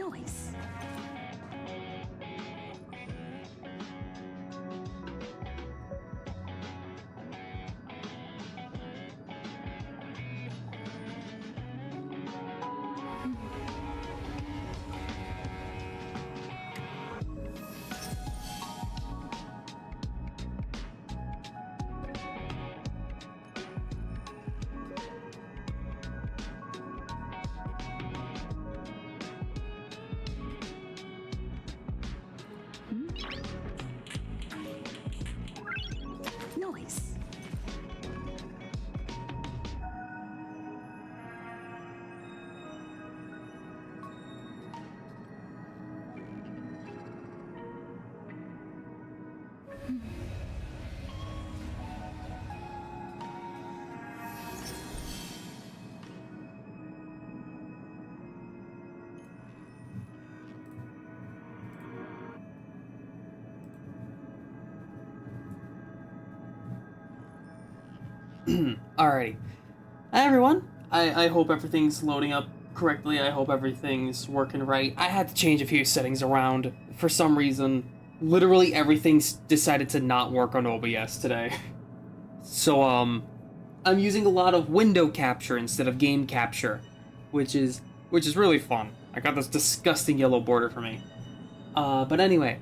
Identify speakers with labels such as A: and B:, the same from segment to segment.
A: Noise. Noise.
B: Alrighty. Hi everyone. I hope everything's loading up correctly. I hope everything's working right. I had to change a few settings around. For some reason, literally everything's decided to not work on OBS today. So, I'm using a lot of window capture instead of game capture, which is really fun. I got this disgusting yellow border for me. But anyway.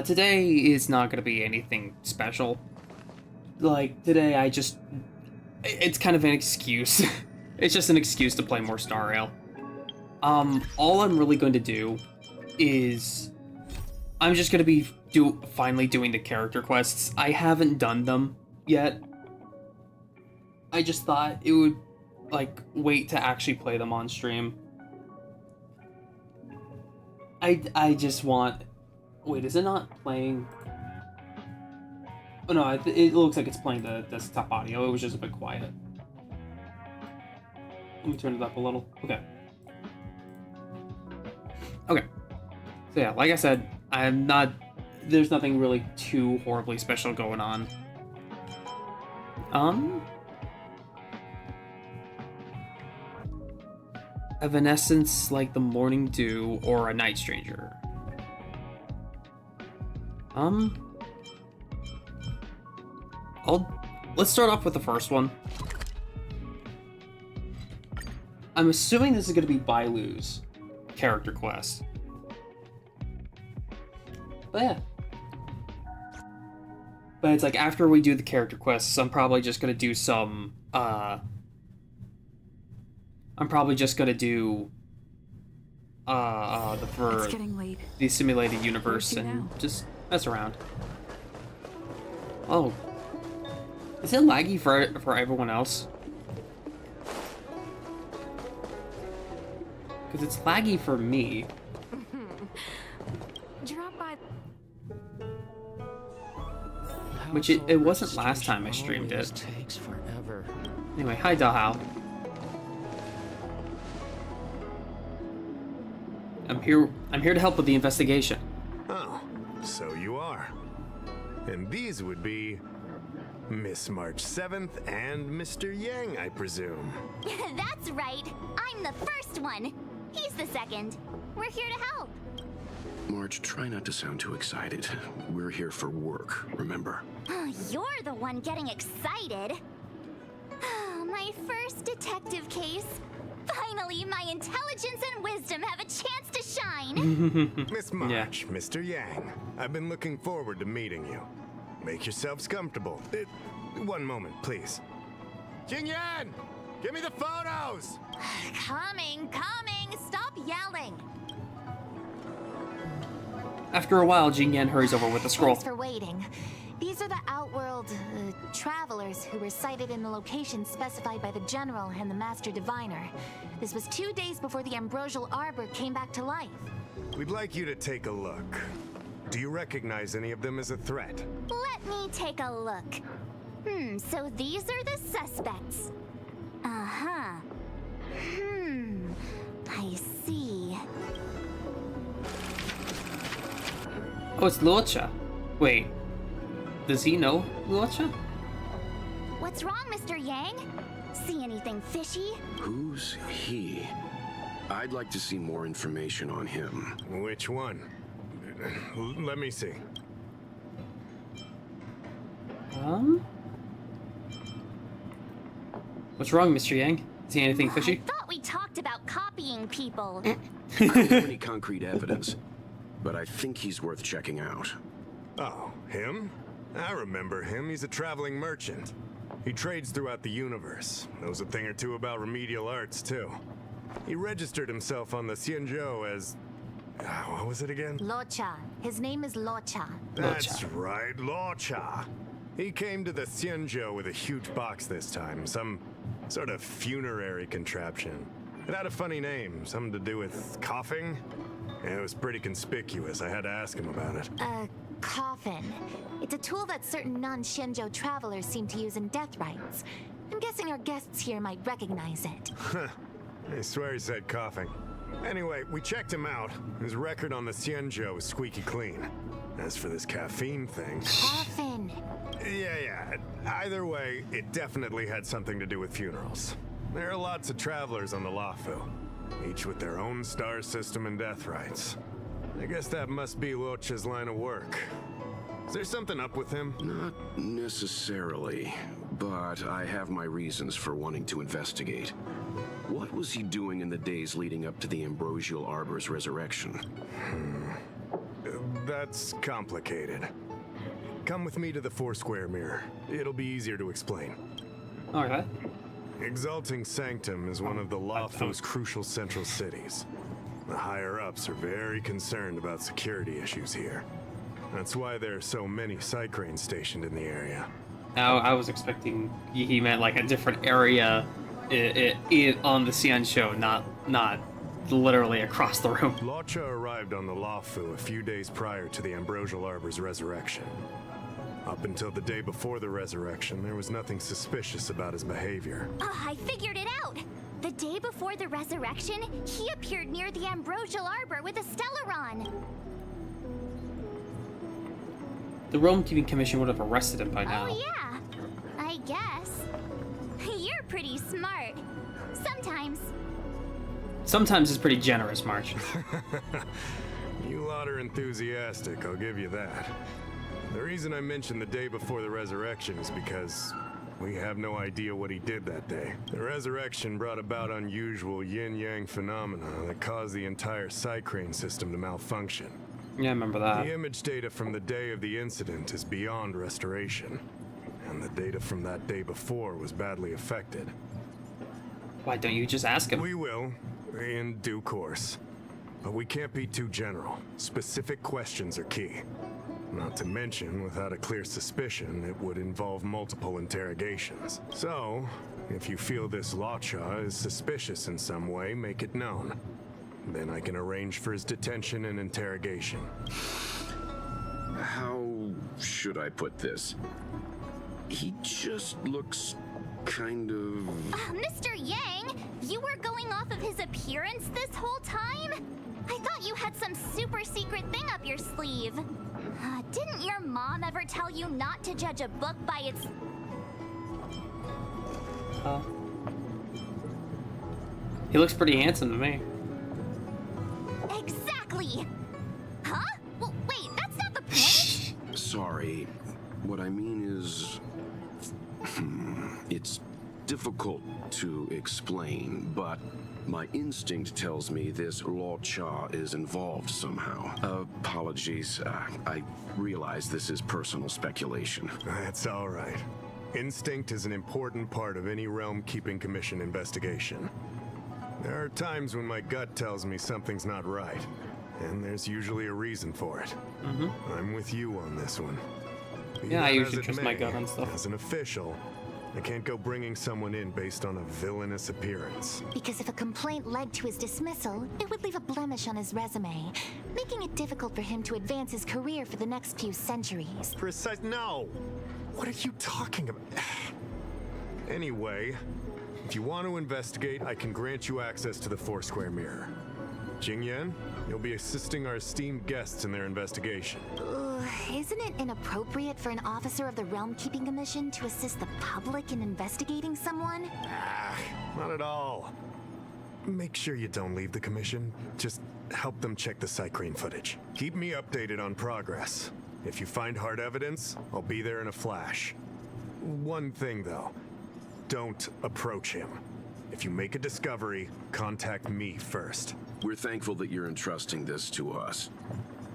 B: Today is not gonna be anything special. Like, today it's kind of an excuse. It's just an excuse to play more Star Rail. All I'm really going to do is I'm just gonna be finally doing the character quests. I haven't done them yet. I just thought it would, like, wait to actually play them on stream. I just want... Wait, is it not playing... Oh no, it looks like it's playing the desktop audio. It was just a bit quiet. Let me turn it up a little. Okay. Okay. So yeah, like I said, there's nothing really too horribly special going on. Evanescence like the morning dew or a night stranger. Let's start off with the first one. I'm assuming this is going to be Bailu's character quest. But yeah. But it's like after we do the character quests, I'm probably just going to do some, I'm probably just going to do, the simulated universe and just mess around. Oh. Is it laggy for everyone else? Because it's laggy for me.
A: Drop by.
B: Which it wasn't last time I streamed it.
C: Takes forever.
B: Anyway, hi Dahal. I'm here to help with the investigation.
D: Oh, so you are. And these would be Miss March 7th and Mr. Yang, I presume.
E: That's right. I'm the first one. He's the second. We're here to help.
F: Marge, try not to sound too excited. We're here for work, remember?
E: You're the one getting excited. My first detective case. Finally, my intelligence and wisdom have a chance to shine.
D: Miss March, Mr. Yang, I've been looking forward to meeting you. Make yourselves comfortable. One moment, please. Jingyan! Give me the photos!
E: Coming. Stop yelling.
B: After a while, Jingyan hurries over with the scroll.
G: Thanks for waiting. These are the Outworld travelers who were sighted in the location specified by the General and the Master Diviner. This was 2 days before the Ambrosial Arbor came back to life.
D: We'd like you to take a look. Do you recognize any of them as a threat?
E: Let me take a look. So these are the suspects. Uh-huh. I see.
B: Oh, it's Luocha. Wait, does he know Luocha?
E: What's wrong, Mr. Yang? See anything fishy?
F: Who's he? I'd like to see more information on him.
D: Which one? Let me see.
B: What's wrong, Mr. Yang? See anything fishy?
E: I thought we talked about copying people.
F: I don't have any concrete evidence, but I think he's worth checking out.
D: Oh, him? I remember him. He's a traveling merchant. He trades throughout the universe. Knows a thing or two about remedial arts, too. He registered himself on the Xianzhou as... what was it again?
G: Locha. His name is Locha.
D: That's right, Locha. He came to the Xianzhou with a huge box this time. Some sort of funerary contraption. It had a funny name. Something to do with coughing? Yeah, it was pretty conspicuous. I had to ask him about it.
G: A coffin. It's a tool that certain non-Shenzhou travelers seem to use in death rites. I'm guessing our guests here might recognize it.
D: I swear he said coughing. Anyway, we checked him out. His record on the Xianzhou is squeaky clean. As for this caffeine thing...
G: Coffin.
D: Yeah. Either way, it definitely had something to do with funerals. There are lots of travelers on the Luofu, each with their own star system and death rites. I guess that must be Locha's line of work. Is there something up with him?
F: Not necessarily, but I have my reasons for wanting to investigate. What was he doing in the days leading up to the Ambrosial Arbor's resurrection?
D: That's complicated. Come with me to the Foursquare Mirror. It'll be easier to explain.
B: Okay.
D: Exalting Sanctum is one of the Luofu's crucial central cities. The higher-ups are very concerned about security issues here. That's why there are so many Psycranes stationed in the area.
B: Now, I was expecting he meant like a different area on the Xianzhou, not literally across the room.
D: Locha arrived on the Luofu a few days prior to the Ambrosial Arbor's resurrection. Up until the day before the resurrection, there was nothing suspicious about his behavior.
E: I figured it out! The day before the resurrection, he appeared near the Ambrosial Arbor with a Stellaron.
B: The Realm Keeping Commission would have arrested him by now.
E: Oh yeah, I guess. You're pretty smart. Sometimes.
B: Sometimes it's pretty generous, March.
D: You lot are enthusiastic, I'll give you that. The reason I mentioned the day before the resurrection is because we have no idea what he did that day. The resurrection brought about unusual yin-yang phenomena that caused the entire Psycrane system to malfunction.
B: Yeah, I remember that.
D: The image data from the day of the incident is beyond restoration, and the data from that day before was badly affected.
B: Why don't you just ask him?
D: We will, in due course. But we can't be too general. Specific questions are key. Not to mention, without a clear suspicion, it would involve multiple interrogations. So, if you feel this Locha is suspicious in some way, make it known. Then I can arrange for his detention and interrogation.
F: How should I put this? He just looks kind of...
E: Mr. Yang, you were going off of his appearance this whole time? I thought you had some super secret thing up your sleeve. Didn't your mom ever tell you not to judge a book by its...
B: He looks pretty handsome to me.
E: Exactly! Huh? Well, wait, that's not the point!
F: Sorry. What I mean is... it's difficult to explain, but my instinct tells me this Locha is involved somehow. Apologies. I realize this is personal speculation.
D: That's all right. Instinct is an important part of any Realm Keeping Commission investigation. There are times when my gut tells me something's not right, and there's usually a reason for it. I'm with you on this one. Be
B: Yeah, I
D: that
B: usually
D: as it
B: trust my
D: may,
B: gut on stuff.
D: As an official, I can't go bringing someone in based on a villainous appearance.
G: Because if a complaint led to his dismissal, it would leave a blemish on his resume, making it difficult for him to advance his career for the next few centuries.
D: No! What are you talking about? Anyway, if you want to investigate, I can grant you access to the Foursquare Mirror. Jingyan, you'll be assisting our esteemed guests in their investigation.
G: Isn't it inappropriate for an officer of the Realm Keeping Commission to assist the public in investigating someone?
D: Not at all. Make sure you don't leave the commission. Just help them check the Cycrane footage. Keep me updated on progress. If you find hard evidence, I'll be there in a flash. One thing though, don't approach him. If you make a discovery, contact me first.
F: We're thankful that you're entrusting this to us.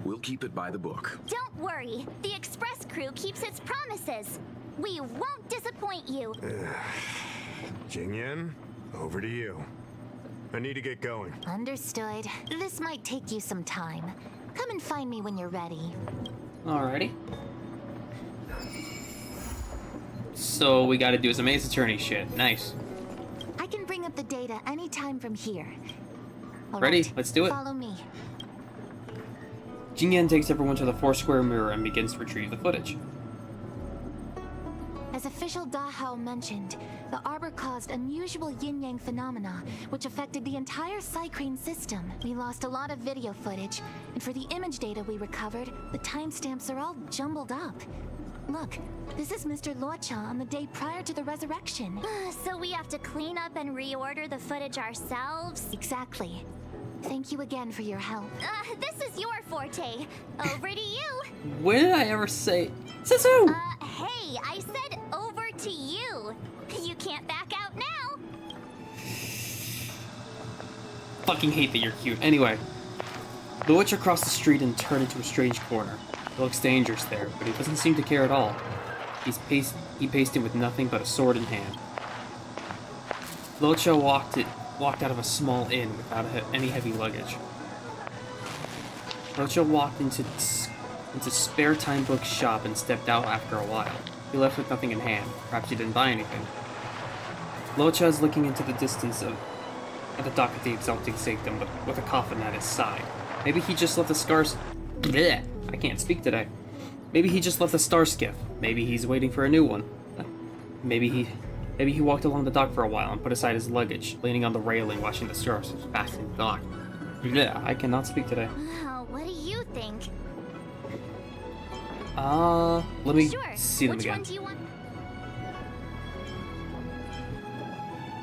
F: We'll keep it by the book.
E: Don't worry. The Express crew keeps its promises. We won't disappoint you.
D: Jingyan, over to you. I need to get going.
G: Understood. This might take you some time. Come and find me when you're ready.
B: Alrighty. So we gotta do some Ace Attorney shit. Nice.
G: I can bring up the data anytime from here. All
B: Ready?
G: right,
B: Let's do it.
G: Follow me.
B: Jingyan takes everyone to the 4-square mirror and begins to retrieve the footage.
G: As official Dahao mentioned, the Arbor caused unusual yin-yang phenomena, which affected the entire Cycrane system. We lost a lot of video footage, and for the image data we recovered, the timestamps are all jumbled up. Look, this is Mr. Luocha on the day prior to the resurrection.
E: So we have to clean up and reorder the footage ourselves?
G: Exactly. Thank you again for your help.
E: This is your forte. Over to you.
B: When did I ever say... Says who?
E: Hey, I said over to you. You can't back out now.
B: Fucking hate that you're cute. Anyway. The Witcher crossed the street and turned into a strange corner. It looks dangerous there, but he doesn't seem to care at all. He paced in with nothing but a sword in hand. Luocha walked out of a small inn without any heavy luggage. Luocha walked into spare time book shop and stepped out after a while. He left with nothing in hand. Perhaps he didn't buy anything. Luocha is looking into the distance at the dock at the Exalting Sanctum with a coffin at his side. Maybe he just left the scars... Blech, I can't speak today. Maybe he just left a star skiff. Maybe he's waiting for a new one. Maybe he walked along the dock for a while and put aside his luggage, leaning on the railing, watching the stars passing the dock. Blech, I cannot speak today.
E: What do you think?
B: Let me
E: Sure.
B: see them
E: Which
B: again.
E: one do you want?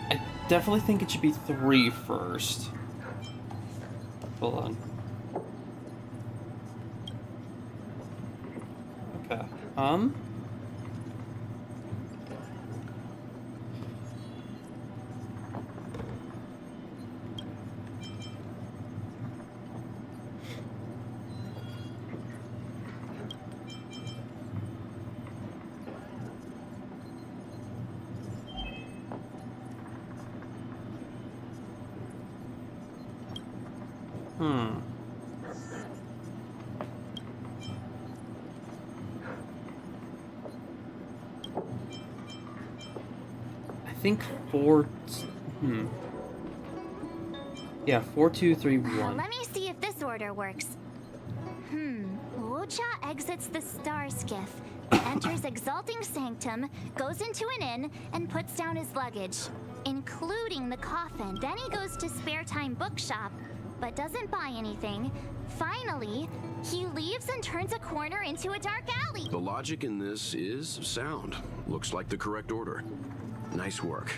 B: I definitely think it should be 3 first. Hold on. Okay. I think 4... Yeah, 4, 2, 3, 1.
E: Let me see if this order works. Luocha exits the star skiff, enters Exalting Sanctum, goes into an inn, and puts down his luggage, including the coffin. Then he goes to Spare Time Bookshop, but doesn't buy anything. Finally, he leaves and turns a corner into a dark alley.
F: The logic in this is sound. Looks like the correct order. Nice work.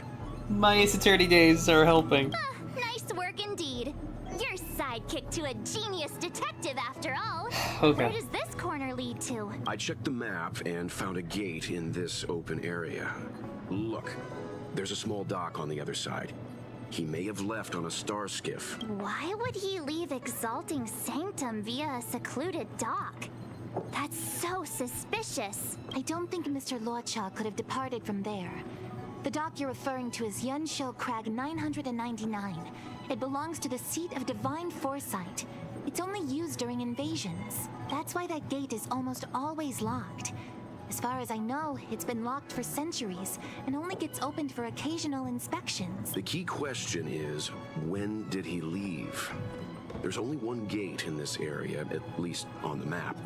B: My Ace Attorney days are helping.
E: Nice work indeed. You're sidekick to a genius detective after all.
B: Okay.
E: Where does this corner lead to?
F: I checked the map and found a gate in this open area. Look, there's a small dock on the other side. He may have left on a star skiff.
E: Why would he leave Exalting Sanctum via a secluded dock? That's so suspicious.
G: I don't think Mr. Luocha could have departed from there. The dock you're referring to is Yunsho Crag 999. It belongs to the seat of divine foresight. It's only used during invasions. That's why that gate is almost always locked. As far as I know, it's been locked for centuries and only gets opened for occasional inspections.
F: The key question is, when did he leave? There's only one gate in this area, at least on the map.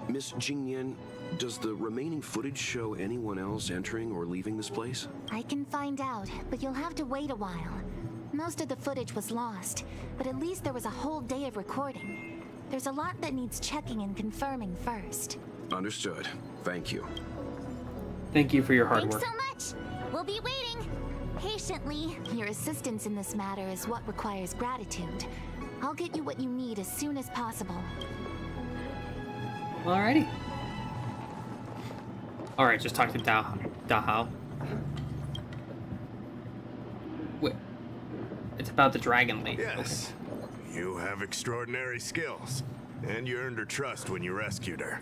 F: Miss Jingyan, does the remaining footage show anyone else entering or leaving this place?
G: I can find out, but you'll have to wait a while. Most of the footage was lost, but at least there was a whole day of recording. There's a lot that needs checking and confirming first.
F: Understood. Thank you.
B: Thank you for your hard
E: Thanks
B: work.
E: so much. We'll be waiting. patiently.
G: Your assistance in this matter is what requires gratitude. I'll get you what you need as soon as possible.
B: Alrighty. Alright, just talk to Dahao. Wait. It's about the dragon lady.
D: Yes. You have extraordinary skills. And you earned her trust when you rescued her.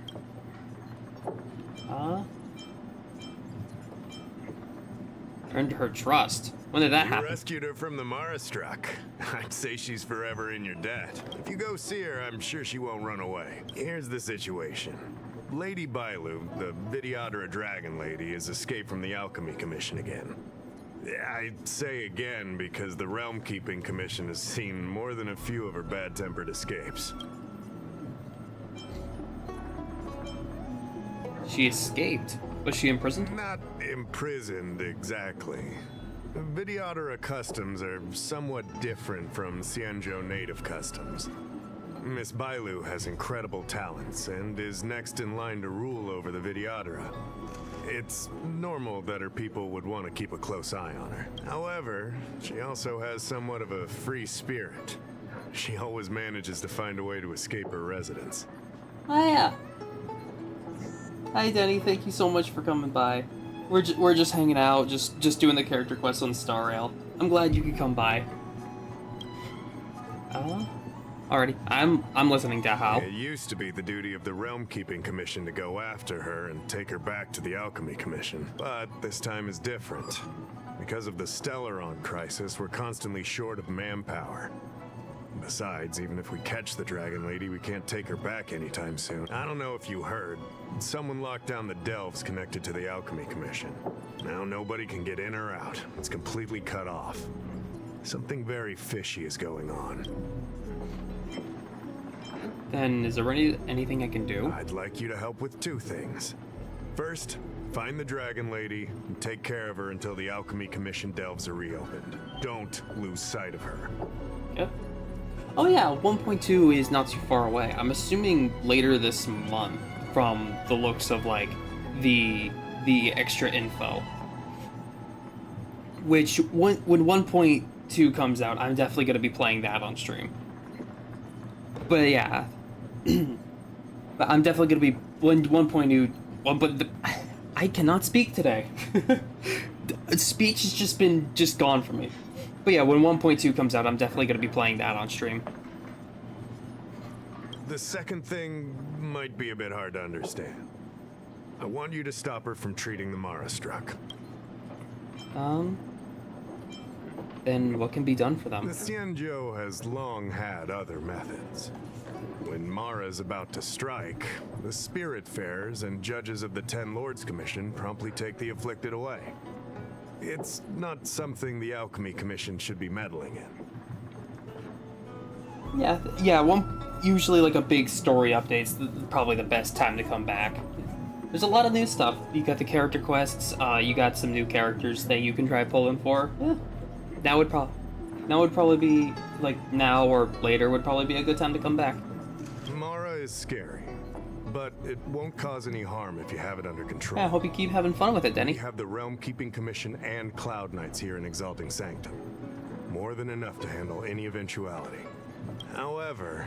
B: Earned her trust. When did that
D: You
B: happen?
D: rescued her from the Mara struck. I'd say she's forever in your debt. If you go see her, I'm sure she won't run away. Here's the situation. Lady Bailu, the Vidyadhara Dragon Lady, has escaped from the Alchemy Commission again. I say again because the Realm Keeping Commission has seen more than a few of her bad-tempered escapes.
B: She escaped. Was she imprisoned?
D: Not imprisoned, exactly. Vidyadhara customs are somewhat different from Xianzhou native customs. Miss Bailu has incredible talents and is next in line to rule over the Vidyadhara. It's normal that her people would want to keep a close eye on her. However, she also has somewhat of a free spirit. She always manages to find a way to escape her residence.
B: Oh yeah. Hi Denny, thank you so much for coming by. We're just hanging out, just doing the character quests on Star Rail. I'm glad you could come by. Alrighty, I'm listening to how.
D: It used to be the duty of the Realm Keeping Commission to go after her and take her back to the Alchemy Commission. But this time is different. Because of the Stellaron crisis, we're constantly short of manpower. Besides, even if we catch the Dragon Lady, we can't take her back anytime soon. I don't know if you heard. Someone locked down the delves connected to the Alchemy Commission. Now nobody can get in or out. It's completely cut off. Something very fishy is going on.
B: Then is there anything I can do?
D: I'd like you to help with two things. First, find the Dragon Lady and take care of her until the Alchemy Commission delves are reopened. Don't lose sight of her.
B: Yep. Oh yeah, 1.2 is not too far away. I'm assuming later this month, from the looks of like the extra info. Which when 1.2 comes out, I'm definitely going to be playing that on stream. But yeah, but I'm definitely going to be when 1.2. Well, but I cannot speak today. Speech has just gone from me. But yeah, when 1.2 comes out, I'm definitely going to be playing that on stream.
D: The second thing might be a bit hard to understand. I want you to stop her from treating the Mara struck.
B: Then what can be done for them?
D: The Xianzhou has long had other methods. When Mara is about to strike, the Spiritfarers and judges of the Ten Lords Commission promptly take the afflicted away. It's not something the Alchemy Commission should be meddling in.
B: Yeah, usually like a big story update's probably the best time to come back. There's a lot of new stuff. You got the character quests, you got some new characters that you can try pulling for. Yeah. That would probably be, like, now or later would probably be a good time to come back.
D: Mara is scary, but it won't cause any harm if you have it under control.
B: Yeah, I hope you keep having fun with it, Denny.
D: We have the Realm Keeping Commission and Cloud Knights here in Exalting Sanctum. More than enough to handle any eventuality. However,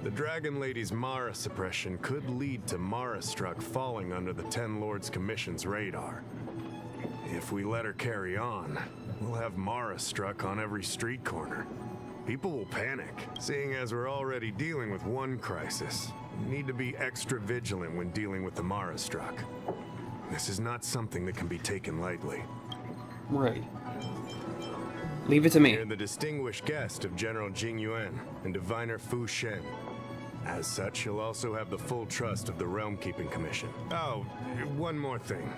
D: the Dragon Lady's Mara suppression could lead to Mara Struck falling under the Ten Lords Commission's radar. If we let her carry on, we'll have Mara Struck on every street corner. People will panic, seeing as we're already dealing with one crisis. We need to be extra vigilant when dealing with the Mara Struck. This is not something that can be taken lightly.
B: Right. Leave it to me.
D: You're the distinguished guest of General Jing Yuan and Diviner Fu Shen. As such, you'll also have the full trust of the Realm Keeping Commission. Oh, one more thing.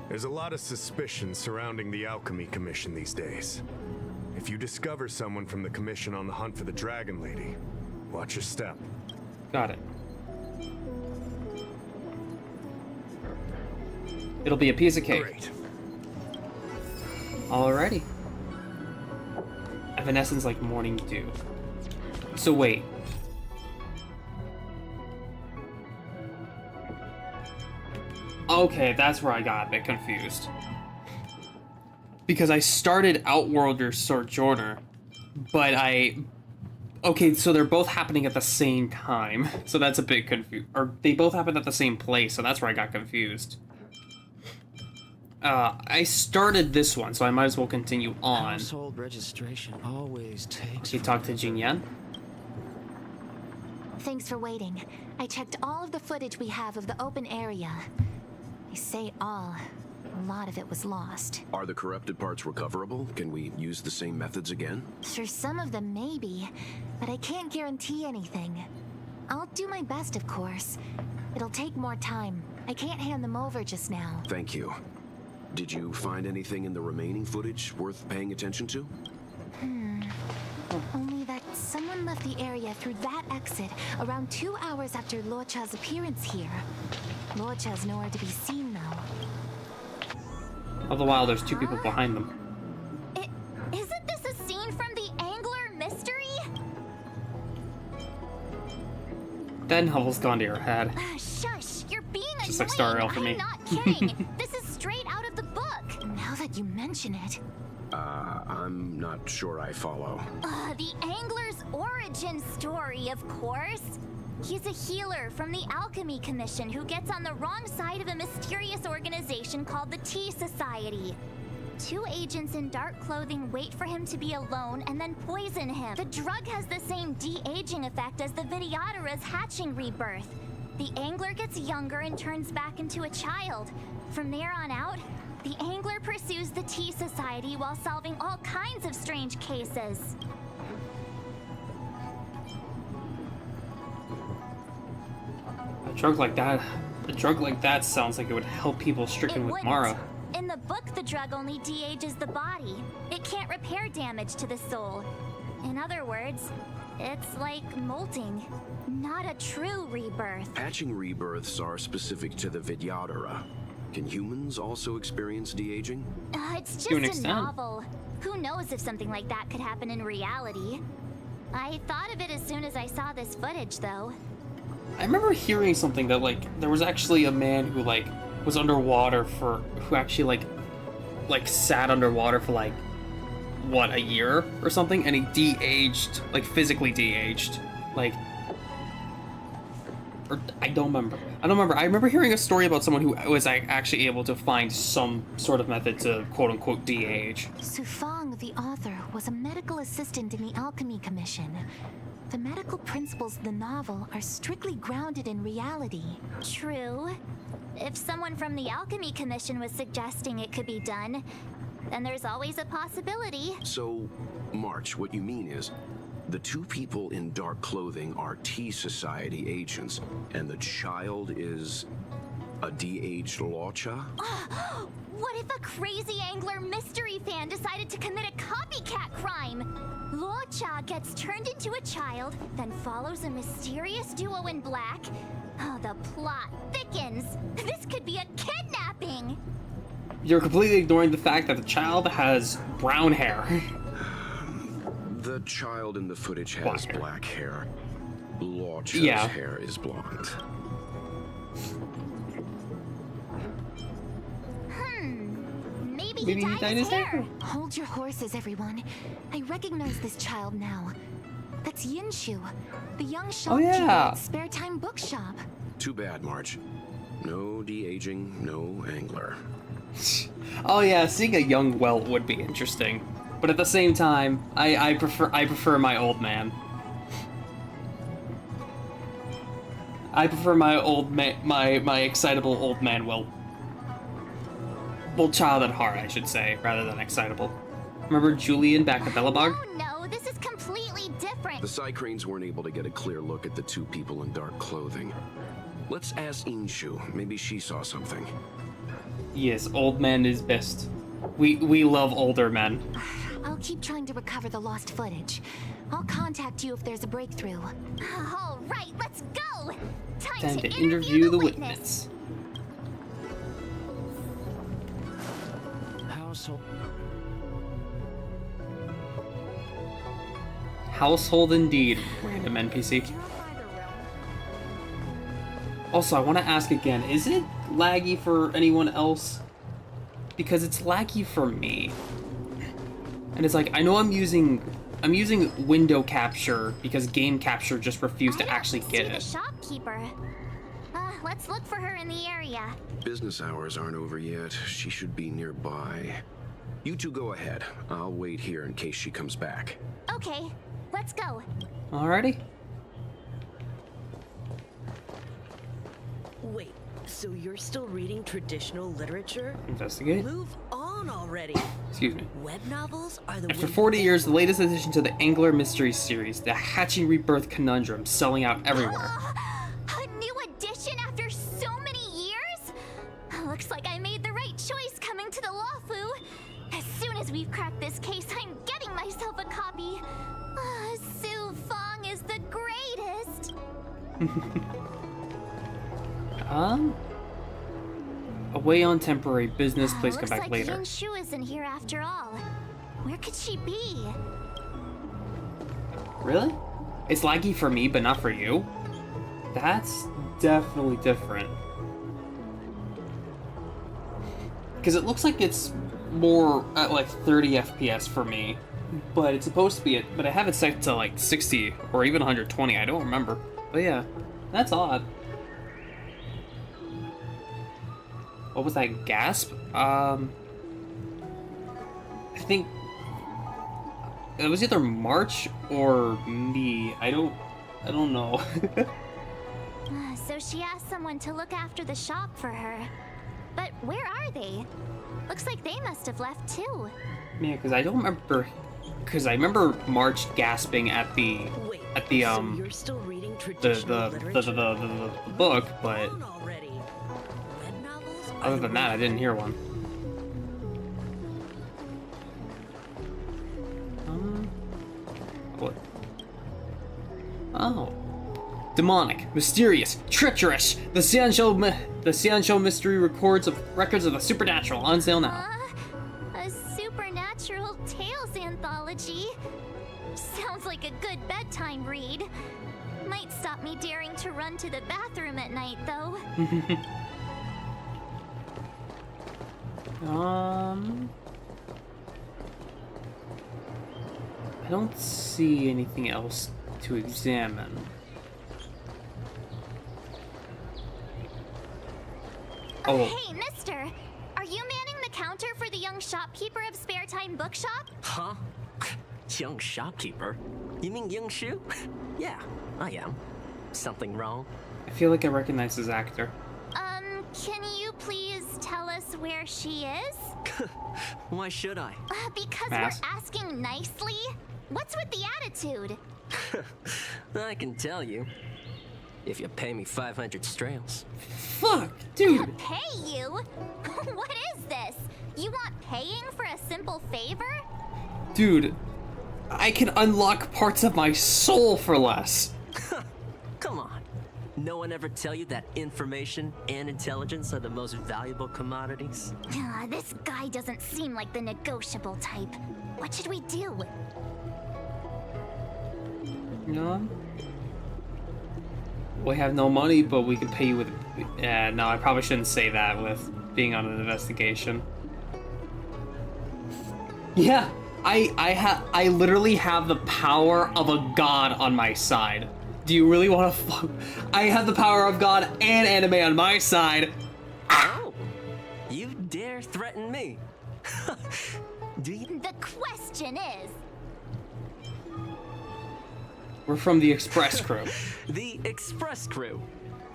D: There's a lot of suspicion surrounding the Alchemy Commission these days. If you discover someone from the Commission on the hunt for the Dragon Lady, watch your step.
B: Got it. It'll be a piece of cake.
D: Great.
B: Alrighty. Evanescence like morning dew. So wait. Okay, that's where I got a bit confused. because I started Outworlder Sojourner, but okay, so they're both happening at the same time, so that's a bit confused. Or they both happened at the same place, so that's where I got confused. I started this one, so I might as well continue on.
A: Household registration always takes.
B: She talked to Jin Yan.
G: Thanks for waiting. I checked all of the footage we have of the open area. I say all. A lot of it was lost.
F: Are the corrupted parts recoverable? Can we use the same methods again?
G: For some of them, maybe. But I can't guarantee anything. I'll do my best, of course. It'll take more time. I can't hand them over just now.
F: Thank you. Did you find anything in the remaining footage worth paying attention to?
G: Only that someone left the area through that exit around 2 hours after Luocha's appearance here. Luocha's nowhere to be seen, though.
B: All the while, there's two people behind them.
E: Isn't this a scene from the Angler mystery?
B: That novel's gone to your head.
E: Shush, you're being annoying.
B: Just like Star Rail for me.
E: I'm not kidding. This is straight out of the book.
G: Now that you mention it,
F: I'm not sure I follow.
E: The Angler's origin story, of course. He's a healer from the Alchemy Commission who gets on the wrong side of a mysterious organization called the Tea Society. 2 agents in dark clothing wait for him to be alone and then poison him. The drug has the same de-aging effect as the Vidyadhara's hatching rebirth. The Angler gets younger and turns back into a child. From there on out, the Angler pursues the Tea Society while solving all kinds of strange cases.
B: A drug like that sounds like it would help people stricken
E: It
B: with
E: wouldn't.
B: Mara.
E: In the book, the drug only de-ages the body. It can't repair damage to the soul. In other words, it's like molting, not a true rebirth.
F: Hatching rebirths are specific to the Vidyadhara. Can humans also experience de-aging?
E: It's
B: To an
E: just a
B: extent.
E: novel. Who knows if something like that could happen in reality? I thought of it as soon as I saw this footage, though.
B: I remember hearing something that, like, there was actually a man who, like, was underwater who actually, like, sat underwater for, like, what, a year or something? And he de-aged, like, physically de-aged. Like, or I don't remember. I remember hearing a story about someone who was actually able to find some sort of method to quote-unquote de-age.
G: Sufang, the author, was a medical assistant in the Alchemy Commission. The medical principles of the novel are strictly grounded in reality.
E: True. If someone from the Alchemy Commission was suggesting it could be done, then there's always a possibility.
F: So, March, what you mean is, the 2 people in dark clothing are Tea Society agents, and the child is a de-aged Luocha?
E: What if a crazy Angler mystery fan decided to commit a copycat crime? Luocha gets turned into a child, then follows a mysterious duo in black. Oh, the plot thickens. This could be a kidnapping.
B: You're completely ignoring the fact that the child has brown hair.
F: The child in the footage has
B: Black hair.
F: black hair. Luocha's
B: Yeah.
F: hair is blonde.
E: Maybe he dyed his hair.
G: Hold your horses, everyone. I recognize this child now. That's Yinshu, the young shopkeeper
B: yeah.
G: at Spare Time Bookshop.
F: Too bad, March. No de-aging, no angler.
B: Oh yeah, seeing a young welt would be interesting. But at the same time, I prefer my old man. I prefer my my excitable old man welt. Well, child at heart, I should say, rather than excitable. Remember Julian back at Belobog?
E: Oh no, this is completely different.
F: The Psycranes weren't able to get a clear look at the 2 people in dark clothing. Let's ask Inshu. Maybe she saw something.
B: Yes, old man is best. We love older men.
G: I'll keep trying to recover the lost footage. I'll contact you if there's a breakthrough.
E: All right, let's go.
B: Time to interview the witness. Household indeed, random NPC. Also, I want to ask again, is it laggy for anyone else? because it's laggy for me. And it's like, I know I'm using window capture because game capture just refused to actually get
E: the
B: it.
E: shopkeeper. Let's look for her in the area.
F: Business hours aren't over yet. She should be nearby. You two go ahead. I'll wait here in case she comes back.
E: Okay, let's go.
B: Alrighty.
C: Wait, so you're still reading traditional literature?
B: Investigate.
C: Move on already.
B: Excuse me.
C: Web novels are the
B: After
C: way
B: 40
C: to
B: years, the
C: go.
B: latest addition to the Angler Mystery Series, the Hatching Rebirth Conundrum, selling out everywhere.
E: A new edition after so many years? Looks like I made the right choice coming to the Lawfu. As soon as we've cracked this case, I'm getting myself a copy. Su Fong is the greatest.
B: Away on temporary business, please come
E: Looks
B: back
E: like
B: later.
E: Yin Shu isn't here after all. Where could she be?
B: Really? It's laggy for me, but not for you? That's definitely different. Because it looks like it's more at like 30 FPS for me, but it's supposed to be at, but I have it set to like 60 or even 120, I don't remember. But yeah, that's odd. What was that gasp? I think it was either March or me. I don't know.
E: So she asked someone to look after the shop for her. But where are they? Looks like they must have left too.
B: Yeah, because I don't remember. Because I remember March gasping at the
C: Wait,
B: so
C: you're still reading
B: the
C: traditional literature?
B: the book, but
C: Move on already. Web novels are
B: other
C: the
B: than
C: way
B: that, I
C: to
B: didn't
C: go.
B: hear one. What? Oh. Demonic, mysterious, treacherous. The Xianzhou mystery records of records of the supernatural on sale now.
E: A supernatural tales anthology. Sounds like a good bedtime read. Might stop me daring to run to the bathroom at night, though.
B: I don't see anything else to examine. Oh,
E: Hey, mister! Are you manning the counter for the young shopkeeper of Spare Time Bookshop?
H: Huh? Young shopkeeper? You mean Young Shu? Yeah, I am. Something wrong?
B: I feel like I recognize this actor.
E: Can you please tell us where she is?
H: Why should I?
E: Because
B: Pass.
E: we're asking nicely? What's with the attitude?
H: I can tell you. If you pay me 500 strails.
B: Fuck, dude.
E: Pay you? What is this? You want paying for a simple favor?
B: Dude, I can unlock parts of my soul for less.
H: Come on. No one ever tell you that information and intelligence are the most valuable commodities?
E: This guy doesn't seem like the negotiable type. What should we do?
B: No. We have no money, but we can pay you with. Yeah, no, I probably shouldn't say that with being on an investigation. Yeah, I literally have the power of a god on my side. Do you really want to fuck? I have the power of God and anime on my side.
H: Oh! You dare threaten me? Do you?
E: The question is...
B: We're from the Express Crew.
H: The Express Crew.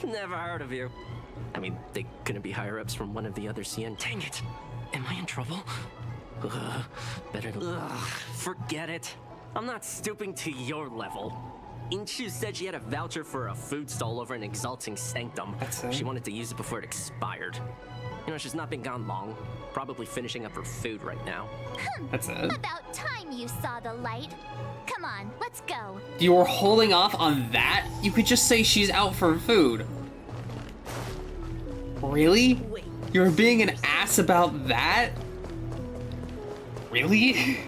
H: Never heard of you. I mean, they couldn't be higher-ups from one of the other CN. Dang it. Am I in trouble? Better to... forget it. I'm not stooping to your level. Inchu said she had a voucher for a food stall over in Exalting Sanctum.
B: That's it?
H: She wanted to use it before it expired. You know, she's not been gone long. Probably finishing up her food right now.
B: That's it.
E: About time you saw the light. Come on, let's go.
B: You were holding off on that? You could just say she's out for food. Really?
C: Wait.
B: You're being an ass about that? Really?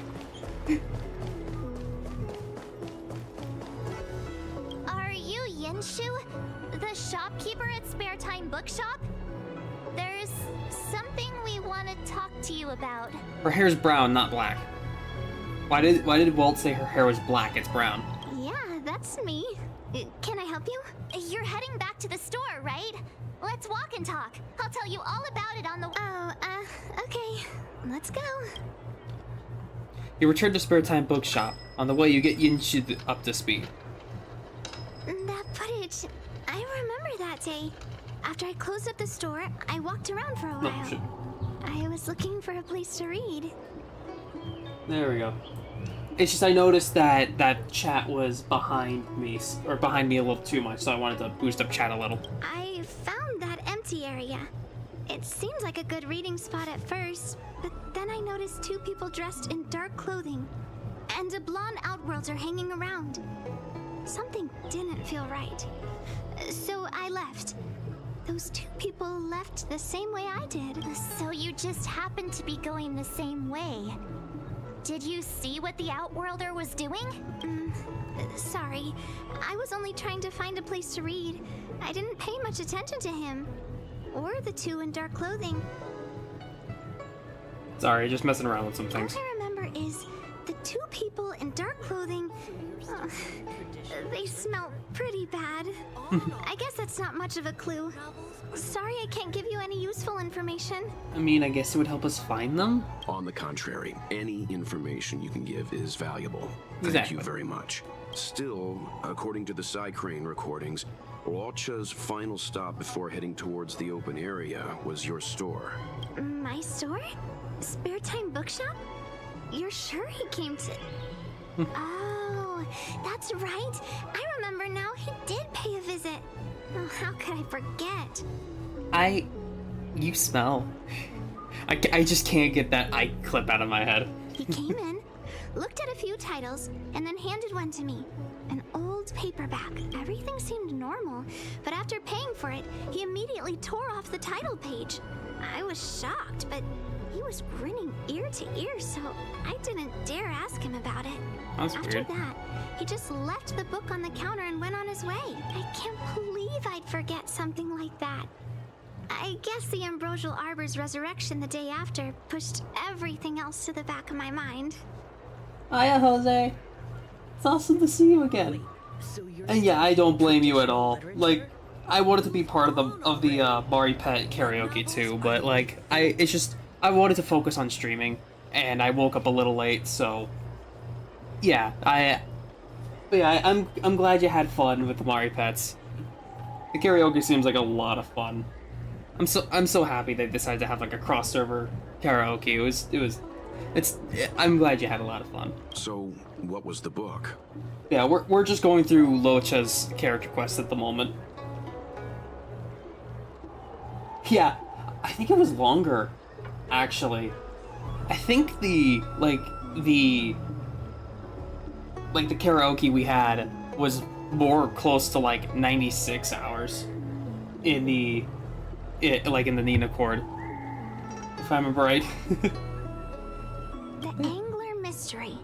E: Are you Yinshu? The shopkeeper at Spare Time Bookshop? There's something we want to talk to you about.
B: Her hair's brown, not black. Why did Walt say her hair was black? It's brown.
E: Yeah, that's me. Can I help you? You're heading back to the store, right? Let's walk and talk. I'll tell you all about it on the... Oh, okay. Let's go.
B: You return to Spare Time Bookshop. On the way, you get Yinshu up to speed.
E: That footage... I remember that day. After I closed up the store, I walked around for a while.
B: shit.
E: I was looking for a place to read.
B: There we go. It's just I noticed that that chat was behind me, or behind me a little too much, so I wanted to boost up chat a little.
E: I found that empty area. It seemed like a good reading spot at first, but then I noticed two people dressed in dark clothing, and a blonde outworlder hanging around. Something didn't feel right. So I left. Those two people left the same way I did. So you just happened to be going the same way. Did you see what the Outworlder was doing? Sorry. I was only trying to find a place to read. I didn't pay much attention to him. Or the two in dark clothing.
B: Sorry, just messing around with some things.
E: All I remember is the two people in dark clothing... they smell pretty bad. I guess that's not much of a clue. Sorry I can't give you any useful information.
B: I mean, I guess it would help us find them?
F: On the contrary, any information you can give is valuable. Thank
B: Exactly.
F: you very much. Still, according to the Psy Crane recordings, Lorcha's final stop before heading towards the open area was your store.
E: My store? Spare Time Bookshop? You're sure he came to... Oh, that's right. I remember now, he did pay a visit. Oh, how could I forget?
B: You smell. I just can't get that eye clip out of my head.
E: He came in, looked at a few titles, and then handed one to me. An old paperback. Everything seemed normal, but after paying for it, he immediately tore off the title page. I was shocked, but he was grinning ear to ear, so I didn't dare ask him about it.
B: That's
E: After
B: weird.
E: that, he just left the book on the counter and went on his way. I can't believe I'd forget something like that. I guess the Ambrosial Arbor's resurrection the day after pushed everything else to the back of my mind.
B: Hiya, Jose. It's awesome to see you again.
C: So you're
B: And yeah, I don't blame you at all. Like, I wanted to be part of the Mari Pet karaoke too, but like, I wanted to focus on streaming, and I woke up a little late, so yeah, I'm glad you had fun with the Mari Pets. The karaoke seems like a lot of fun. I'm so happy they decided to have like a cross-server karaoke. I'm glad you had a lot of fun.
F: So, what was the book?
B: Yeah, we're just going through Locha's character quest at the moment. Yeah, I think it was longer, actually. I think the karaoke we had was more close to like 96 hours in the Nina Chord, if I remember right.
E: The Angler Mystery.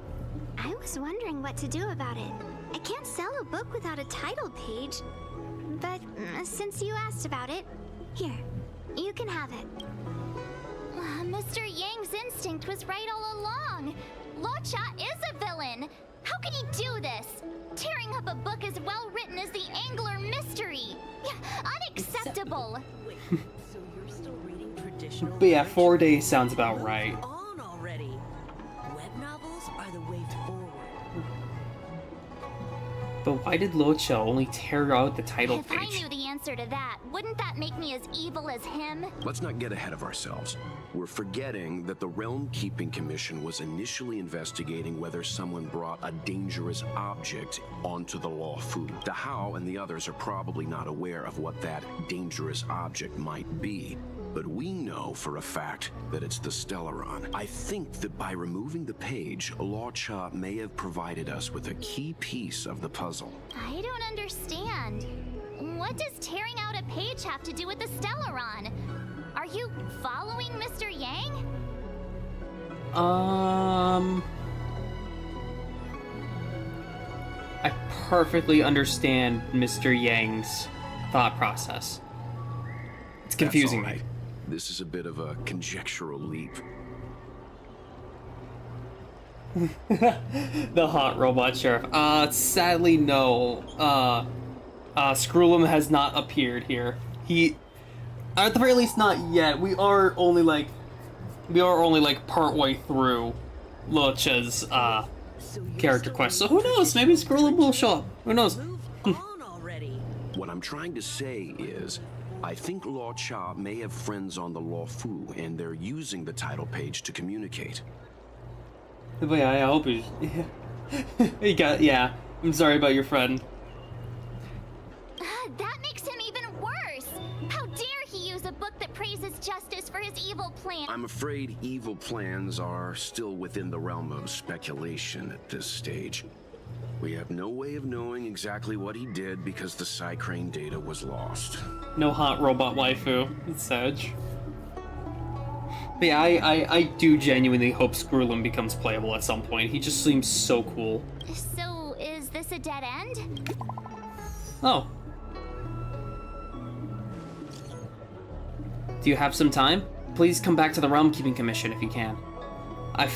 E: I was wondering what to do about it. I can't sell a book without a title page. But since you asked about it, here, you can have it. Mr. Yang's instinct was right all along. Locha is a villain. How can he do this? Tearing up a book as well written as the Angler Mystery. Unacceptable.
C: Wait, so you're still reading traditional
B: But yeah, 4
C: literature?
B: days sounds about right.
C: Move on already. Web novels are the way forward.
B: But why did Locha only tear out the title
E: If I
B: page?
E: knew the answer to that, wouldn't that make me as evil as him?
F: Let's not get ahead of ourselves. We're forgetting that the Realm Keeping Commission was initially investigating whether someone brought a dangerous object onto the Lawfu. Dahao and the others are probably not aware of what that dangerous object might be. But we know for a fact that it's the Stellaron. I think that by removing the page, Locha may have provided us with a key piece of the puzzle.
E: I don't understand. What does tearing out a page have to do with the Stellaron? Are you following Mr. Yang?
B: I perfectly understand Mr. Yang's thought process. It's confusing
F: That's all
B: me.
F: right. this is a bit of a conjectural leap.
B: The hot robot sheriff. Sadly, no. Skrullum has not appeared here. He, at the very least, not yet. We are only like partway through Locha's character quest. So who knows? Maybe Skrullum will show up. Who knows?
C: Move on already.
F: What I'm trying to say is, I think Law Cha may have friends on the Law Fu, and they're using the title page to communicate.
B: But yeah, I hope he's. He got. Yeah. I'm sorry about your friend.
E: That makes him even worse. How dare he use a book that praises justice for his evil plan?
F: I'm afraid evil plans are still within the realm of speculation at this stage. We have no way of knowing exactly what he did because the Psycrane data was lost.
B: No hot robot waifu. It's Sag. But yeah, I do genuinely hope Skrullum becomes playable at some point. He just seems so cool.
E: So, is this a dead end?
B: Oh. Do you have some time? Please come back to the Realm Keeping Commission if you can. I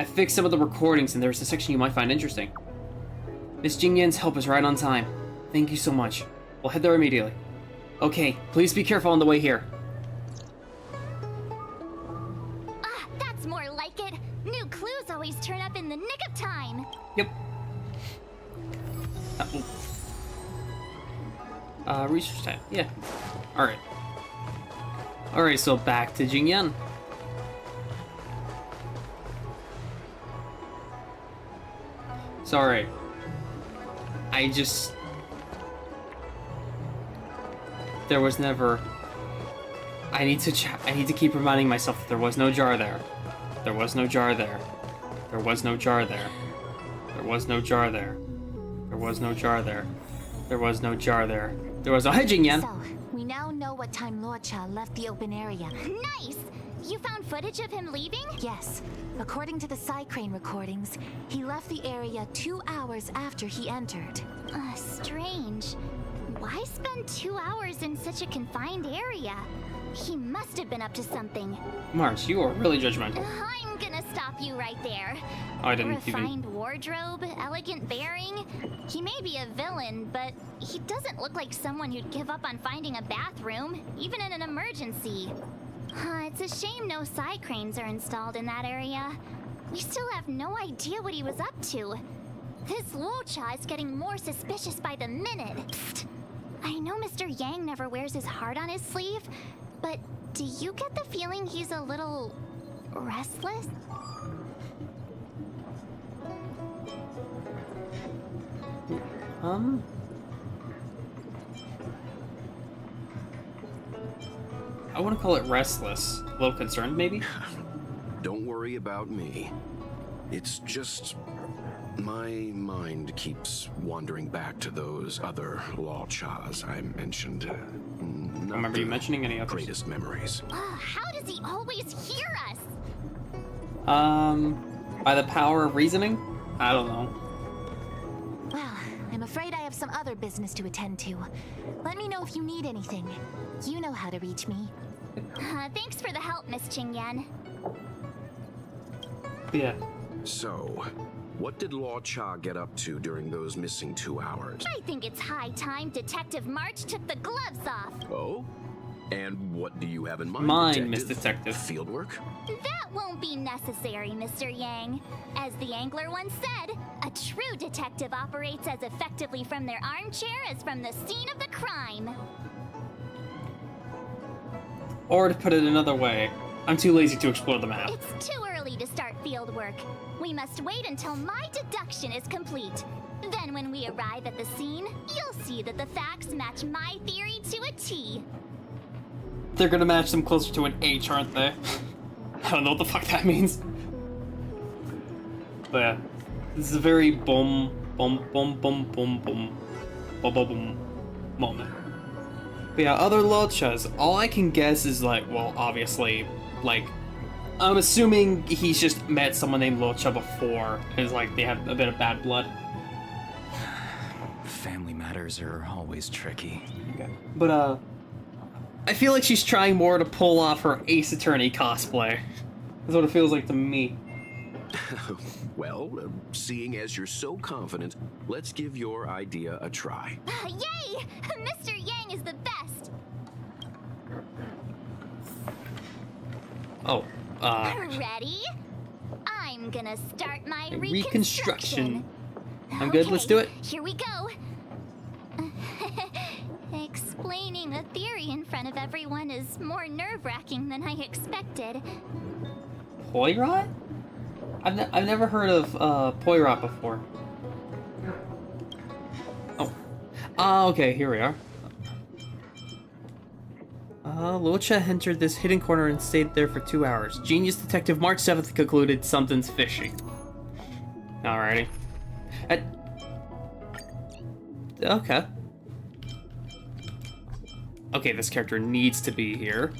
B: fixed some of the recordings and there's a section you might find interesting. Miss Jingyan's help is right on time. Thank you so much. We'll head there immediately. Okay, please be careful on the way here.
E: That's more like it. New clues always turn up in the nick of time.
B: Yep. Research time. Yeah. Alright. Alright, so back to Jingyan. Sorry. There was never... I need to keep reminding myself that there was no jar there. There was no jar there. There was no jar there. There was no jar there. There was no jar there. There was no jar there. There was no... Hey, Jingyan!
G: So, we now know what time Luocha left the open area.
E: Nice! You found footage of him leaving?
G: Yes. According to the Psycrane recordings, he left the area 2 hours after he entered.
E: Strange. Why spend 2 hours in such a confined area? He must have been up to something.
B: Mars, you are really judgmental.
E: I'm gonna stop you right there.
B: Oh, I didn't
E: Refined wardrobe, elegant bearing. He may be a villain, but he doesn't look like someone who'd give up on finding a bathroom, even in an emergency. It's a shame no Psycranes are installed in that area. We still have no idea what he was up to. This Luocha is getting more suspicious by the minute. Psst. I know Mr. Yang never wears his heart on his sleeve, but do you get the feeling he's a little restless?
B: I want to call it restless. A little concerned, maybe?
F: Don't worry about me. It's just... my mind keeps wandering back to those other Law Chas I mentioned. Not
B: Remember you
F: the
B: mentioning any others?
F: greatest memories.
E: How does he always hear us?
B: By the power of reasoning? I don't know.
G: Well, I'm afraid I have some other business to attend to. Let me know if you need anything. You know how to reach me.
E: Thanks for the help, Miss Qingyan.
B: Yeah.
F: So, what did Law Cha get up to during those missing 2 hours?
E: I think it's high time Detective March took the gloves off.
F: Oh? And what do you have in mind,
B: Mine, Miss Detective.
F: Fieldwork?
E: That won't be necessary, Mr. Yang. As the Angler once said, a true detective operates as effectively from their armchair as from the scene of the crime.
B: Or to put it another way, I'm too lazy to explore the map.
E: It's too early to start field work. We must wait until my deduction is complete. Then when we arrive at the scene, you'll see that the facts match my theory to a T.
B: They're gonna match them closer to an H, aren't they? I don't know what the fuck that means. But yeah, this is a very boom moment. But yeah, other Lochas, all I can guess is like, well, obviously, like, I'm assuming he's just met someone named Locha before, because like they have a bit of bad blood.
A: Family matters are always tricky.
B: Okay. But I feel like she's trying more to pull off her Ace Attorney cosplay. That's what it feels like to me.
F: Well, seeing as you're so confident, let's give your idea a try.
E: Yay! Mr. Yang is the best!
B: Oh,
E: Ready? I'm gonna start my
B: reconstruction.
E: reconstruction.
B: I'm good, let's do it.
E: Here we go. Explaining a theory in front of everyone is more nerve-wracking than I expected.
B: Poirot? I've never heard of Poirot before. Oh. Okay, here we are. Luocha entered this hidden corner and stayed there for 2 hours. Genius detective March 7th concluded something's fishy. Alrighty. Okay. Okay, this character needs to be here.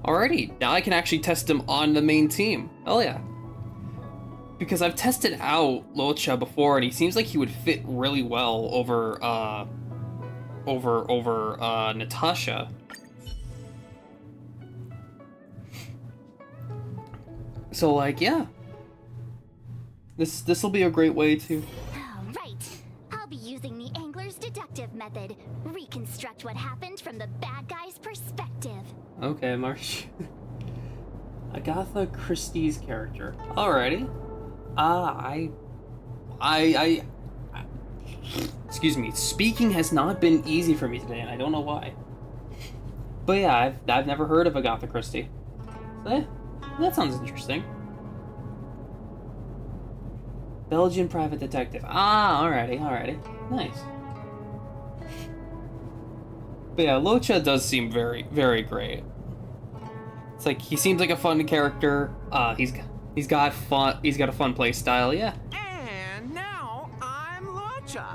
B: Alrighty, now I can actually test him on the main team. Hell yeah. Because I've tested out Luocha before, and he seems like he would fit really well over Natasha. So like, yeah. This will be a great way to...
E: Right. I'll be using the angler's deductive method. Reconstruct what happened from the bad guy's perspective.
B: Okay, Marsh. Agatha Christie's character. Alrighty. Excuse me. Speaking has not been easy for me today, and I don't know why. But yeah, I've never heard of Agatha Christie. So yeah, that sounds interesting. Belgian private detective. Alrighty. Nice. But yeah, Luocha does seem very, very great. It's like he seems like a fun character. He's got a fun play style. Yeah.
I: And now I'm Luocha.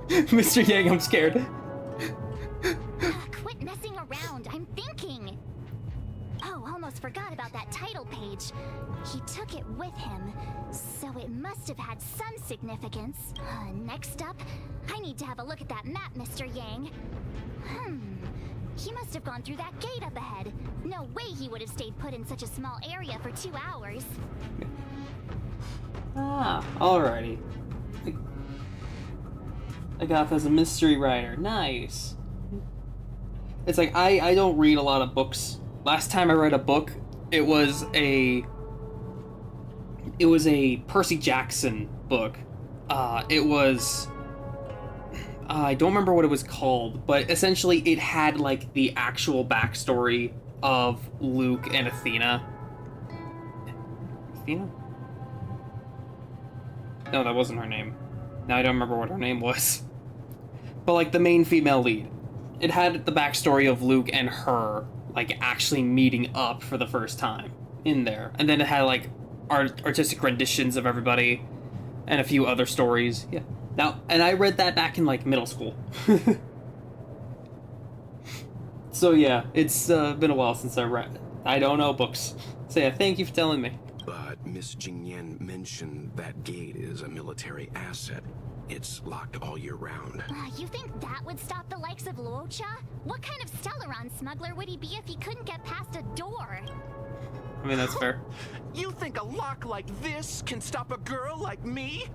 B: Mr. Yang, I'm scared.
E: Quit messing around. I'm thinking. Oh, almost forgot about that title page. He took it with him, so it must have had some significance. Next up, I need to have a look at that map, Mr. Yang. He must have gone through that gate up ahead. No way he would have stayed put in such a small area for 2 hours.
B: Alrighty. Agatha's a mystery writer. Nice. It's like, I don't read a lot of books. Last time I read a book, it was a Percy Jackson book. It was... I don't remember what it was called, but essentially it had, like, the actual backstory of Luke and Athena. Athena? No, that wasn't her name. Now I don't remember what her name was. But, like, the main female lead. It had the backstory of Luke and her, like, actually meeting up for the first time in there. And then it had, like, artistic renditions of everybody and a few other stories. Yeah. Now, and I read that back in, like, middle school. So, yeah, it's been a while since I read it. I don't know books. So, yeah, thank you for telling me.
F: But Miss Jingyan mentioned that gate is a military asset. It's locked all year round.
E: You think that would stop the likes of Luocha? What kind of Stellaron smuggler would he be if he couldn't get past a door?
B: I mean, that's fair.
I: You think a lock like this can stop a girl like me?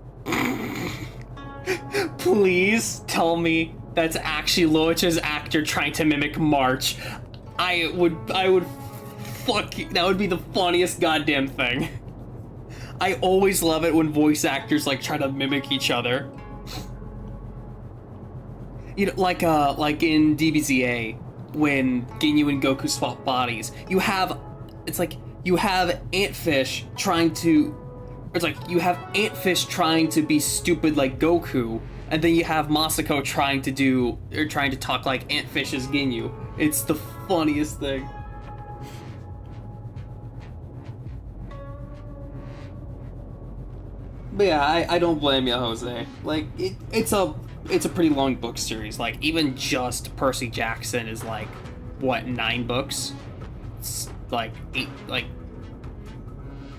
B: Please tell me that's actually Luocha's actor trying to mimic March. I would that would be the funniest goddamn thing. I always love it when voice actors, like, try to mimic each other. You know, like in DBZA, when Ginyu and Goku swap bodies, you have Antfish trying to... It's like, you have Antfish trying to be stupid like Goku, and then you have Masako trying to talk like Antfish as Ginyu. It's the funniest thing. But yeah, I don't blame you, Jose. Like, it's a pretty long book series. Like, even just Percy Jackson is like, what, 9 books? It's like 8, like...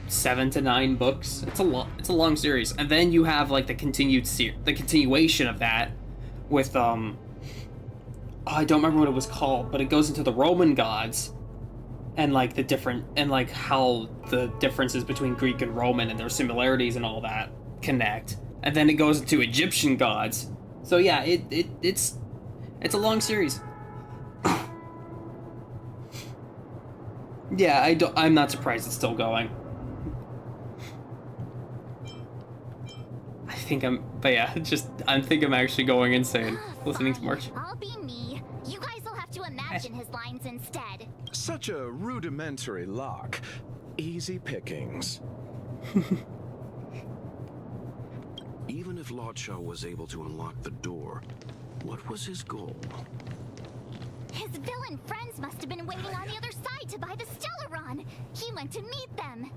B: 7 to 9 books. It's a long series. And then you have like the continuation of that with I don't remember what it was called, but it goes into the Roman gods and like how the differences between Greek and Roman and their similarities and all that connect. And then it goes into Egyptian gods. So yeah, it's a long series. Yeah, I'm not surprised it's still going. I think I'm actually going insane listening to March.
E: I'll be me. You guys will have to imagine his lines instead.
I: Such a rudimentary lock. Easy pickings.
F: Even if Lodshaw was able to unlock the door, what was his goal?
E: His villain friends must have been waiting on the other side to buy the Stellaron. He went to meet them.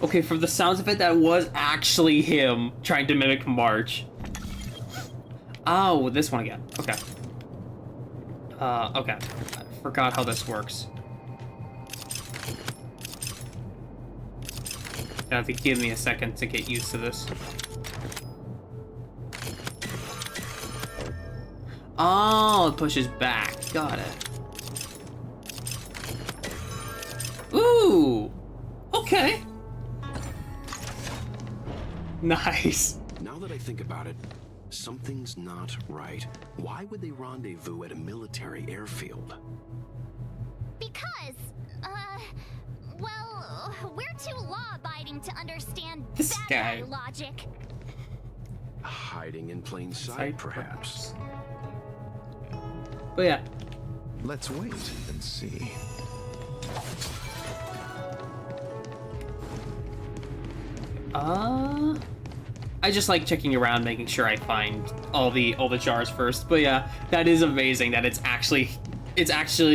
B: Okay, from the sounds of it, that was actually him trying to mimic March. Oh, this one again. Okay. Okay. I forgot how this works. You have to give me a second to get used to this. Oh, it pushes back. Got it. Ooh! Okay. Nice.
F: Now that I think about it, something's not right. Why would they rendezvous at a military airfield?
E: Because, well, we're too law-abiding to understand
B: This
E: bad
B: guy.
E: guy logic.
F: Hiding in plain sight, perhaps.
B: But yeah.
J: Let's wait and see.
B: I just like checking around, making sure I find all the jars first. But yeah, that is amazing that it's actually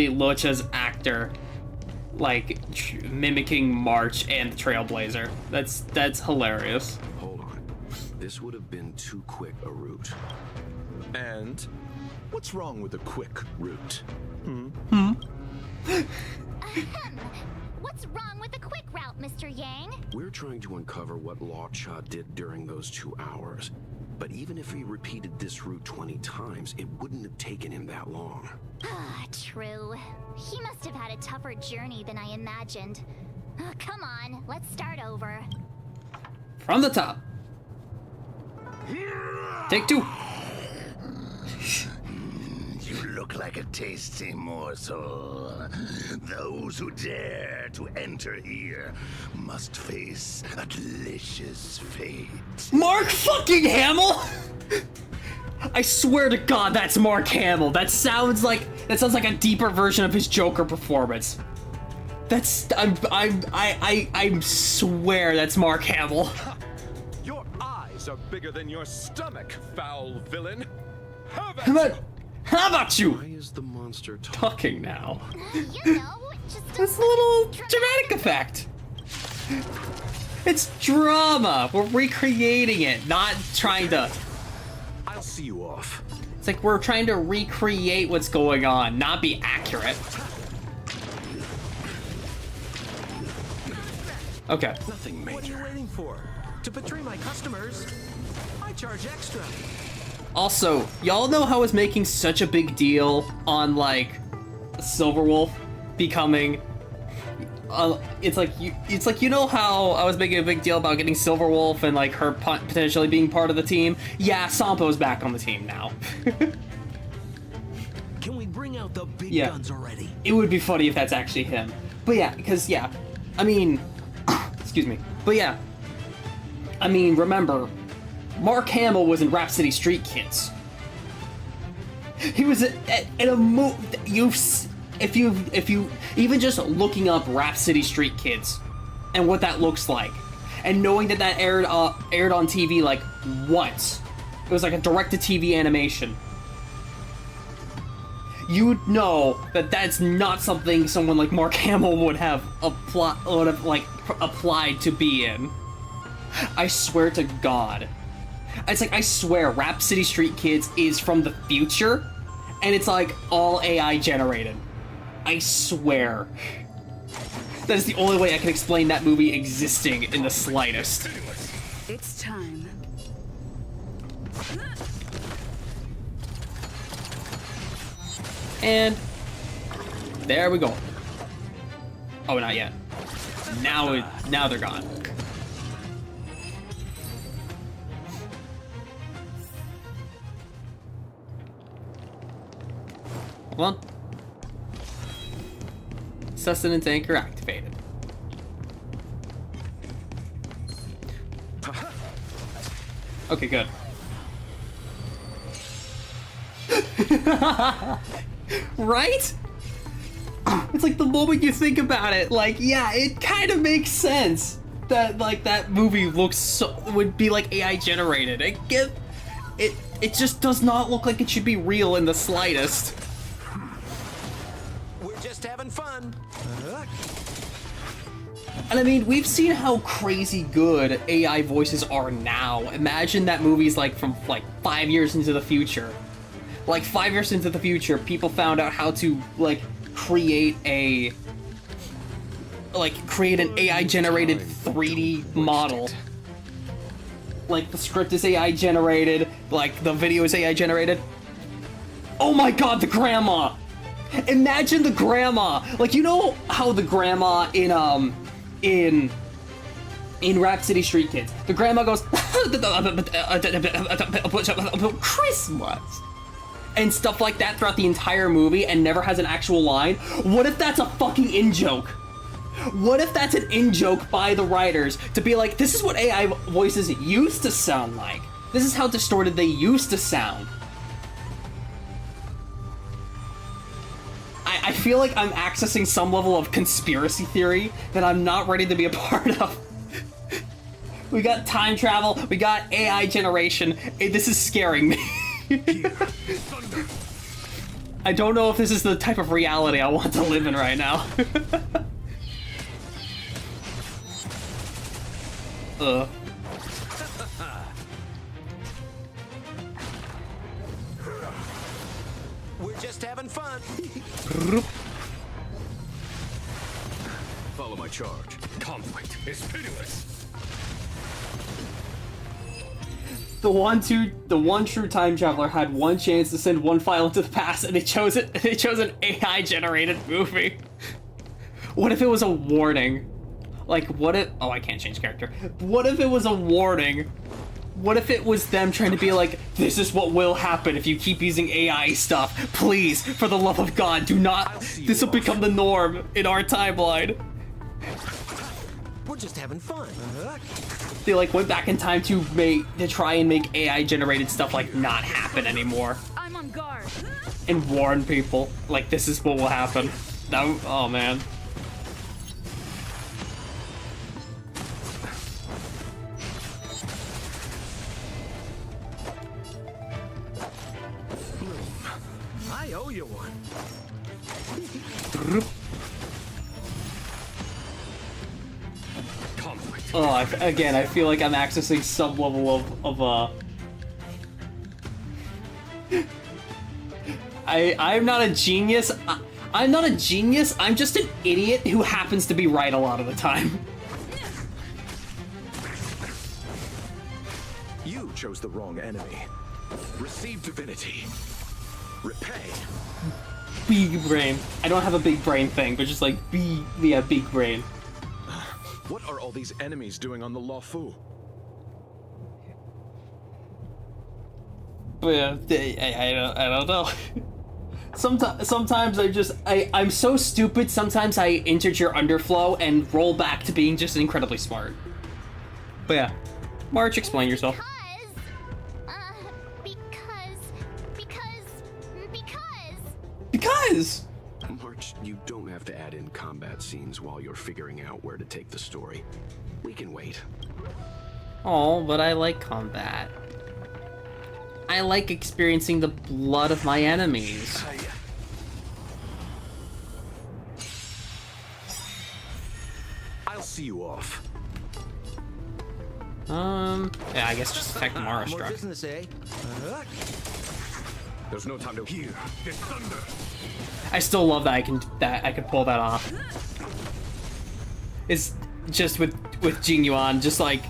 B: Locha's actor, like mimicking March and the Trailblazer. That's hilarious.
F: Hold on. This would have been too quick a route.
J: And what's wrong with a quick route?
E: What's wrong with the quick route, Mr. Yang?
F: We're trying to uncover what Lodshaw did during those 2 hours. But even if he repeated this route 20 times, it wouldn't have taken him that long.
E: True. He must have had a tougher journey than I imagined. Come on, let's start over.
B: From the top. Take 2.
K: You look like a tasty morsel. Those who dare to enter here must face a delicious fate.
B: Mark fucking Hamill? I swear to God, that's Mark Hamill. That sounds like a deeper version of his Joker performance. I swear that's Mark Hamill.
I: Your eyes are bigger than your stomach, foul villain.
B: How about you?
F: Why is the monster
B: Talking now.
E: You know, just
B: This little dramatic effect. It's drama. We're recreating it, not trying to.
J: I'll see you off.
B: It's like we're trying to recreate what's going on, not be accurate. Okay.
J: Nothing major. What are you waiting for? To betray my customers, I charge extra.
B: Also, y'all know how I was making such a big deal on like Silverwolf becoming. It's like you know how I was making a big deal about getting Silverwolf and like her potentially being part of the team. Yeah, Sampo's back on the team now.
J: Can we bring out the big
B: Yeah.
J: guns already?
B: It would be funny if that's actually him. But yeah, because yeah, I mean, excuse me. But yeah, I mean, remember, Mark Hamill was in Rhapsody Street Kids. He was in a movie. If you even just looking up Rhapsody Street Kids and what that looks like, and knowing that aired on TV like once, it was like a direct-to-TV animation. You'd know that that's not something someone like Mark Hamill would have applied to be in. I swear to God. It's like, I swear, Rhapsody Street Kids is from the future, and it's like all AI generated. I swear. That is the only way I can explain that movie existing in the slightest.
L: It's time.
B: And there we go. Oh, not yet. Now they're gone. Hold on. Sustenance anchor activated. Okay, good. Right? It's like the moment you think about it, like, yeah, it kind of makes sense that, like, that movie would be like AI generated. It just does not look like it should be real in the slightest.
J: We're just having fun.
B: And I mean, we've seen how crazy good AI voices are now. Imagine that movie's like from like 5 years into the future. Like 5 years into the future, people found out how to like create an AI generated 3D model. Like the script is AI generated, like the video is AI generated. Oh my god, the grandma! Imagine the grandma! Like, you know how the grandma in Rhapsody Street Kids, the grandma goes Christmas and stuff like that throughout the entire movie and never has an actual line? What if that's a fucking in-joke? What if that's an in-joke by the writers to be like, this is what AI voices used to sound like. This is how distorted they used to sound. I feel like I'm accessing some level of conspiracy theory that I'm not ready to be a part of. We got time travel, we got AI generation. This is scaring me. I don't know if this is the type of reality I want to live in right now.
J: We're just having fun.
I: Follow my charge. Conflict is pitiless.
B: The one true time traveler had one chance to send one file into the past, and they chose an AI generated movie. What if it was a warning? Like, what if... Oh, I can't change character. What if it was a warning? What if it was them trying to be like, this is what will happen if you keep using AI stuff. Please, for the love of God, do not... This will become the norm in our timeline.
J: We're just having fun.
B: They, like, went back in time to try and make AI-generated stuff, like, not happen anymore.
L: I'm on guard.
B: And warn people, like, this is what will happen. That, oh, man.
J: I owe you one.
B: Oh, again, I feel like I'm accessing some level of I'm not a genius. I'm not a genius. I'm just an idiot who happens to be right a lot of the time.
I: You chose the wrong enemy. Receive divinity. Repay.
B: Big brain. I don't have a big brain thing, but just like big brain.
I: What are all these enemies doing on the Lawfu?
B: Yeah, I don't know. Sometimes I'm so stupid. Sometimes I integer underflow and roll back to being just incredibly smart. But yeah, March, explain yourself. Because.
F: March, you don't have to add in combat scenes while you're figuring out where to take the story. We can wait.
B: Oh, but I like combat. I like experiencing the blood of my enemies.
I: I'll see you off.
B: Yeah, I guess just attack the Mara
J: More
B: struck.
J: business, eh?
I: There's no time to hear this thunder.
B: I still love that I could pull that off. It's just with Jing Yuan, just like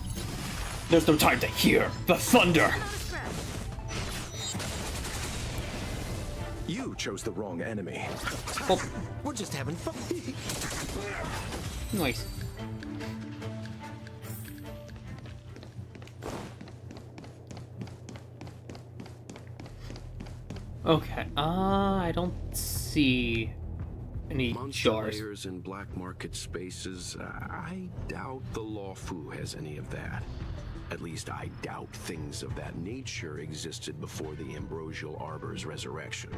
B: there's no time to hear the thunder.
I: You chose the wrong enemy.
B: Oh,
J: We're just having fun.
B: nice. Okay, I don't see any
F: Monster
B: jars.
F: layers in black market spaces. I doubt the Lawfu has any of that. At least I doubt things of that nature existed before the Ambrosial Arbor's resurrection.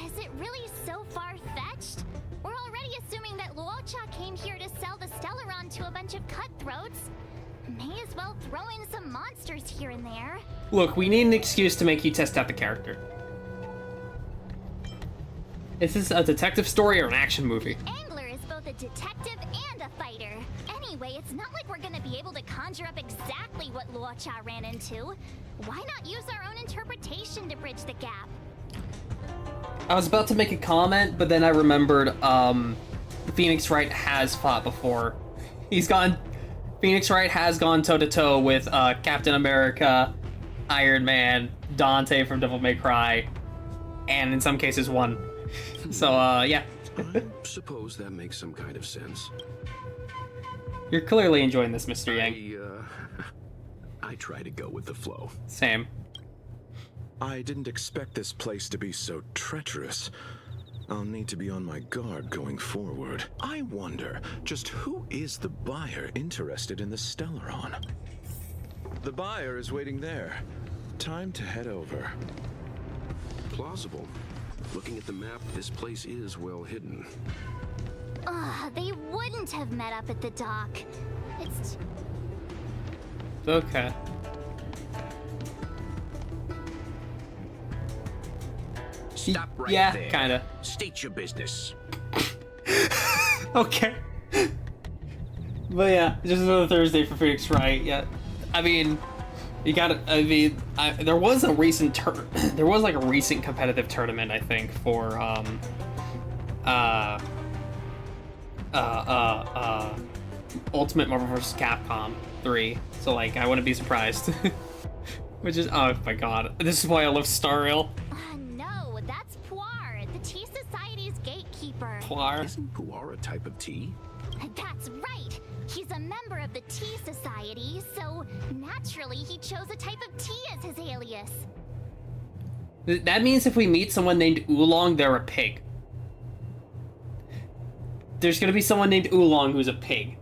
E: Is it really so far-fetched? We're already assuming that Luocha came here to sell the Stellaron to a bunch of cutthroats. May as well throw in some monsters here and there.
B: Look, we need an excuse to make you test out the character. Is this a detective story or an action movie?
E: Angler is both a detective and a fighter. Anyway, it's not like we're gonna be able to conjure up exactly what Luocha ran into. Why not use our own interpretation to bridge the gap?
B: I was about to make a comment, but then I remembered Phoenix Wright has fought before. Phoenix Wright has gone toe-to-toe with Captain America, Iron Man, Dante from Devil May Cry, and in some cases won. So, yeah.
F: I suppose that makes some kind of sense.
B: You're clearly enjoying this, Mr. Yang.
F: I try to go with the flow.
B: Same.
I: I didn't expect this place to be so treacherous. I'll need to be on my guard going forward. I wonder, just who is the buyer interested in the Stellaron? The buyer is waiting there. Time to head over.
F: Plausible. Looking at the map, this place is well hidden.
E: They wouldn't have met up at the dock. It's...
B: Okay.
F: Stop right
B: yeah,
F: there.
B: kinda.
F: State your business.
B: Okay. But yeah, just another Thursday for Phoenix Wright. Yeah, I mean, you got. I mean, there was a recent there was like a recent competitive tournament, I think, for Ultimate Marvel vs. Capcom 3. So like, I wouldn't be surprised. Which is, oh my god, this is why I love Star Rail.
E: No, that's Puar, the Tea Society's gatekeeper.
B: Puar.
F: Isn't Puar a type of tea?
E: That's right. He's a member of the Tea Society, so naturally he chose a type of tea as his alias.
B: That means if we meet someone named Oolong, they're a pig. There's gonna be someone named Oolong who's a pig.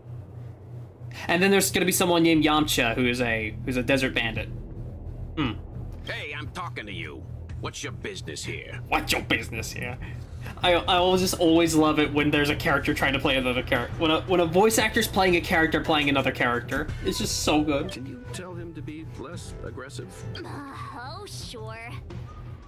B: And then there's gonna be someone named Yamcha who's a desert bandit.
F: Hey, I'm talking to you. What's your business here?
B: What's your business here? I will just always love it when there's a character trying to play another character. When a voice actor's playing a character playing another character. It's just so good.
F: Can you tell him to be less aggressive?
E: Oh, sure.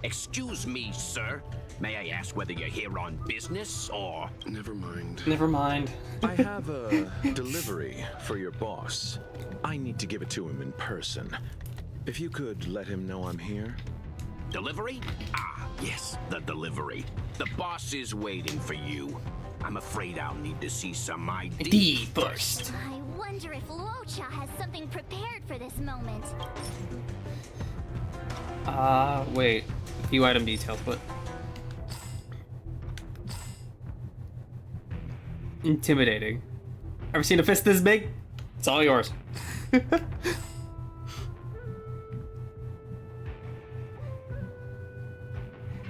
F: Excuse me, sir. May I ask whether you're here on business or... Never mind.
B: Never mind.
I: I have a delivery for your boss. I need to give it to him in person. If you could let him know I'm here.
F: Delivery? Ah, yes, the delivery. The boss is waiting for you. I'm afraid I'll need to see some ID
B: first.
E: I wonder if Luocha has something prepared for this moment.
B: Wait. A few item details, but... Intimidating. Ever seen a fist this big? It's all yours.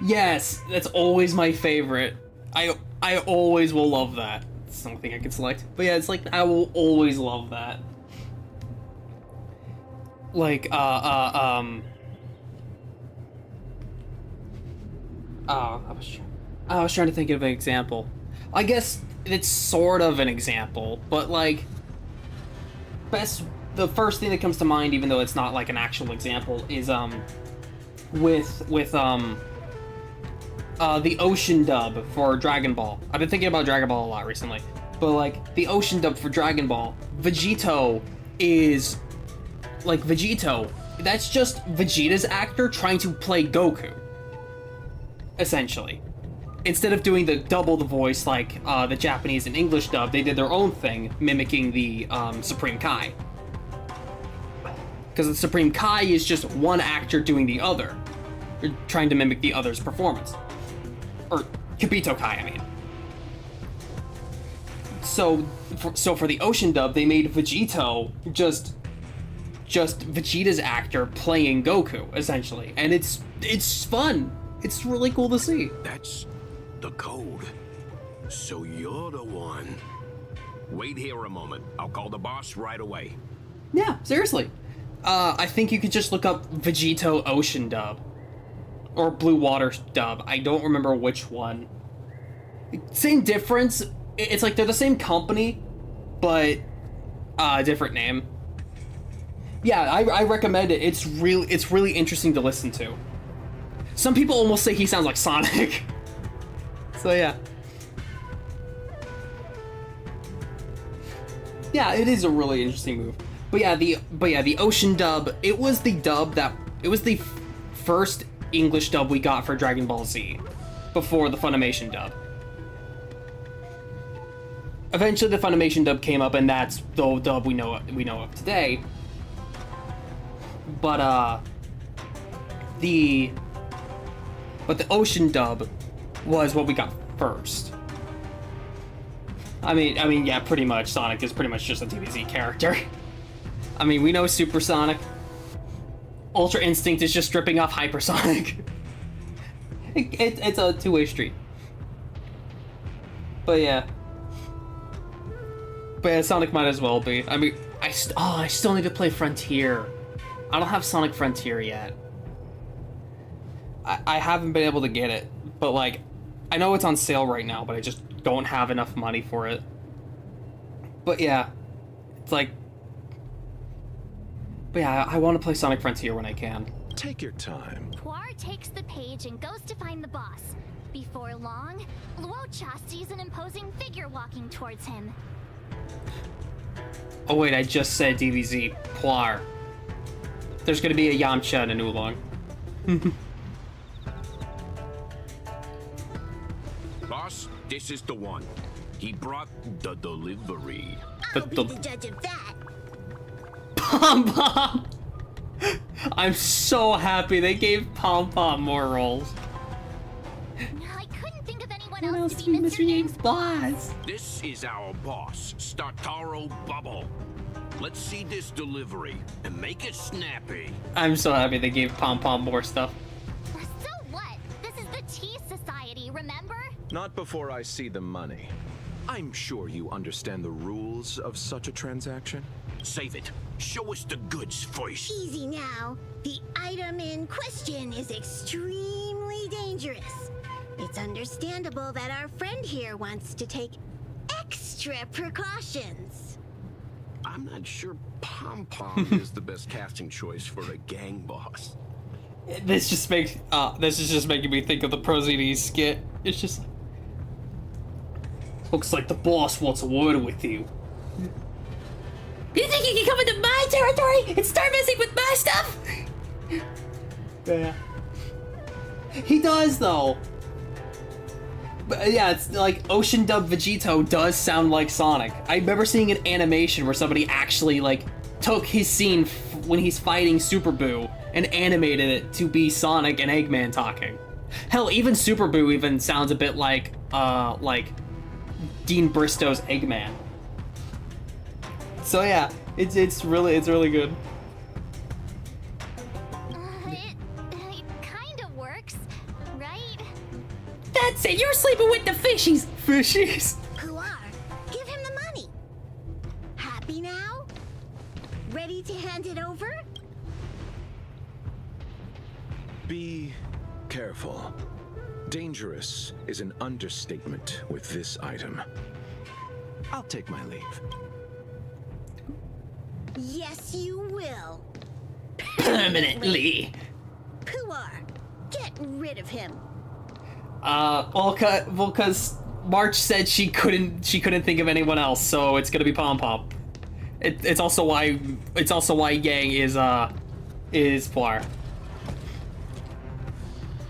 B: Yes, that's always my favorite. I always will love that. It's something I can select. But yeah, it's like, I will always love that. Like, I was trying to think of an example. I guess it's sort of an example, but like, the first thing that comes to mind, even though it's not like an actual example, is with the ocean dub for Dragon Ball. I've been thinking about Dragon Ball a lot recently, but like the ocean dub for Dragon Ball, Vegito is like Vegito. That's just Vegeta's actor trying to play Goku. essentially. Instead of doing the double the voice like the Japanese and English dub, they did their own thing, mimicking the Supreme Kai. Because the Supreme Kai is just one actor doing the other. You're trying to mimic the other's performance. Or Kibito Kai, I mean. So for the Ocean dub, they made Vegito just Vegeta's actor playing Goku, essentially. And it's fun. It's really cool to see.
F: That's the code. So you're the one. Wait here a moment. I'll call the boss right away.
B: Yeah, seriously. I think you could just look up Vegito Ocean dub. Or Blue Water dub. I don't remember which one. Same difference. It's like they're the same company, but different name. Yeah, I recommend it. It's really interesting to listen to. Some people almost say he sounds like Sonic. So yeah. Yeah, it is a really interesting move. But yeah, the Ocean dub, it was the first English dub we got for Dragon Ball Z before the Funimation dub. Eventually the Funimation dub came up, and that's the dub we know of today. But the Ocean dub was what we got first. I mean, yeah, pretty much Sonic is pretty much just a DBZ character. I mean, we know Supersonic. Ultra Instinct is just stripping off Hypersonic. It's a two-way street. But yeah, Sonic might as well be. I mean, I still need to play Frontier. I don't have Sonic Frontier yet. I haven't been able to get it, but like, I know it's on sale right now, but I just don't have enough money for it. But yeah, it's like, but yeah, I want to play Sonic Frontier when I can.
I: Take your time.
E: Puar takes the page and goes to find the boss. Before long, Luocha sees an imposing figure walking towards him.
B: Oh wait, I just said DBZ. Puar. There's gonna be a Yamcha and an Oolong.
F: Boss, this is the one. He brought the delivery.
E: I'll be the judge of that.
B: Pom Pom! I'm so happy they gave Pom Pom more roles.
E: I couldn't think of anyone else to be Mr. Yang's
B: boss.
F: This is our boss, Startaro Bubble. Let's see this delivery and make it snappy.
B: I'm so happy they gave Pom Pom more stuff.
E: So what? This is the Tea Society, remember?
I: Not before I see the money. I'm sure you understand the rules of such a transaction.
F: Save it. Show us the goods first.
M: Easy now. The item in question is extremely dangerous. It's understandable that our friend here wants to take extra precautions.
F: I'm not sure Pom Pom is the best casting choice for a gang boss.
B: This is just making me think of the ProZD skit. It's just looks like the boss wants a word with you. You think you can come into my territory and start messing with my stuff? Yeah. He does though. But yeah, it's like Ocean Dub Vegito does sound like Sonic. I remember seeing an animation where somebody actually like took his scene when he's fighting Super Boo and animated it to be Sonic and Eggman talking. Hell, even Super Boo even sounds a bit like Dean Bristow's Eggman. So yeah, it's really good.
E: It kind of works, right?
B: That's it. You're sleeping with the fishies. Fishies.
M: Puar, give him the money. Happy now? Ready to hand it over?
I: Be careful. Dangerous is an understatement with this item. I'll take my leave.
M: Yes, you will.
B: Permanently.
M: Puar, get rid of him.
B: Well, cause March said she couldn't think of anyone else, so it's gonna be Pom Pom. It's also why Yang is Puar.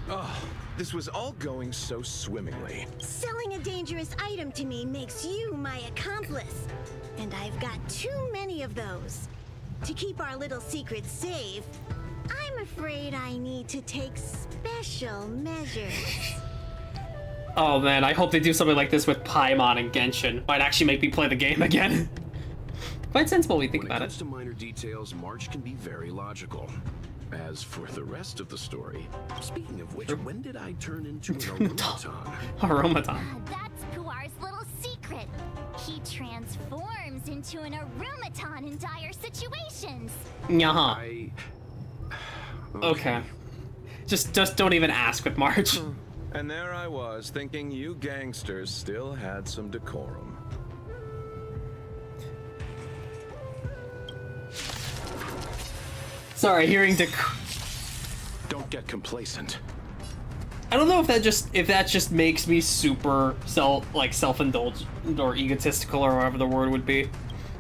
I: Oh, This was all going so swimmingly.
M: Selling a dangerous item to me makes you my accomplice. And I've got too many of those. To keep our little secret safe, I'm afraid I need to take special measures.
B: Oh man, I hope they do something like this with Paimon and Genshin. Might actually make me play the game again. Quite sensible when you think about it.
F: When it comes to minor details, March can be very logical. As for the rest of the story, speaking of which, when did I turn into an automaton?
B: Automaton.
E: That's Puar's little secret. He transforms into an arumaton in dire situations.
B: Yaha. Okay. Just don't even ask with March.
I: And there I was, thinking you gangsters still had some decorum.
B: Sorry, hearing
I: Don't get complacent.
B: I don't know if that just makes me super self-indulgent or egotistical or whatever the word would be.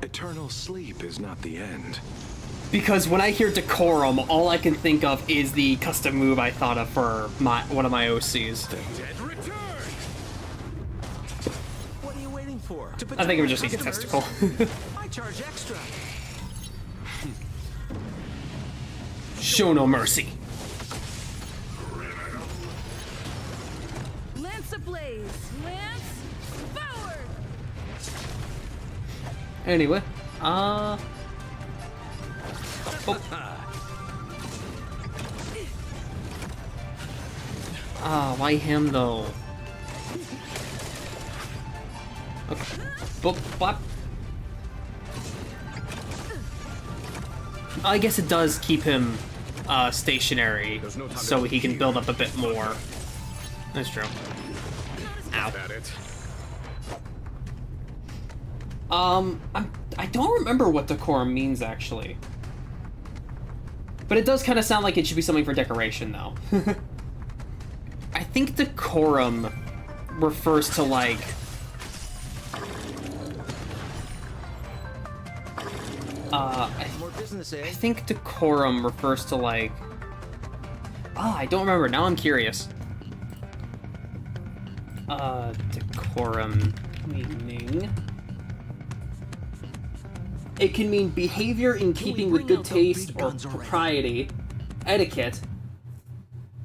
I: Eternal sleep is not the end.
B: Because when I hear decorum, all I can think of is the custom move I thought of for one of my OCs.
J: The dead return. What are you waiting for?
B: I think it was just egotistical.
J: I charge extra.
B: Show no mercy.
L: Lance ablaze! Lance forward!
B: Anyway, Oh. Why him though? Okay. Bop. I guess it does keep him stationary, so he can build up a bit more. That's true. Ow. I don't remember what decorum means actually, but it does kind of sound like it should be something for decoration though. I think decorum refers to like
J: More business, eh?
B: I think decorum refers to like I don't remember. Now I'm curious. Decorum meaning it can mean behavior in keeping with good taste or propriety, etiquette,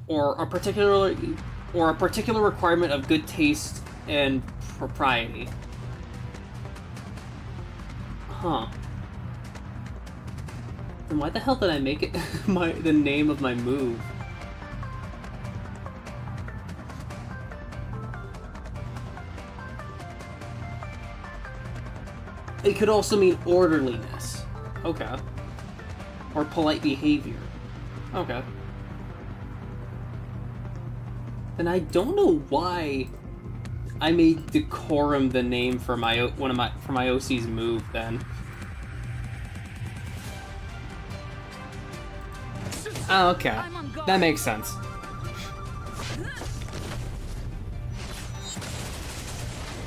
B: or a particular requirement of good taste and propriety. Huh. Then why the hell did I make it the name of my move? It could also mean orderliness. Okay. Or polite behavior. Okay. Then I don't know why I made decorum the name for my OC's move then. Oh, okay. That makes sense.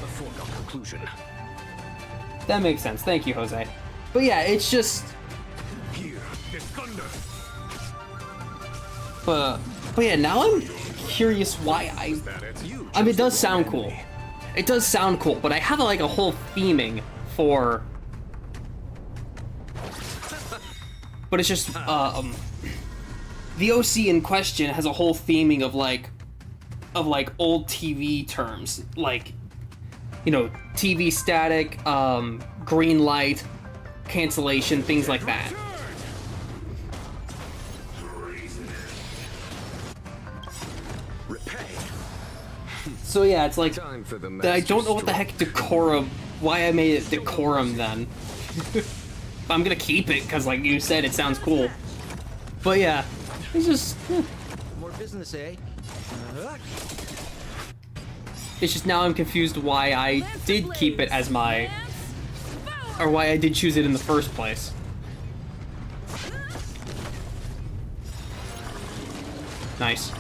F: A foregone conclusion.
B: That makes sense. Thank you, Jose. But yeah, it's just. But yeah, now I'm curious why I mean, it does sound cool. It does sound cool, but I have like a whole theming for. But it's just the OC in question has a whole theming of like old TV terms, like, you know, TV static, green light, cancellation, things like that. So yeah, it's like that I don't know what the heck decorum, why I made it decorum then. I'm gonna keep it because, like you said, it sounds cool. But yeah, it's just
J: more business, eh?
B: It's just now I'm confused why I did keep it as my, or why I did choose it in the first place. Nice.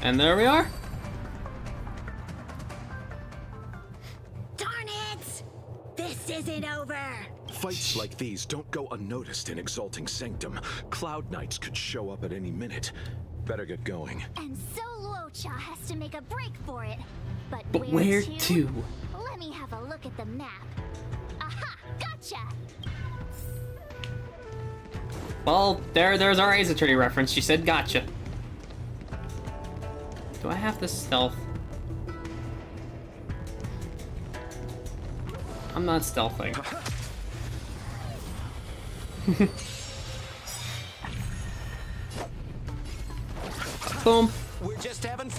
B: And there we are.
M: Darn it! This isn't over!
I: Fights like these don't go unnoticed in Exalting Sanctum. Cloud Knights could show up at any minute. Better get going.
E: And so Luocha has to make a break for it. But
B: where to?
E: Let me have a look at the map. Aha! Gotcha!
B: Well, there's our Ace Attorney reference. She said gotcha. Do I have the stealth? I'm not stealthing. Boom.
J: We're just having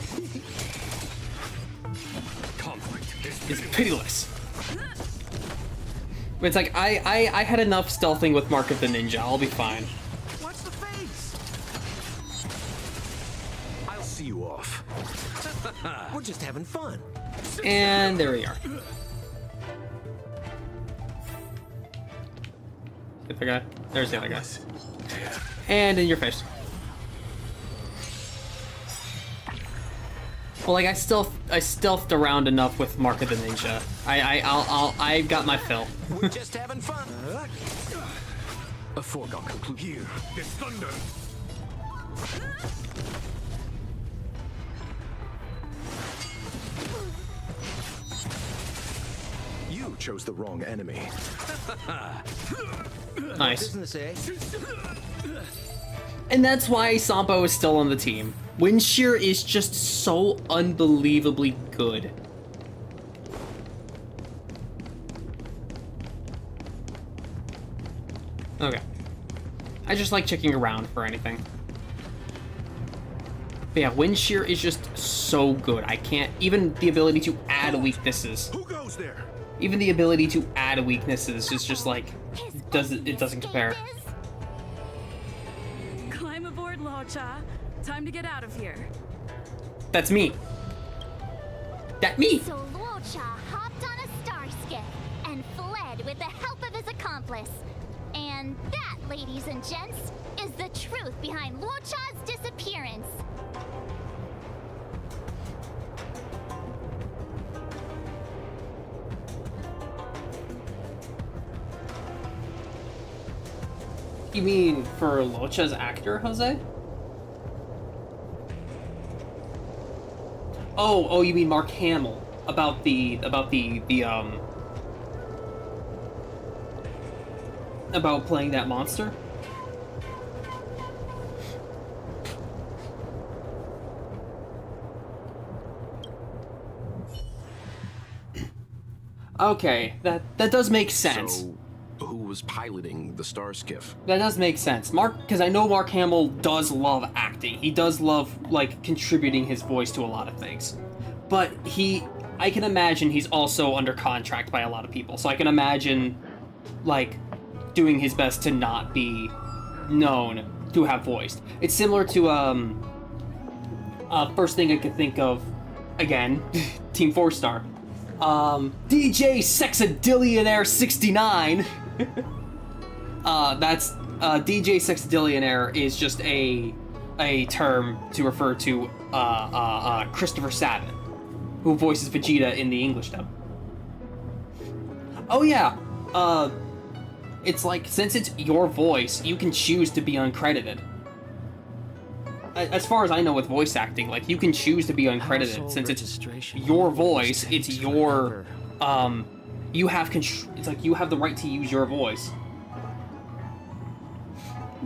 B: Conflict is pitiless. It's like I had enough stealthing with Mark of the Ninja. I'll be fine.
J: Watch the face. I'll see you off. We're just having fun.
B: And there we are. The other guy. There's the other guy. And in your face. Well, like I stealthed around enough with Mark of the Ninja. I got my fill.
J: We're just having fun. A foregone conclusion.
D: Here, there's thunder.
I: You chose the wrong enemy.
B: Nice.
J: Business, eh?
B: And that's why Sampo is still on the team. Windshear is just so unbelievably good. Okay. I just like checking around for anything. But yeah, Windshear is just so good. I can't... Even the ability to add weaknesses.
D: Who goes there?
B: Even the ability to add weaknesses is just like... It doesn't compare.
L: Climb aboard, Luocha. Time to get out of here.
B: That's me. That me.
E: So Luocha hopped on a star skiff and fled with the help of his accomplice. And that, ladies and gents, is the truth behind Luocha's disappearance.
B: You mean for Luocha's actor, Jose? Oh, you mean Mark Hamill about about playing that monster? Okay, that does make sense.
F: So, who was piloting the star skiff?
B: That does make sense. Because I know Mark Hamill does love acting. He does love, like, contributing his voice to a lot of things. But I can imagine he's also under contract by a lot of people. So I can imagine, like, doing his best to not be known to have voiced. It's similar to, first thing I could think of, again, Team 4-Star. DJ Sexadillionaire 69. That's DJ Sexadillionaire is just a term to refer to Christopher Sabat, who voices Vegeta in the English dub. Oh yeah, it's like, since it's your voice, you can choose to be uncredited. As far as I know with voice acting, like, you can choose to be uncredited. Since it's your voice, it's your, you have it's like you have the right to use your voice.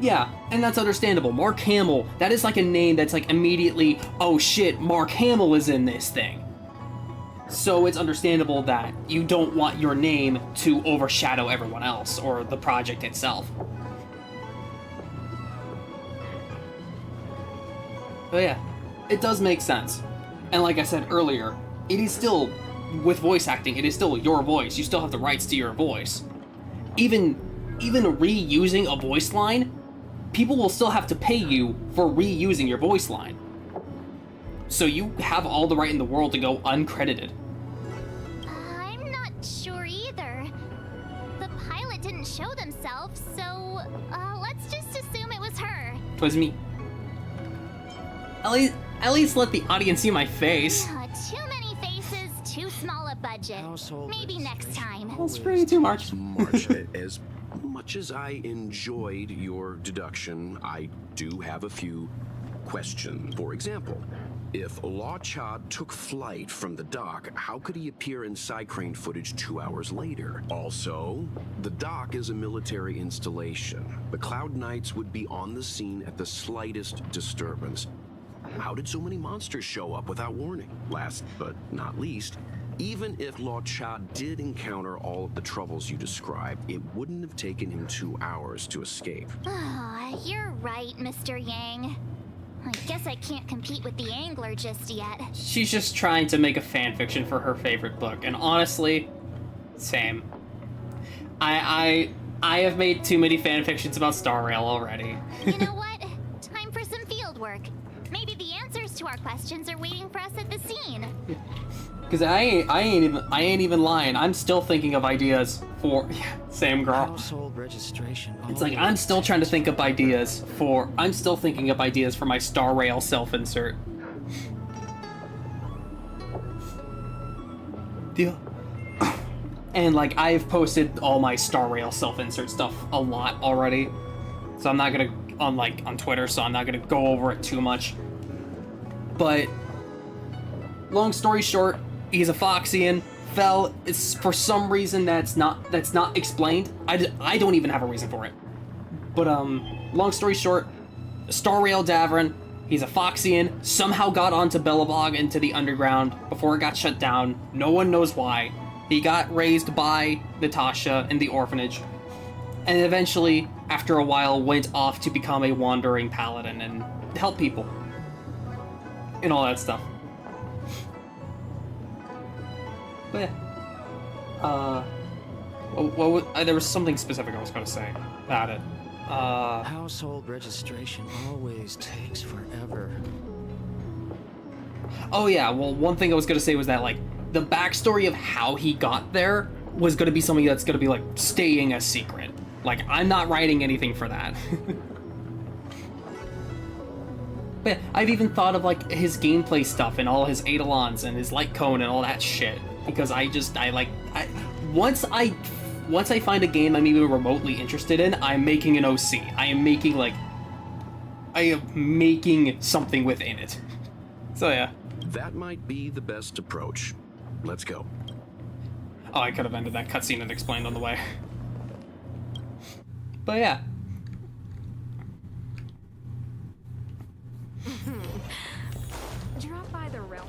B: Yeah, and that's understandable. Mark Hamill, that is like a name that's like immediately, oh shit, Mark Hamill is in this thing. So it's understandable that you don't want your name to overshadow everyone else or the project itself. But yeah, it does make sense. And like I said earlier, it is still, with voice acting, it is still your voice. You still have the rights to your voice. Even reusing a voice line, people will still have to pay you for reusing your voice line. So you have all the right in the world to go uncredited.
E: I'm not sure either. The pilot didn't show themselves, so let's just assume it was her.
B: 'Twas me. At least let the audience see my face.
E: Too many faces, too small a budget. Maybe next time.
B: That's pretty too much.
F: March, as much as I enjoyed your deduction, I do have a few question. For example, if Law Cha took flight from the dock, how could he appear in side crane footage 2 hours later? Also, the dock is a military installation. The Cloud Knights would be on the scene at the slightest disturbance. How did so many monsters show up without warning? Last but not least, even if Law Cha did encounter all of the troubles you described, it wouldn't have taken him 2 hours to escape.
E: You're right, Mr. Yang. I guess I can't compete with the Angler just yet.
B: She's just trying to make a fanfiction for her favorite book, and honestly, same. I have made too many fanfictions about Star Rail already.
E: You know what? Time for some field work. Maybe the answers to our questions are waiting for us at the scene.
B: Because I ain't even lying. I'm still thinking of ideas for same girl.
A: Household registration.
B: It's like I'm still trying to think of ideas for. I'm still thinking of ideas for my Star Rail self-insert. Deal. And like I've posted all my Star Rail self-insert stuff a lot already, so I'm not gonna on Twitter. So I'm not gonna go over it too much. But long story short. He's a Foxian, fell, it's for some reason that's not explained. I don't even have a reason for it. But, long story short, Star Rail Davren, he's a Foxian, somehow got onto Bellabog into the underground before it got shut down. No one knows why. He got raised by Natasha in the orphanage, and eventually, after a while, went off to become a wandering paladin and help people. And all that stuff. But yeah. There was something specific I was going to say about it.
A: Household registration always takes forever.
B: Oh yeah, well, one thing I was going to say was that, like, the backstory of how he got there was going to be something that's going to be, like, staying a secret. Like, I'm not writing anything for that. But yeah, I've even thought of, like, his gameplay stuff and all his Eidolons and his light cone and all that shit. Because once I find a game I'm even remotely interested in, I'm making an OC. I am making something within it. So yeah.
F: That might be the best approach. Let's go.
B: Oh, I could have ended that cutscene and explained on the way. But yeah.
L: Drop by the realm.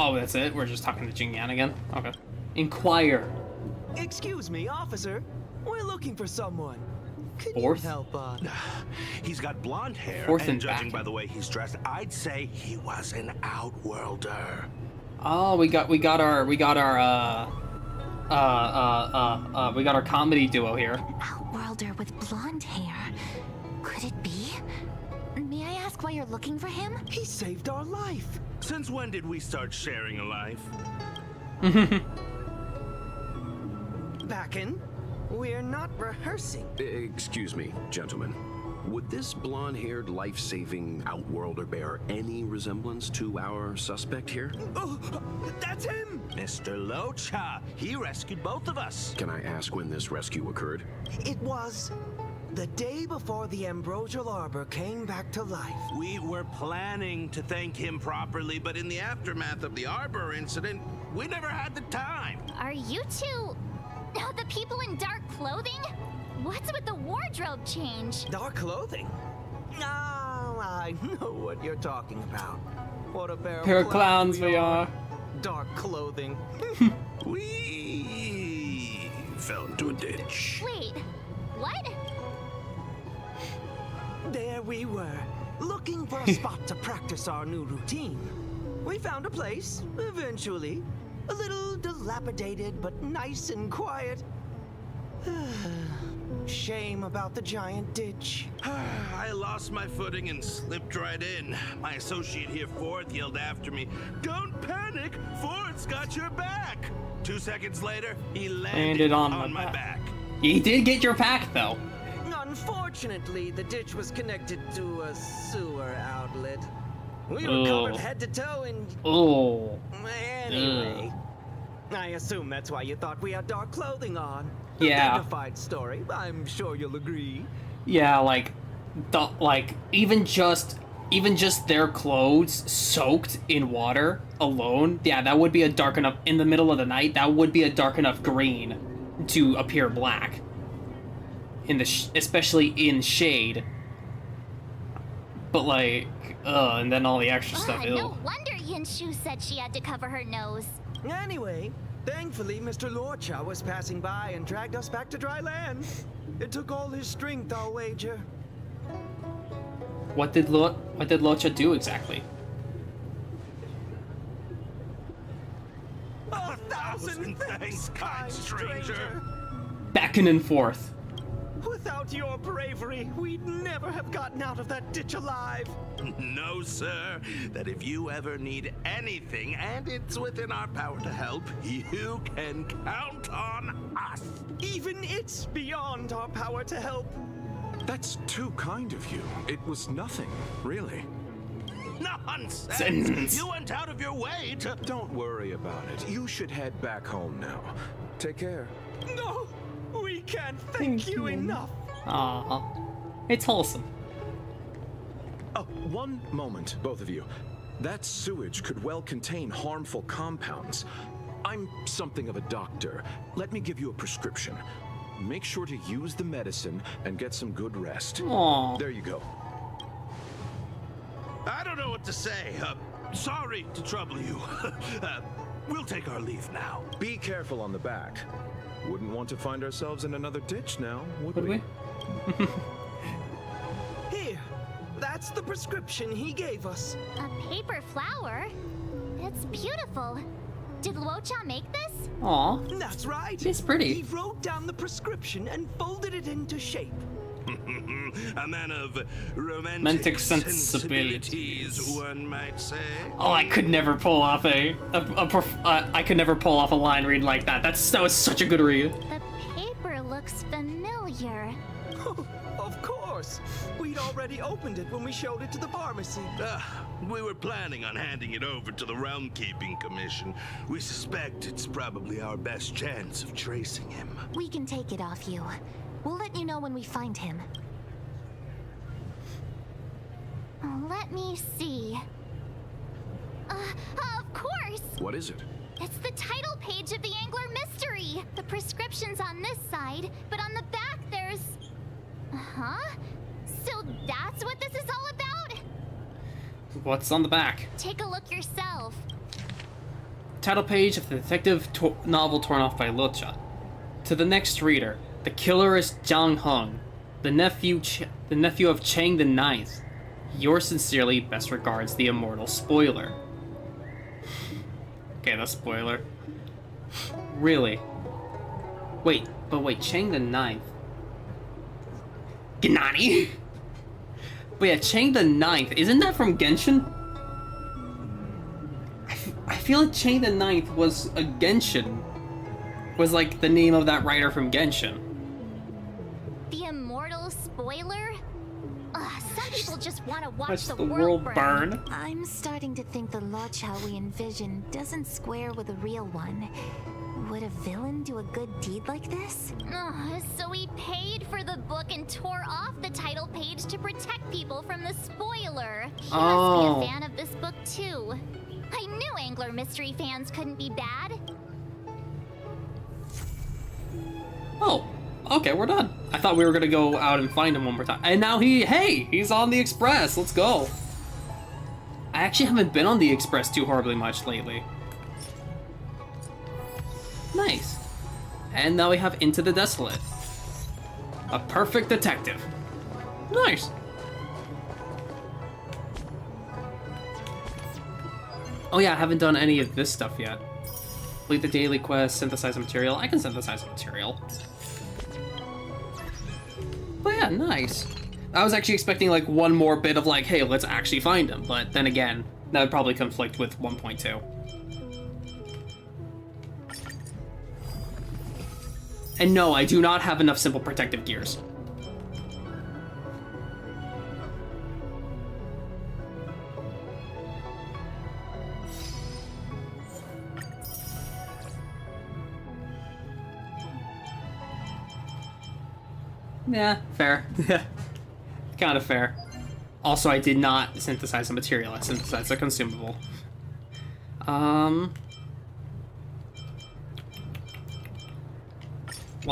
B: Oh, that's it? We're just talking to Jing Yan again? Okay. Inquire.
J: Excuse me, officer. We're looking for someone. Could
B: Fourth?
J: you help us?
K: He's got blonde hair,
B: Fourth
K: and
B: and
K: judging
B: back.
K: by the way he's dressed, I'd say he was an outworlder.
B: Oh, we got our comedy duo here.
G: Outworlder with blonde hair. Could it be? May I ask why you're looking for him?
J: He saved our life.
K: Since when did we start sharing a life?
J: Backen, we're not rehearsing.
F: Excuse me, gentlemen. Would this blonde-haired, life-saving outworlder bear any resemblance to our suspect here?
J: Oh, that's him!
K: Mr. Locha, he rescued both of us.
F: Can I ask when this rescue occurred?
J: It was the day before the Ambrosial Arbor came back to life.
K: We were planning to thank him properly, but in the aftermath of the Arbor incident, we never had the time.
E: Are you two the people in dark clothing? What's with the wardrobe change?
J: Dark clothing? Oh, I know what you're talking about. What a pair
B: of clowns we are.
J: Dark clothing.
K: We fell into a ditch.
E: Wait, what?
J: There we were, looking for a spot to practice our new routine. We found a place, eventually. A little dilapidated, but nice and quiet. Shame about the giant ditch.
K: I lost my footing and slipped right in. My associate here, Fourth, yelled after me, "Don't panic! Fourth's got your back!" 2 seconds later, he landed on my back.
B: He did get your pack, though.
J: Unfortunately, the ditch was connected to a sewer outlet. We were covered head to toe in...
B: Oh.
J: Anyway, I assume that's why you thought we had dark clothing on.
B: Yeah.
J: A dignified story, I'm sure you'll agree.
B: Yeah, like, like even just their clothes soaked in water alone, yeah, that would be a dark enough in the middle of the night. That would be a dark enough green to appear black. In the especially in shade. But like, and then all the extra stuff.
E: No wonder Yinshu said she had to cover her nose.
J: Anyway, thankfully Mr. Lorcha was passing by and dragged us back to dry land. It took all his strength, I'll wager.
B: What did Lorcha do exactly?
J: 1,000 thanks, kind stranger.
B: Backing and forth.
J: Without your bravery, we'd never have gotten out of that ditch alive.
K: No, sir. That if you ever need anything, and it's within our power to help, you can count on us.
J: Even it's beyond our power to help.
I: That's too kind of you. It was nothing, really.
K: Nonsense! You went out of your way to...
I: Don't worry about it. You should head back home now. Take care.
J: No! We can't thank you enough!
B: Aww. It's wholesome.
I: Oh, one moment, both of you. That sewage could well contain harmful compounds. I'm something of a doctor. Let me give you a prescription. Make sure to use the medicine and get some good rest.
B: Aww.
I: There you go.
K: I don't know what to say. Sorry to trouble you. We'll take our leave now.
I: Be careful on the back. Wouldn't want to find ourselves in another ditch now, would we?
J: Here, that's the prescription he gave us.
E: A paper flower? It's beautiful. Did Luocha make this?
B: Aw.
J: That's right.
B: It's pretty.
J: He wrote down the prescription and folded it into shape.
K: A man of romantic sensibilities, one might say.
B: Oh, I could never pull off I could never pull off a line read like that. That was such a good read.
E: The paper looks familiar.
J: Of course. We'd already opened it when we showed it to the pharmacy.
K: We were planning on handing it over to the Realm Keeping Commission. We suspect it's probably our best chance of tracing him.
G: We can take it off you. We'll let you know when we find him.
E: Let me see. Of course!
F: What is it?
E: It's the title page of the Angler Mystery! The prescription's on this side, but on the back there's... Huh? So that's what this is all about?
B: What's on the back?
E: Take a look yourself.
B: Title page of the detective novel torn off by Luocha. To the next reader, the killer is Zhang Heng, the nephew of Chang the Ninth. Yours sincerely, best regards, the immortal spoiler. Okay, that's spoiler. Really? Wait, Chang the Ninth. Gnani? But yeah, Chang the Ninth, isn't that from Genshin? I feel like Chang the Ninth was a Genshin. Was like the name of that writer from Genshin.
E: The immortal spoiler? Some people just want to watch the
B: world burn.
G: I'm starting to think the Luocha we envision doesn't square with a real one. Would a villain do a good deed like this?
E: So he paid for the book and tore off the title page to protect people from the spoiler. He must be a fan of this book too. I knew Angler Mystery fans couldn't be bad.
B: Oh, okay, we're done. I thought we were gonna go out and find him one more time. And now he's on the Express. Let's go. I actually haven't been on the Express too horribly much lately. Nice. And now we have Into the Desolate. A perfect detective. Nice. Oh yeah, I haven't done any of this stuff yet. Complete the daily quest, synthesize a material. I can synthesize a material. But yeah, nice. I was actually expecting like one more bit of like, hey, let's actually find him. But then again, that would probably conflict with 1.2. And no, I do not have enough simple protective gears. Yeah, fair. Kind of fair. Also, I did not synthesize a material. I synthesized a consumable. Well,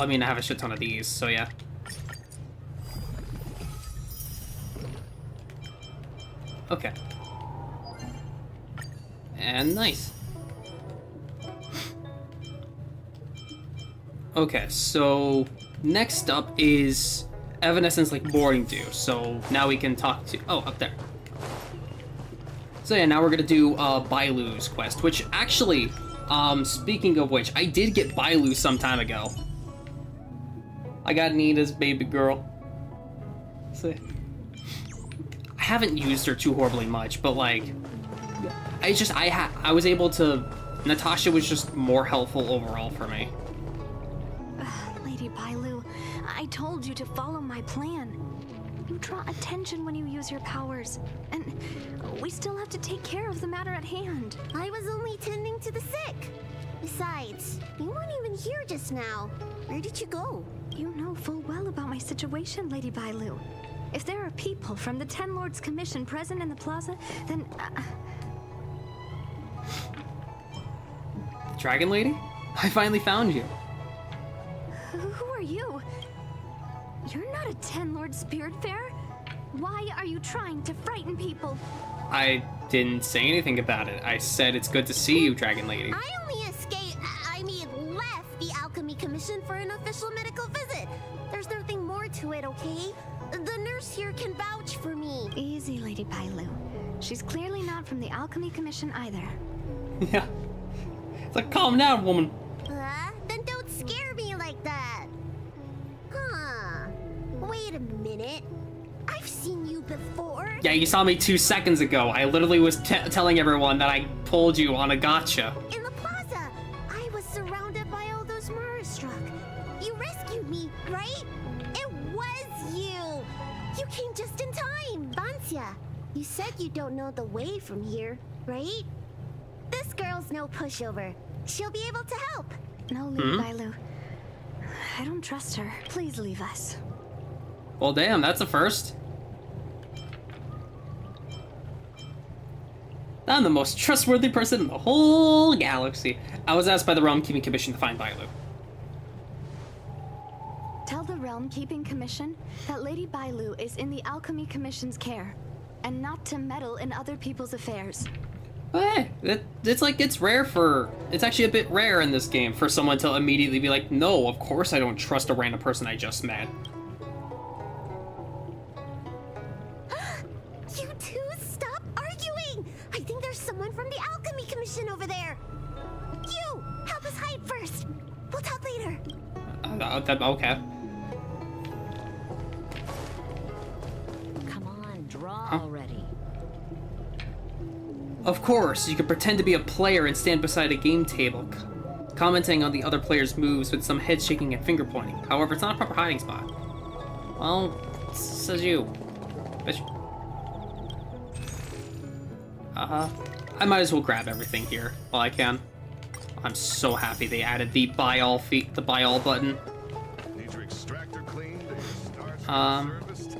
B: I mean, I have a shit ton of these, so yeah. Okay. And nice. Okay, so next up is Evanescence like boarding dew. So now we can talk to... Oh, up there. So yeah, now we're gonna do Bailu's quest, which actually, speaking of which, I did get Bailu some time ago. I got Nina's baby girl. So, I haven't used her too horribly much, but like, I was able to... Natasha was just more helpful overall for me.
G: Lady Bailu, I told you to follow my plan. You draw attention when you use your powers, and we still have to take care of the matter at hand.
M: I was only tending to the sick. Besides, you weren't even here just now. Where did you go?
G: You know full well about my situation, Lady Bailu. If there are people from the Ten Lords Commission present in the plaza, then...
B: Dragon Lady? I finally found you.
G: Who are you? You're not a Ten Lord Spiritfarer. Why are you trying to frighten people?
B: I didn't say anything about it. I said it's good to see you, Dragon Lady.
M: I only left the Alchemy Commission for an official medical visit. There's nothing more to it, okay? The nurse here can vouch for me.
G: Easy, Lady Bailu. She's clearly not from the Alchemy Commission either.
B: Yeah. It's like, calm down, woman.
M: Then don't scare me like that. Huh. Wait a minute. I've seen you before.
B: Yeah, you saw me 2 seconds ago. I literally was telling everyone that I told you on a gotcha.
M: In the plaza. I was surrounded by all those murderers struck. You rescued me, right? It was you. You came just in time. Vancia, you said you don't know the way from here, right? This girl's no pushover. She'll be able to help.
G: No, Lady Bailu. I don't trust her. Please leave us.
B: Well, damn, that's a first. I'm the most trustworthy person in the whole galaxy. I was asked by the Realm Keeping Commission to find Bailu.
G: Tell the Realm Keeping Commission that Lady Bailu is in the Alchemy Commission's care, and not to meddle in other people's affairs.
B: Hey, it's like, it's actually a bit rare in this game for someone to immediately be like, no, of course I don't trust a random person I just met.
M: You two, stop arguing! I think there's someone from the Alchemy Commission over there. You, help us hide first. We'll talk later.
B: Okay.
C: Come on, draw already.
B: Of course, you can pretend to be a player and stand beside a game table, commenting on the other player's moves with some head shaking and finger pointing. However, it's not a proper hiding spot. Well, says you. Bitch. I might as well grab everything here while I can. I'm so happy they added the buy all button.
D: Need your extractor cleaned and your starch serviced?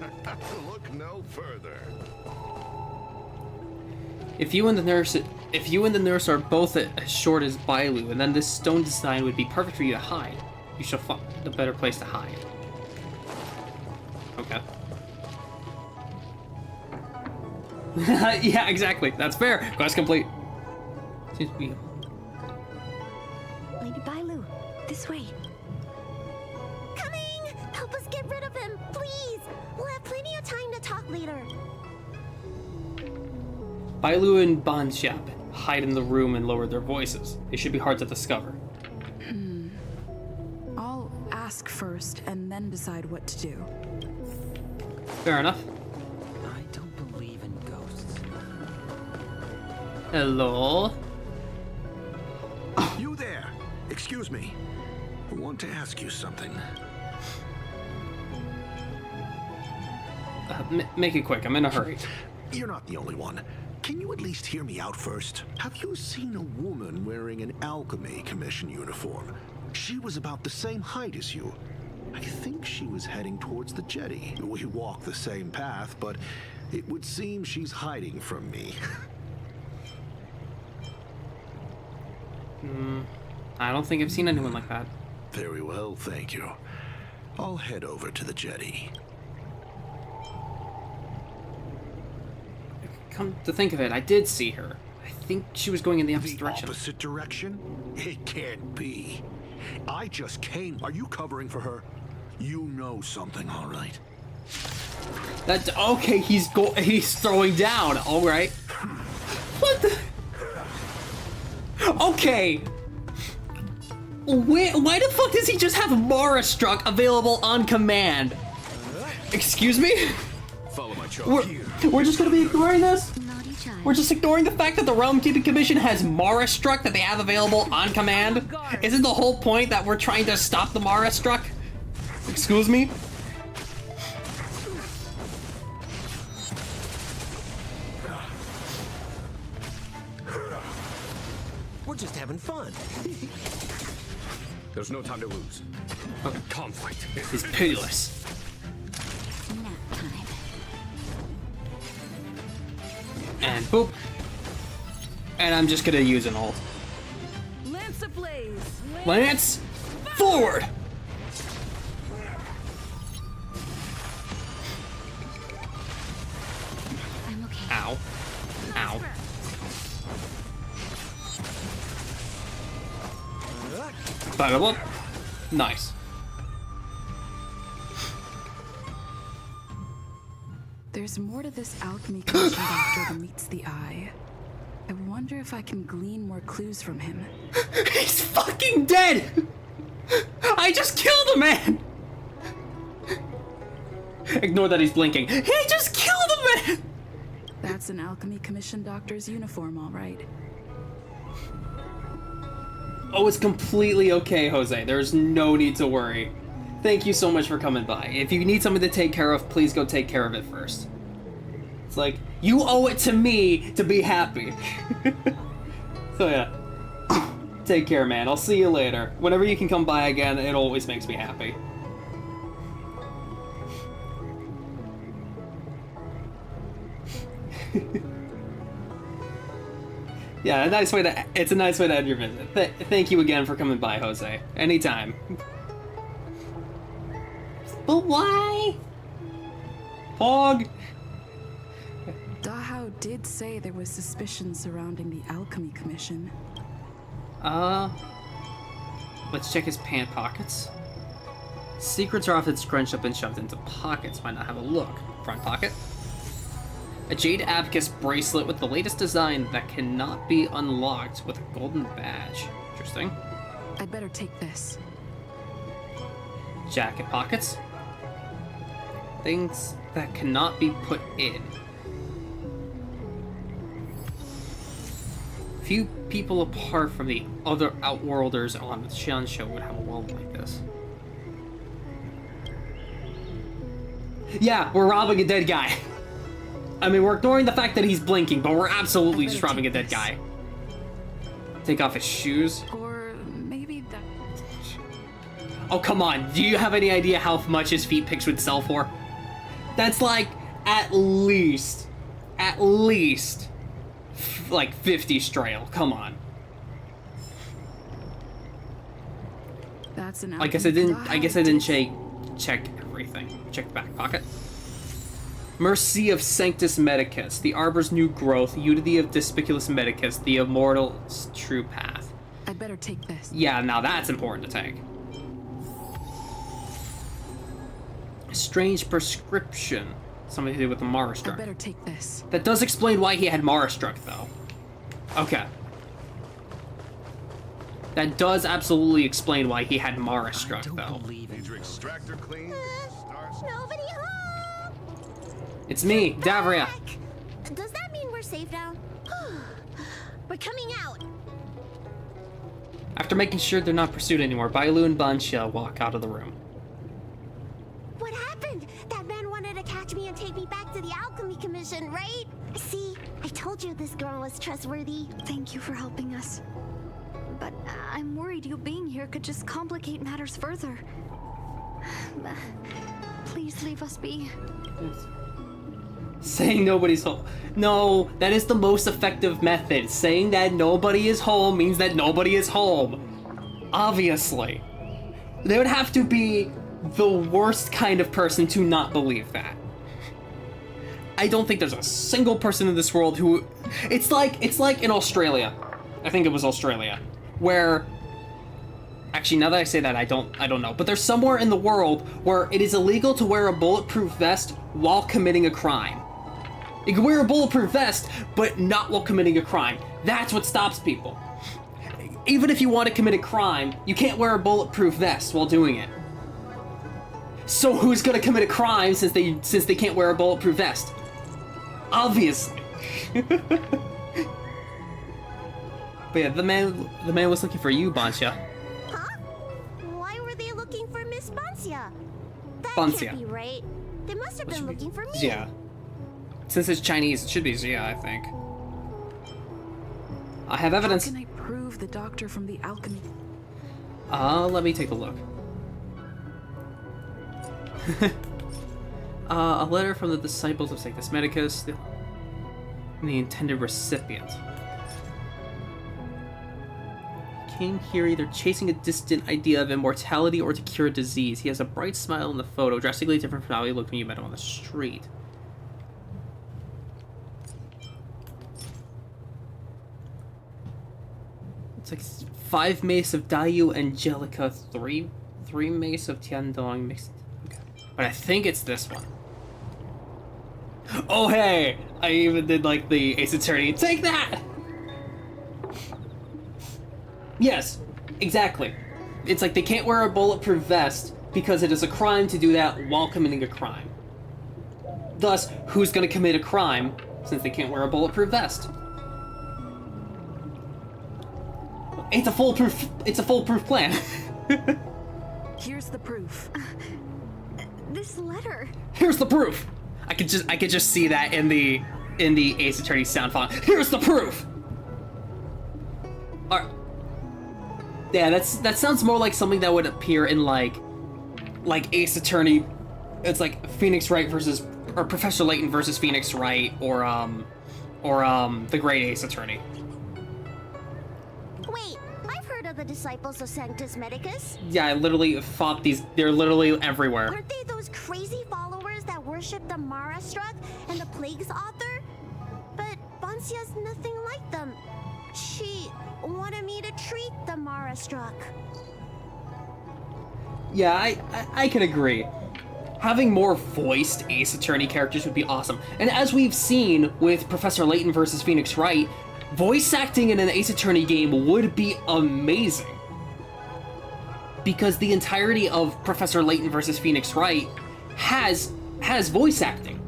D: Look no further.
B: If you and the nurse are both as short as Bailu, and then this stone design would be perfect for you to hide. You shall find a better place to hide. Okay. Yeah, exactly. That's fair. Quest complete. Seems to be.
G: Lady Bailu, this way.
M: Coming! Help us get rid of him, please! We'll have plenty of time to talk later.
B: Bailu and Banxiap hide in the room and lower their voices. They should be hard to discover.
L: I'll ask first and then decide what to do.
B: Fair enough.
H: I don't believe in ghosts.
B: Hello?
I: You there! Excuse me. I want to ask you something.
B: Make it quick. I'm in a hurry.
I: You're not the only one. Can you at least hear me out first? Have you seen a woman wearing an Alchemy Commission uniform? She was about the same height as you.
N: I think she was heading towards the jetty. We walk the same path, but it would seem she's hiding from me.
B: I don't think I've seen anyone like that.
N: Very well, thank you. I'll head over to the jetty.
B: Come to think of it, I did see her. I think she was going in the opposite direction.
N: Opposite direction? It can't be. I just came. Are you covering for her? You know something, all right?
B: That's okay. He's throwing down. All right. What the? Okay. Why the fuck does he just have Mara Struck available on command? Excuse me?
F: Follow my charge.
B: We're just gonna be ignoring this? We're just ignoring the fact that the Realm Keeping Commission has Mara Struck that they have available on command? Isn't the whole point that we're trying to stop the Mara Struck? Excuse me?
J: We're just having fun.
F: There's no time to lose.
B: Okay.
F: Conflict
B: is pitiless. And boop. And I'm just gonna use an ult.
L: Lance ablaze.
B: Lance, forward!
G: I'm okay.
B: Ow. Ow. Bada boop. Nice.
L: There's more to this alchemy commission doctor than meets the eye. I wonder if I can glean more clues from him.
B: He's fucking dead! I just killed a man! Ignore that he's blinking. He just killed a man!
L: That's an alchemy commission doctor's uniform, all right.
B: Oh, it's completely okay, Jose. There's no need to worry. Thank you so much for coming by. If you need something to take care of, please go take care of it first. It's like, you owe it to me to be happy. So yeah. Take care, man. I'll see you later. Whenever you can come by again, it always makes me happy. Yeah, it's a nice way to end your visit. Thank you again for coming by, Jose. Anytime. But why? Pog!
L: Dahao did say there was suspicion surrounding the Alchemy Commission.
B: Let's check his pant pockets. Secrets are often scrunched up and shoved into pockets. Why not have a look? Front pocket. A jade abacus bracelet with the latest design that cannot be unlocked with a golden badge. Interesting.
L: I'd better take this.
B: Jacket pockets. Things that cannot be put in. Few people apart from the other Outworlders on the Shansho would have a wallet like this. Yeah, we're robbing a dead guy. I mean, we're ignoring the fact that he's blinking, but we're absolutely just robbing a dead guy. Take off his shoes.
L: Or maybe that...
B: Oh, come on. Do you have any idea how much his feet pics would sell for? That's like, at least, like 50 strail. Come on.
L: That's an
B: I guess I didn't check everything. Check the back pocket. Mercy of Sanctus Medicus, the Arbor's new growth, Unity of Despiculus Medicus, the Immortal's true path.
L: I'd better take this.
B: Yeah, now that's important to take. Strange prescription. Something to do with the Mara Struck.
L: I'd better take this.
B: That does explain why he had Mara Struck, though. Okay. That does absolutely explain why he had Mara Struck, though.
D: Need your extractor clean?
E: Nobody home.
B: It's me, Davren.
M: Does that mean we're safe now? We're coming out.
B: After making sure they're not pursued anymore, Bailu and Banxia walk out of the room.
M: What happened? That man wanted to catch me and take me back to the Alchemy Commission, right? See, I told you this girl was trustworthy.
O: Thank you for helping us. But I'm worried you being here could just complicate matters further.
G: Please leave us be.
B: Saying nobody's home. No, that is the most effective method. Saying that nobody is home means that nobody is home. Obviously. They would have to be the worst kind of person to not believe that. I don't think there's a single person in this world who... It's like in Australia. I think it was Australia. Where... Actually, now that I say that, I don't know. But there's somewhere in the world where it is illegal to wear a bulletproof vest while committing a crime. You can wear a bulletproof vest, but not while committing a crime. That's what stops people. Even if you want to commit a crime, you can't wear a bulletproof vest while doing it. So who's gonna commit a crime since they can't wear a bulletproof vest? Obviously. But yeah, the man was looking for you, Bansha.
M: Huh? Why were they looking for Miss Bansha? That
B: Bansha.
M: can't be right. They must have been looking for me.
B: Yeah. Since it's Chinese, it should be Zia, I think. I have evidence.
L: How can I prove the doctor from the alchemy?
B: Let me take a look. A letter from the disciples of Sanctus Medicus, the intended recipient. Came here either chasing a distant idea of immortality or to cure a disease. He has a bright smile in the photo, drastically different from how he looked when you met him on the street. It's like 5 mace of Dayu Angelica, 3 mace of Tiandong mixed. Okay. But I think it's this one. Oh hey! I even did like the Ace Attorney. Take that! Yes, exactly. It's like they can't wear a bulletproof vest because it is a crime to do that while committing a crime. Thus, who's gonna commit a crime since they can't wear a bulletproof vest? It's a foolproof plan.
L: Here's the proof.
G: This letter.
B: Here's the proof. I could just see that in the Ace Attorney sound font. Here's the proof. Yeah, that sounds more like something that would appear in like Ace Attorney. It's like Phoenix Wright or Professor Layton versus Phoenix Wright or the Great Ace Attorney.
M: Wait, I've heard of the disciples of Sanctus Medicus.
B: Yeah, I literally fought these. They're literally everywhere.
M: Aren't they those crazy followers that worship the Mara Struck and the Plague's author? But Bansha's nothing like them. She wanted me to treat the Mara Struck.
B: Yeah, I can agree. Having more voiced Ace Attorney characters would be awesome. And as we've seen with Professor Layton versus Phoenix Wright, voice acting in an Ace Attorney game would be amazing. Because the entirety of Professor Layton versus Phoenix Wright has voice acting.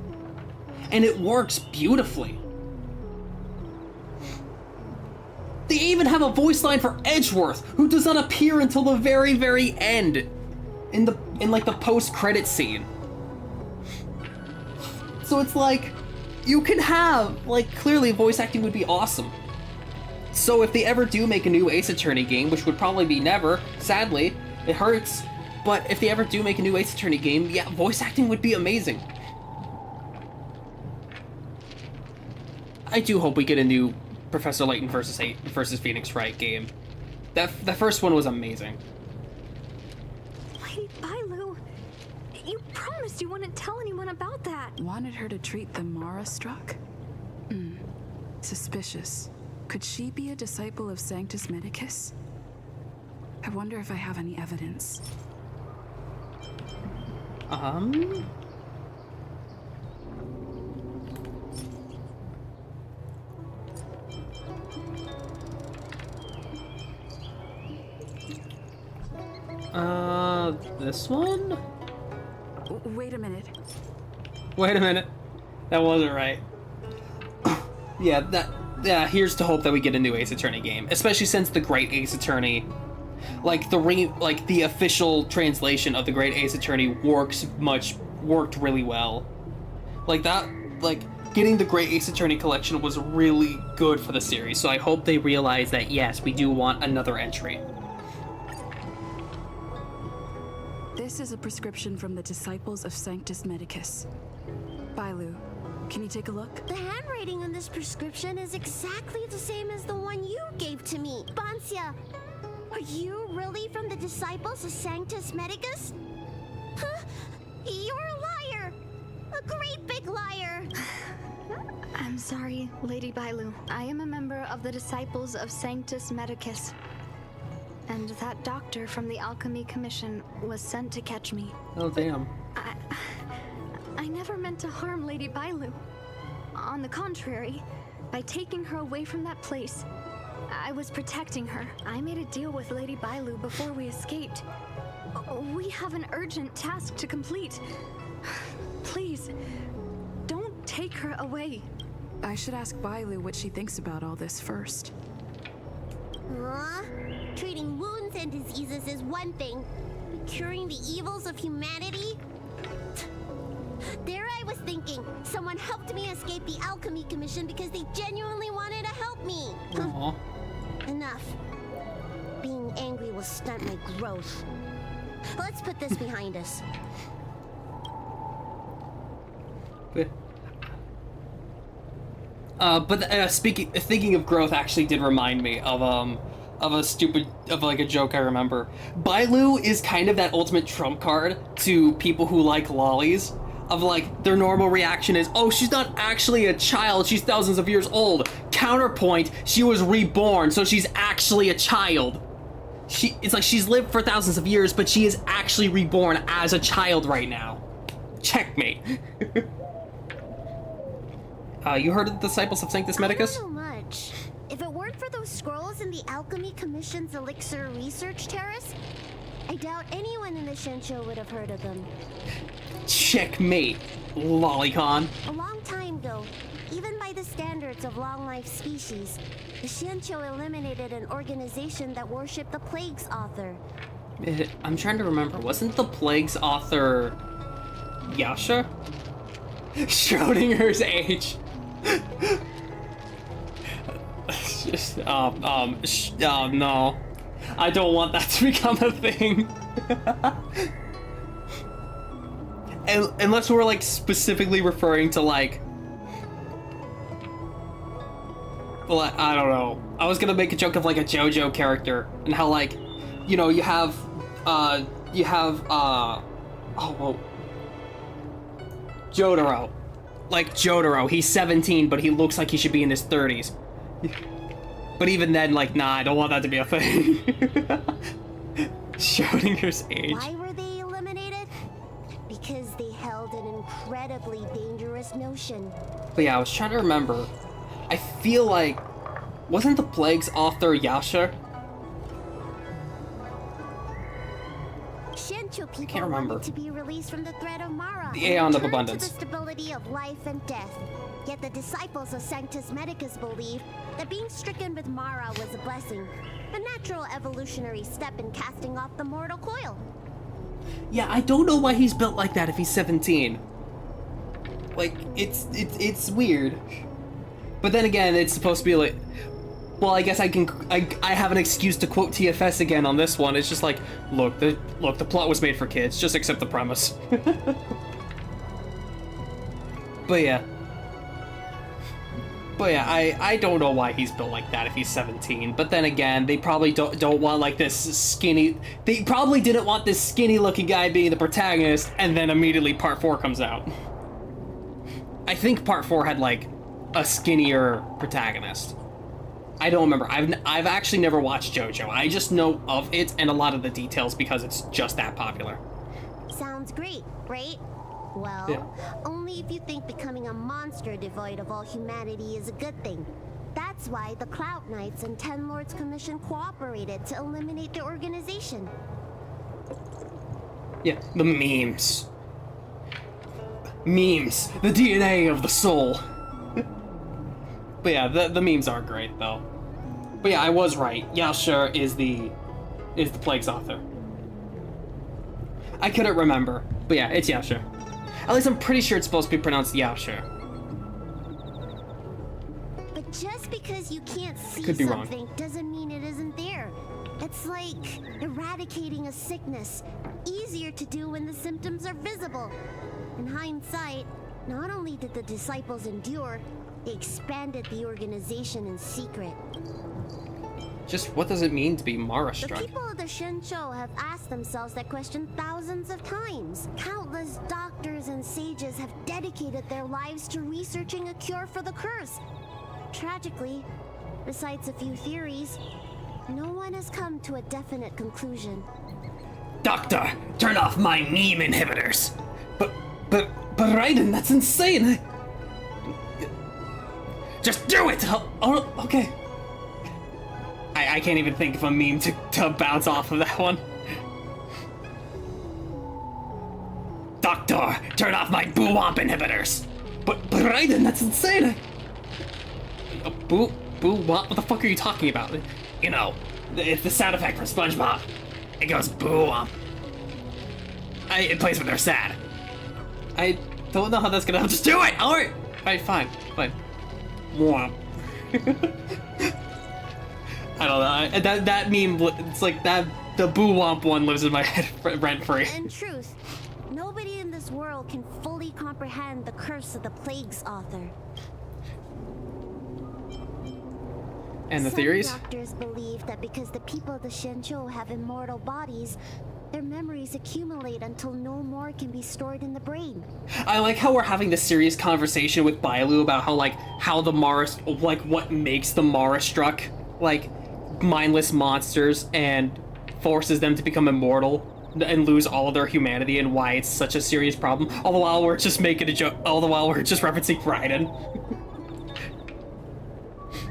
B: And it works beautifully. They even have a voice line for Edgeworth, who does not appear until the very, very end. In like the post-credit scene. So it's like, you can have, like, clearly voice acting would be awesome. So if they ever do make a new Ace Attorney game, which would probably be never, sadly, it hurts, but if they ever do make a new Ace Attorney game, yeah, voice acting would be amazing. I do hope we get a new Professor Layton versus Phoenix Wright game. That first one was amazing.
G: Wait, Bailu, you promised you wouldn't tell anyone about that.
L: Wanted her to treat the Mara Struck? Suspicious. Could she be a disciple of Sanctus Medicus? I wonder if I have any evidence.
B: This one?
L: Wait a minute.
B: Wait a minute. That wasn't right. Yeah, here's to hope that we get a new Ace Attorney game, especially since the Great Ace Attorney, like the official translation of the Great Ace Attorney worked really well. Like that, getting the Great Ace Attorney collection was really good for the series, so I hope they realize that yes, we do want another entry.
L: This is a prescription from the Disciples of Sanctus Medicus. Bailu, can you take a look?
M: The handwriting on this prescription is exactly the same as the one you gave to me. Bansia, are you really from the Disciples of Sanctus Medicus? Huh? You're a liar! A great big liar!
O: I'm sorry, Lady Bailu. I am a member of the Disciples of Sanctus Medicus. And that doctor from the Alchemy Commission was sent to catch me.
B: Oh, damn.
O: I never meant to harm Lady Bailu. On the contrary, by taking her away from that place, I was protecting her. I made a deal with Lady Bailu before we escaped. We have an urgent task to complete. Please, don't take her away.
L: I should ask Bailu what she thinks about all this first.
M: Treating wounds and diseases is one thing, but curing the evils of humanity? There I was thinking, someone helped me escape the Alchemy Commission because they genuinely wanted to help me.
B: Aww.
M: Enough. Being angry will stunt my growth. Let's put this behind us.
B: Thinking of growth actually did remind me of like a joke I remember. Bailu is kind of that ultimate trump card to people who like lollies. Of like, their normal reaction is, oh, she's not actually a child, she's thousands of years old. Counterpoint, she was reborn, so she's actually a child. It's like she's lived for thousands of years, but she is actually reborn as a child right now. Checkmate. You heard of the Disciples of Sanctus Medicus?
M: I don't know much. If it weren't for those scrolls in the Alchemy Commission's Elixir Research Terrace, I doubt anyone in the Shincho would have heard of them.
B: Checkmate, Lollycon.
M: A long time ago, even by the standards of long-life species, the Shincho eliminated an organization that worshipped the Plague's author.
B: I'm trying to remember, wasn't the Plague's author Yasha? Schrodinger's age. No. I don't want that to become a thing. Unless we're like specifically referring to like, well, I don't know. I was gonna make a joke of like a JoJo character and how like, you know, you have Jotaro. Like Jotaro, he's 17, but he looks like he should be in his 30s. But even then, like, nah, I don't want that to be a thing. Schrodinger's age.
M: Why were they eliminated? Because they held an incredibly dangerous notion.
B: But yeah, I was trying to remember. I feel like, wasn't the Plague's author Yasha?
M: Shincho people
B: can't remember.
M: wanted to be released from the threat of Mara.
B: The Aeon of
M: and return
B: Abundance.
M: To the stability of life and death. Yet the Disciples of Sanctus Medicus believe that being stricken with Mara was a blessing, a natural evolutionary step in casting off the mortal coil.
B: Yeah, I don't know why he's built like that if he's 17. Like, it's weird. But then again, it's supposed to be like, well, I guess I have an excuse to quote TFS again on this one. It's just like, look, the plot was made for kids. Just accept the premise. But yeah, I don't know why he's built like that if he's 17. But then again, they probably don't want like this skinny. They probably didn't want this skinny-looking guy being the protagonist, and then immediately Part 4 comes out. I think Part 4 had like a skinnier protagonist. I don't remember. I've actually never watched JoJo. I just know of it and a lot of the details because it's just that popular.
M: Sounds great, right? Well,
B: Yeah.
M: only if you think becoming a monster devoid of all humanity is a good thing. That's why the Cloud Knights and Ten Lords Commission cooperated to eliminate the organization.
B: Yeah, the memes. Memes, the DNA of the soul. But yeah, the memes are great though. But yeah, I was right. Yasha is the Plague's author. I couldn't remember, but yeah, it's Yasha. At least I'm pretty sure it's supposed to be pronounced Yasha.
M: But just because you can't see
B: Could be wrong.
M: something doesn't mean it isn't there. A It's like eradicating a sickness. Easier to do when the symptoms are visible. In hindsight, not only did the disciples endure, they expanded the organization in secret.
B: Just what does it mean to be Mara
M: The
B: struck?
M: people of the Shincho have asked themselves that question thousands of times. Countless doctors and sages have dedicated their lives to researching a cure for the curse. Tragically, besides a few theories, no one has come to a definite conclusion.
B: Doctor, turn off my meme inhibitors. But Raiden, that's insane. Just do it. Oh, okay. I can't even think of a meme to bounce off of that one. Doctor, turn off my boo-womp inhibitors. But Raiden, that's insane. Boo-womp? What the fuck are you talking about? You know, it's the sound effect from SpongeBob. It goes boo-womp. It plays when they're sad. I don't know how that's gonna help. Just do it! Alright! Alright, fine. Womp. I don't know. That meme, it's like that. The boo womp one lives in my head rent free.
M: In truth, nobody in this world can fully comprehend the curse of the plague's author.
B: And the theories?
M: Some doctors believe that because the people of the Shincho have immortal bodies, their memories accumulate until no more can be stored in the brain.
B: I like how we're having this serious conversation with Bailu about how the Mara, what makes the Mara struck mindless monsters and forces them to become immortal and lose all of their humanity, and why it's such a serious problem. All the while we're just making a joke. All the while we're just referencing Raiden.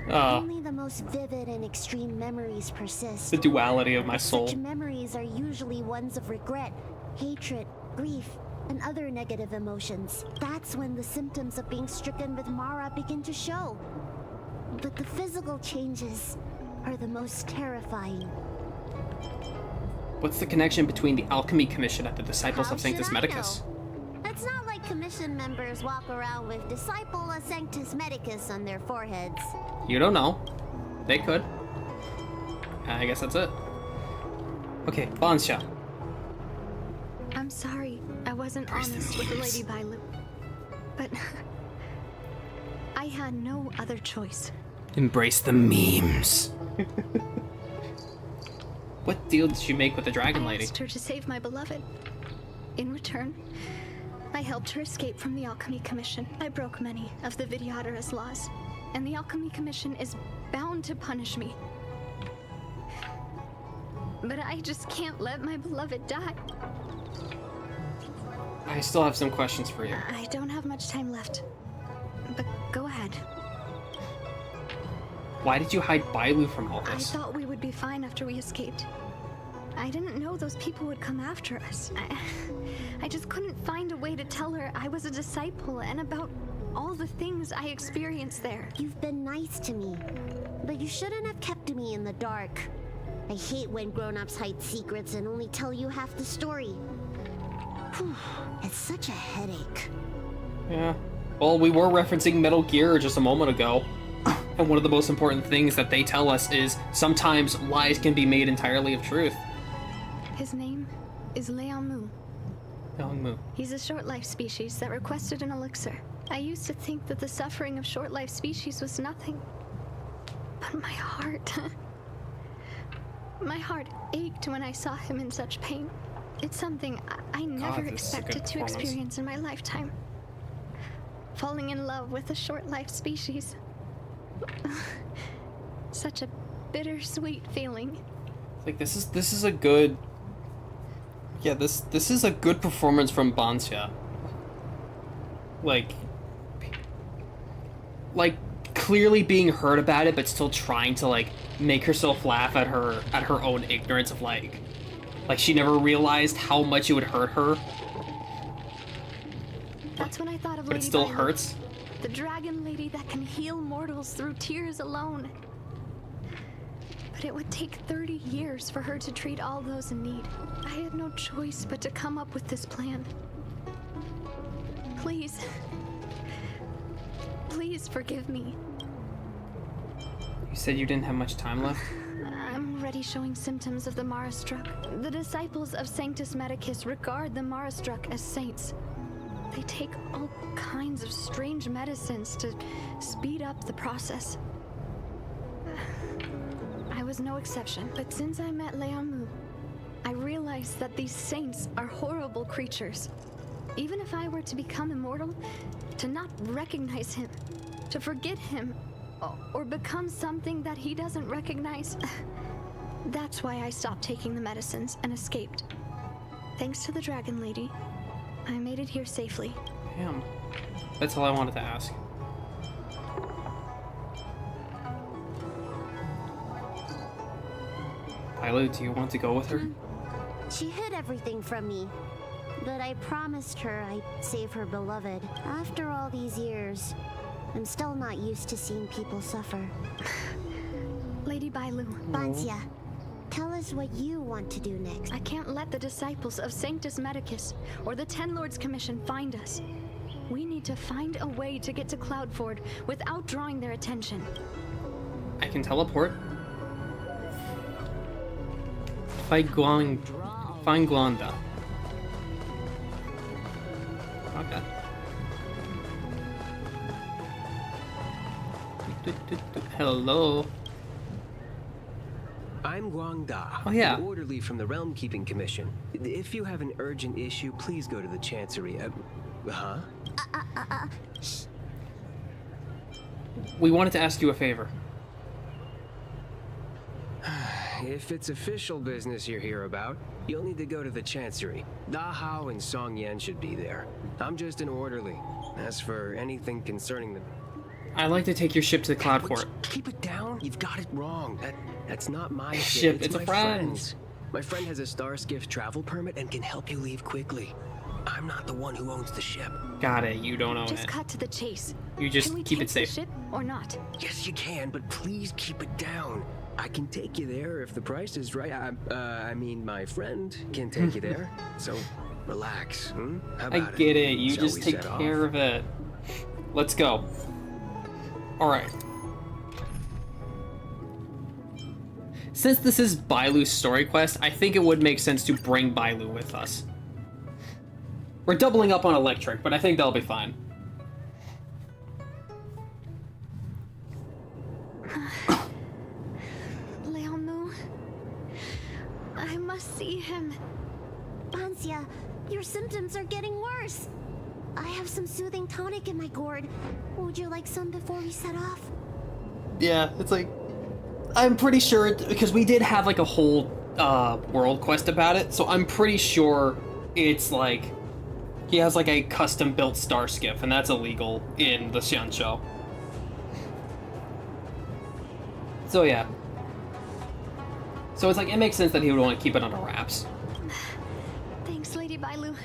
M: Only the most vivid and extreme memories persist.
B: The duality of my soul.
M: Such memories are usually ones of regret, hatred, grief, and other negative emotions. That's when the symptoms of being stricken with Mara begin to show. But the physical changes are the most terrifying.
B: What's the connection between the Alchemy Commission and the Disciples
M: How
B: of Sanctus
M: should I
B: Medicus?
M: know? It's not like commission members walk around with Disciple of Sanctus Medicus on their foreheads.
B: You don't know. They could. I guess that's it. Okay, Bonsha.
O: I'm sorry I wasn't honest with Lady Bailu, but I had no other choice.
B: Embrace the memes. What deal did she make with the Dragon Lady?
O: I asked her to save my beloved. In return, I helped her escape from the Alchemy Commission. I broke many of the Vidyadhara's laws, and the Alchemy Commission is bound to punish me. But I just can't let my beloved die.
B: I still have some questions for you.
O: I don't have much time left, but go ahead.
B: Why did you hide Bailu from all
O: I
B: this?
O: thought we would be fine after we escaped. I didn't know those people would come after us. I just couldn't find a way to tell her I was a disciple and about all the things I experienced there.
M: You've been nice to me, but you shouldn't have kept me in the dark. I hate when grown-ups hide secrets and only tell you half the story. Whew, it's such a headache.
B: Yeah. Well, we were referencing Metal Gear just a moment ago. And one of the most important things that they tell us is sometimes lies can be made entirely of truth.
O: His name is Leon Mu.
B: Leon Mu.
O: He's a short-life species that requested an elixir. I used to think that the suffering of short-life species was nothing. But my heart... my heart ached when I saw him in such pain. It's something I never expected to experience in my lifetime. Falling in love with a short-life species. Such a bittersweet feeling.
B: Like this is a good. Yeah, this is a good performance from Bonsha. Like clearly being hurt about it, but still trying to make herself laugh at her own ignorance of like she never realized how much it would hurt her.
O: That's when I thought of
B: But
O: Lady
B: it still
O: Bailu,
B: hurts.
O: the dragon lady that can heal mortals through tears alone. But it would take 30 years for her to treat all those in need. I had no choice but to come up with this plan. Please. Please forgive me.
B: You said you didn't have much time left?
O: I'm already showing symptoms of the Marastruck. The disciples of Sanctus Medicus regard the Marastruck as saints. They take all kinds of strange medicines to speed up the process. I was no exception, but since I met Leamu, I realized that these saints are horrible creatures. Even if I were to become immortal, to not recognize him, to forget him, or become something that he doesn't recognize. That's why I stopped taking the medicines and escaped. Thanks to the Dragon Lady, I made it here safely.
B: Damn. That's all I wanted to ask. Kylo, do you want to go with her?
M: She hid everything from me, but I promised her I'd save her beloved. After all these years, I'm still not used to seeing people suffer.
O: Lady Bailu.
M: Bansia, tell us what you want to do next.
O: I can't let the disciples of Sanctus Medicus or the Ten Lords Commission find us. We need to find a way to get to Cloudford without drawing their attention.
B: I can teleport. Find Glonda. Okay. Hello.
H: I'm Guangda,
B: Oh, yeah.
H: an orderly from the Realm Keeping Commission. If you have an urgent issue, please go to the Chancery.
B: We wanted to ask you a favor.
H: If it's official business you're here about, you'll need to go to the Chancery. Da Hao and Song Yan should be there. I'm just an orderly. As for anything concerning the...
B: I'd like to take your ship to the Cloudfort.
H: Keep it down. You've got it wrong. That's not my
B: Ship, it's a
H: my
B: friend.
H: friend's. My friend has a Starskiff travel permit and can help you leave quickly. I'm not the one who owns the ship.
B: Got it. You don't own
O: Just
B: it.
O: cut to the chase.
B: You just
O: Can we
B: keep
O: take
B: it safe.
O: The ship or not?
H: Yes, you can, but please keep it down. I can take you there if the price is right. I mean, my friend can take you there. So, relax. How
B: I
H: about
B: get it. You
H: Shall
B: just
H: we
B: take
H: set
B: care
H: off?
B: of it. Let's go. All right. Since this is Bailu's story quest, I think it would make sense to bring Bailu with us. We're doubling up on electric, but I think that'll be fine.
O: Leamu, I must see him.
M: Bansia, your symptoms are getting worse. I have some soothing tonic in my gourd. Would you like some before we set off?
B: Yeah, it's like... I'm pretty sure, because we did have like a whole world quest about it, so I'm pretty sure it's like... He has like a custom-built star skiff, and that's illegal in the Xianzhou. So yeah. So it's like, it makes sense that he would want to keep it under wraps.
O: Thanks, Lady Bailu.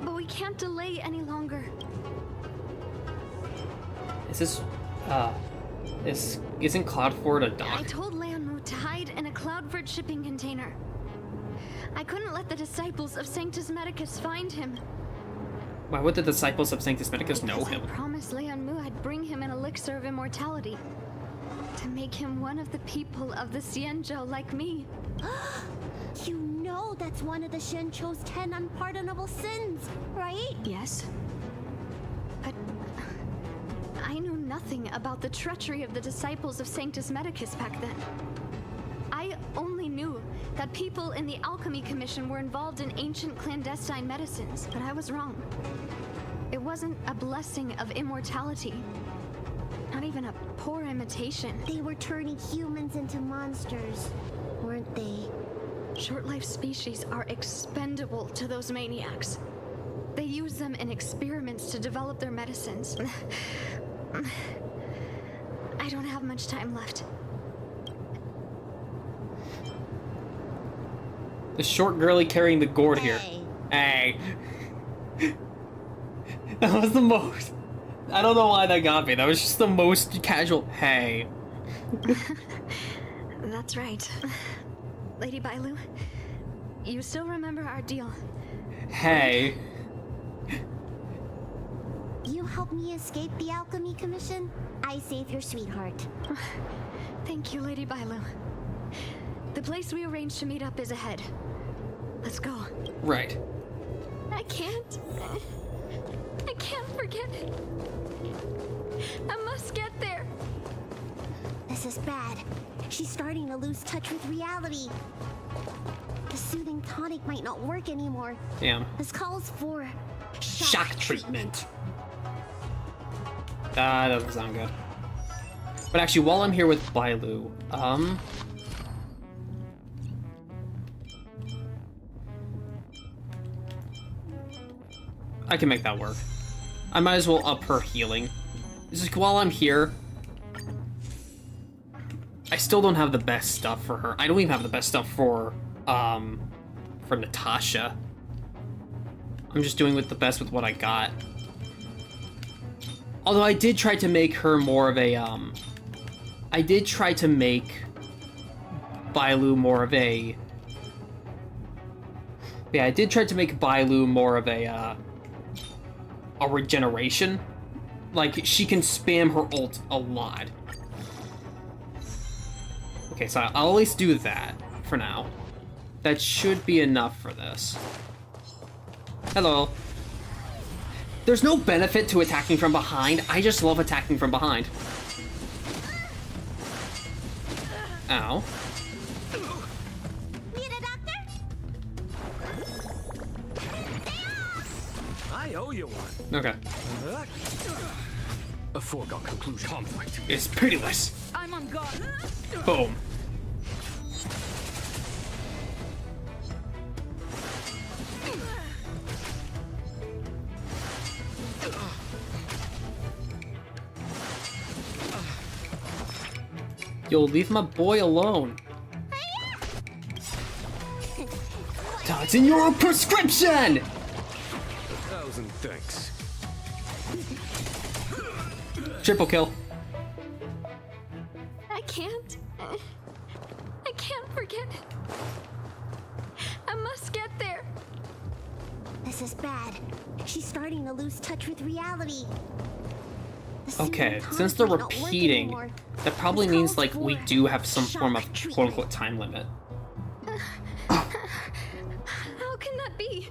O: But we can't delay any longer.
B: Is this, isn't Cloudford a
O: I
B: dock?
O: told Leamu to hide in a Cloudford shipping container. I couldn't let the disciples of Sanctus Medicus find him.
B: Why would the disciples of Sanctus Medicus know
O: Because
B: him?
O: I promised Leamu I'd bring him an elixir of immortality. To make him one of the people of the Xianzhou like me.
M: You know that's one of the Shenchou's 10 unpardonable sins, right?
O: Yes. But I knew nothing about the treachery of the disciples of Sanctus Medicus back then. I only knew that people in the Alchemy Commission were involved in ancient clandestine medicines, but I was wrong. It wasn't a blessing of immortality. Not even a poor imitation.
M: They were turning humans into monsters, weren't they?
O: Short-lived species are expendable to those maniacs. They use them in experiments to develop their medicines. I don't have much time left.
B: The short girlie carrying the gourd here. Hey. That was the most... I don't know why that got me. That was just the most casual... Hey.
O: That's right. Lady Bailu, you still remember our deal.
B: Hey.
M: You help me escape the Alchemy Commission, I save your sweetheart.
O: Thank you, Lady Bailu. place we arranged to meet up is ahead. Let's go.
B: Right.
O: I can't forget it. I must get there.
M: This is bad. She's starting to lose touch with reality. The soothing tonic might not work anymore.
B: Damn.
M: This calls for
B: shock treatment. That doesn't sound good. But actually, while I'm here with Bailu, I can make that work. I might as well up her healing. Just while I'm here, I still don't have the best stuff for her. I don't even have the best stuff for Natasha. I'm just doing with the best with what I got. Although I did try to make her more of a, I did try to make Bailu more of a, yeah, I did try to make Bailu more of a regeneration. Like, she can spam her ult a lot. Okay, so I'll at least do that for now. That should be enough for this. Hello. There's no benefit to attacking from behind. I just love attacking from behind. Ow.
M: Need a doctor?
N: I owe you one.
B: Okay.
N: A foregone conclusion. Conflict
B: is pitiless.
C: I'm on guard.
B: Boom. Yo, leave my boy alone. It's in your prescription!
D: 1,000 thanks.
B: Triple kill.
O: I can't forget it. I must get there.
M: This is bad. She's starting to lose touch with reality.
B: Okay, since they're repeating, that probably means, like, we do have some form of quote-unquote time limit.
O: How can that be?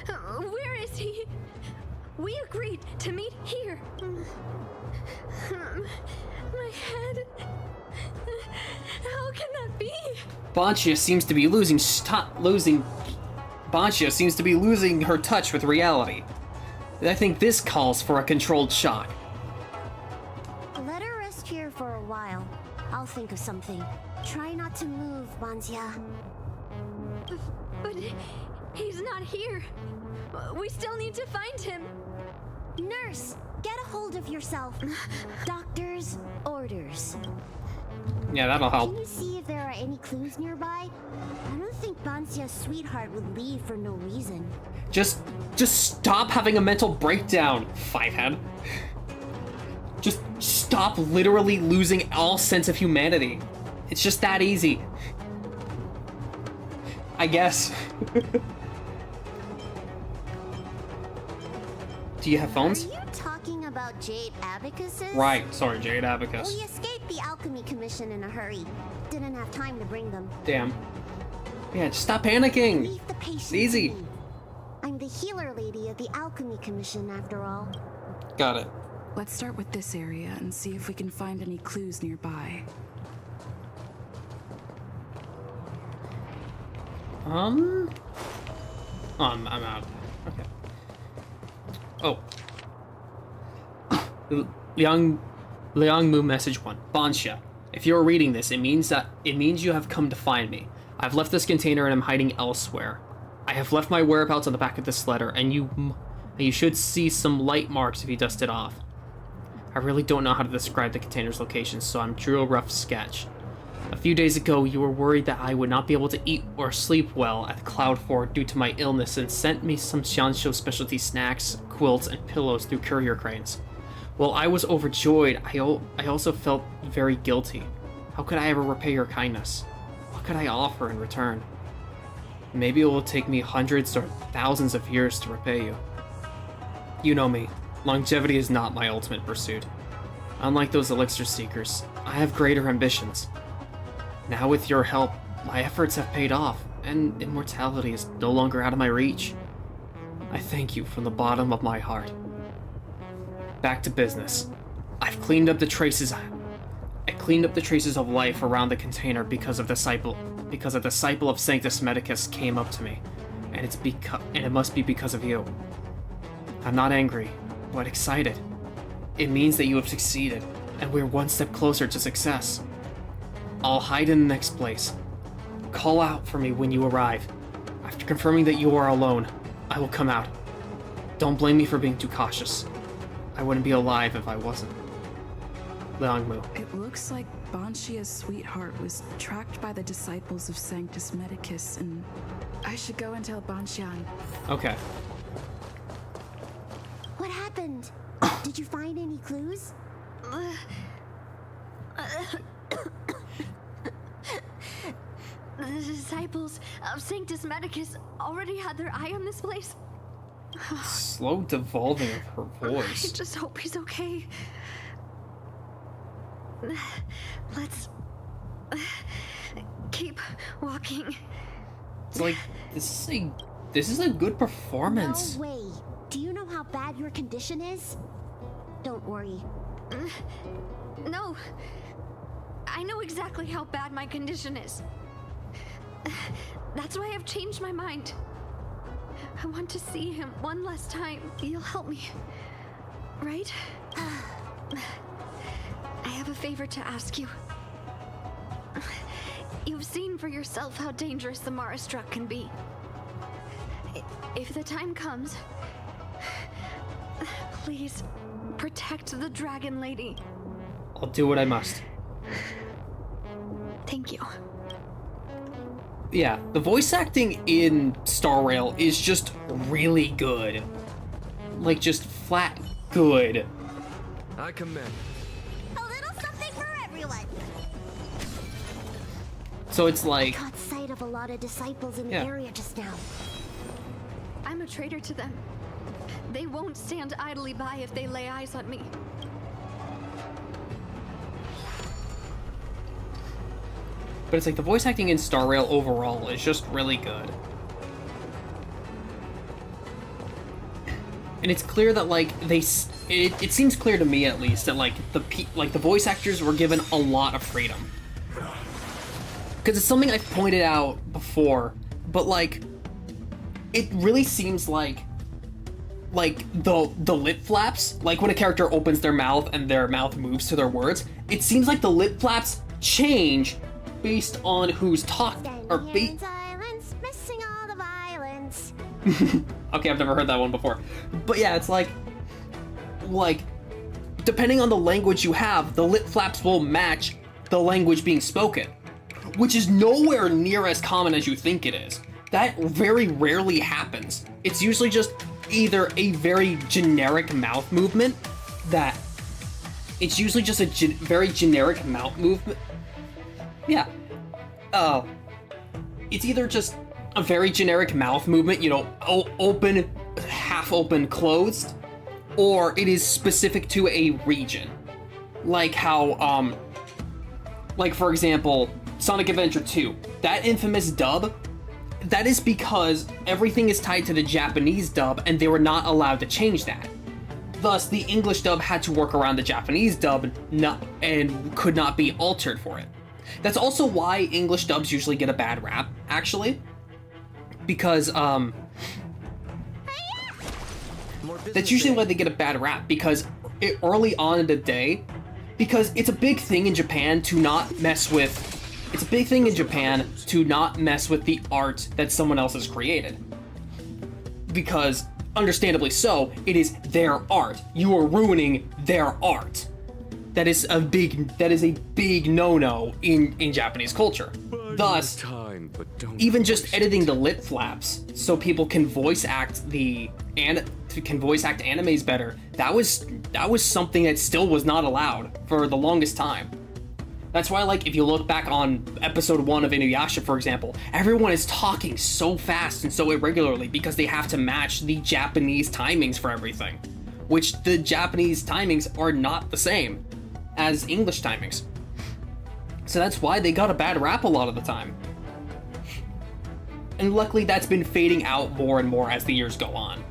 O: Where is he? We agreed to meet here. My head. How can that be?
B: Banshia seems to be losing her touch with reality. I think this calls for a controlled shock.
M: Let her rest here for a while. I'll think of something. Try not to move, Banzia.
O: But he's not here. We still need to find him.
M: Nurse, get a hold of yourself. Doctor's orders.
B: Yeah, that'll help.
M: Can you see if there are any clues nearby? I don't think Banzia's sweetheart would leave for no reason.
B: Just stop having a mental breakdown, Fivehead. Just stop literally losing all sense of humanity. It's just that easy. I guess. Do you have phones?
M: Are you talking about Jade Abacuses?
B: Right, sorry, Jade Abacus.
M: We escaped the Alchemy Commission in a hurry. Didn't have time to bring them.
B: Damn. Yeah, just stop panicking.
M: Leave the patient
B: It's easy.
M: to me. I'm the healer lady of the Alchemy Commission, after all.
B: Got it.
L: Let's start with this area and see if we can find any clues nearby.
B: I'm out. Okay. Oh. Liang Mu message 1. Banshia, if you're reading this, it means you have come to find me. I've left this container and I'm hiding elsewhere. I have left my whereabouts on the back of this letter, and you should see some light marks if you dust it off. I really don't know how to describe the container's location, so I'm drew a rough sketch. A few days ago, you were worried that I would not be able to eat or sleep well at Cloud Fort due to my illness and sent me some Xianzhou specialty snacks, quilts, and pillows through courier cranes. While I was overjoyed, I also felt very guilty. How could I ever repay your kindness? What could I offer in return? Maybe it will take me hundreds or thousands of years to repay you. You know me. Longevity is not my ultimate pursuit. Unlike those elixir seekers, I have greater ambitions. Now with your help, My efforts have paid off, and immortality is no longer out of my reach. I thank you from the bottom of my heart. Back to business. I cleaned up the traces of life around the container because a disciple of Sanctus Medicus came up to me, and it must be because of you. I'm not angry, but excited. It means that you have succeeded, and we're one step closer to success. I'll hide in the next place. Call out for me when you arrive. After confirming that you are alone, I will come out. Don't blame me for being too cautious. I wouldn't be alive if I wasn't. Liangmu.
L: It looks like Banshia's sweetheart was tracked by the disciples of Sanctus Medicus, and I should go and tell Banshian.
B: Okay.
M: What happened? Did you find any clues?
O: The disciples of Sanctus Medicus already had their eye on this place.
B: Slow devolving of her
O: I
B: voice.
O: just hope he's okay. Let's keep walking.
B: It's like, this is a good performance.
M: No way. Do you know how bad your condition is? Don't worry.
O: No. I know exactly how bad my condition is. That's why I've changed my mind. I want to see him one last time. You'll help me, right? I have a favor to ask you. You've seen for yourself how dangerous the Mara Struck can be. If the time comes, please protect the Dragon Lady.
B: I'll do what I must.
O: Thank you.
B: Yeah, the voice acting in Star Rail is just really good. Like, just flat good.
A: I commend.
M: A little something for everyone.
B: So it's like...
M: I caught sight of a lot of disciples in the
B: Yeah.
M: area just now.
O: I'm a traitor to them. They won't stand idly by if they lay eyes on me.
B: But it's like the voice acting in Star Rail overall is just really good. And it's clear that like it seems clear to me at least that like the voice actors were given a lot of freedom. Because it's something I've pointed out before, but like it really seems like the lip flaps, like when a character opens their mouth and their mouth moves to their words, it seems like the lip flaps change based on who's talking, or
M: silence, missing all the violence.
B: Okay, I've never heard that one before. But yeah, it's like depending on the language you have, the lip flaps will match the language being spoken, which is nowhere near as common as you think it is. That very rarely happens. It's usually just either a very generic mouth movement it's usually just a very generic mouth movement. Yeah. It's either just a very generic mouth movement, you know, open, half open, closed, or it is specific to a region. Like how, like for example, Sonic Adventure 2, that infamous dub, that is because everything is tied to the Japanese dub and they were not allowed to change that. Thus, the English dub had to work around the Japanese dub and could not be altered for it. That's also why English dubs usually get a bad rap, actually. Because, that's usually why they get a bad rap, because early on in the day, because it's a big thing in Japan to not mess with, the art that someone else has created. Because, understandably so, it is their art. You are ruining their art. That is a big no-no in Japanese culture. Thus, even just editing the lip flaps so people can voice act animes better, that was something that still was not allowed for the longest time. That's why, like, if you look back on episode 1 of Inuyasha, for example, everyone is talking so fast and so irregularly because they have to match the Japanese timings for everything, which the Japanese timings are not the same as English timings. So that's why they got a bad rap a lot of the time. And luckily that's been fading out more and more as the years go on.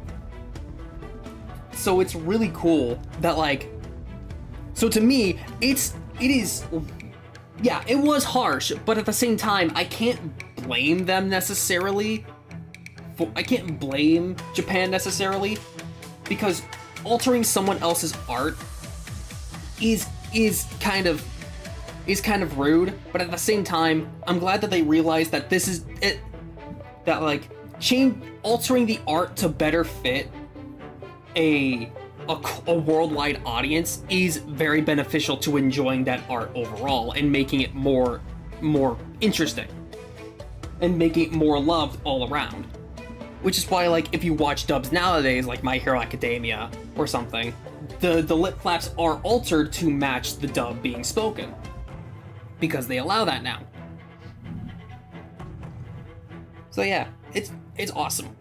B: So it's really cool that, like, so to me, it is, yeah, it was harsh, but at the same time, I can't blame them necessarily. I can't blame Japan necessarily, because altering someone else's art is kind of rude, but at the same time, I'm glad that they realized that this is it, that like altering the art to better fit a worldwide audience is very beneficial to enjoying that art overall and making it more interesting and making it more loved all around. Which is why, like, if you watch dubs nowadays, like My Hero Academia or something, the lip flaps are altered to match the dub being spoken, because they allow that now. So yeah, it's awesome.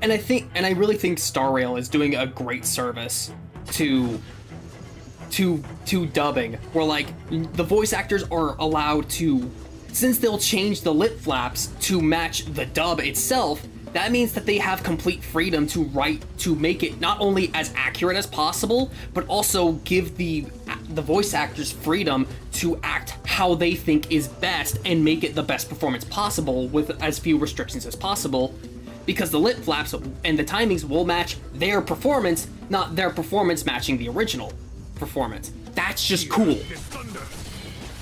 B: And I really think Star Rail is doing a great service to dubbing, where like the voice actors are allowed to, since they'll change the lip flaps to match the dub itself, that means that they have complete freedom to make it not only as accurate as possible, but also give the voice actors freedom to act how they think is best and make it the best performance possible with as few restrictions as possible, because the lip flaps and the timings will match their performance, not their performance matching the original performance. That's just cool.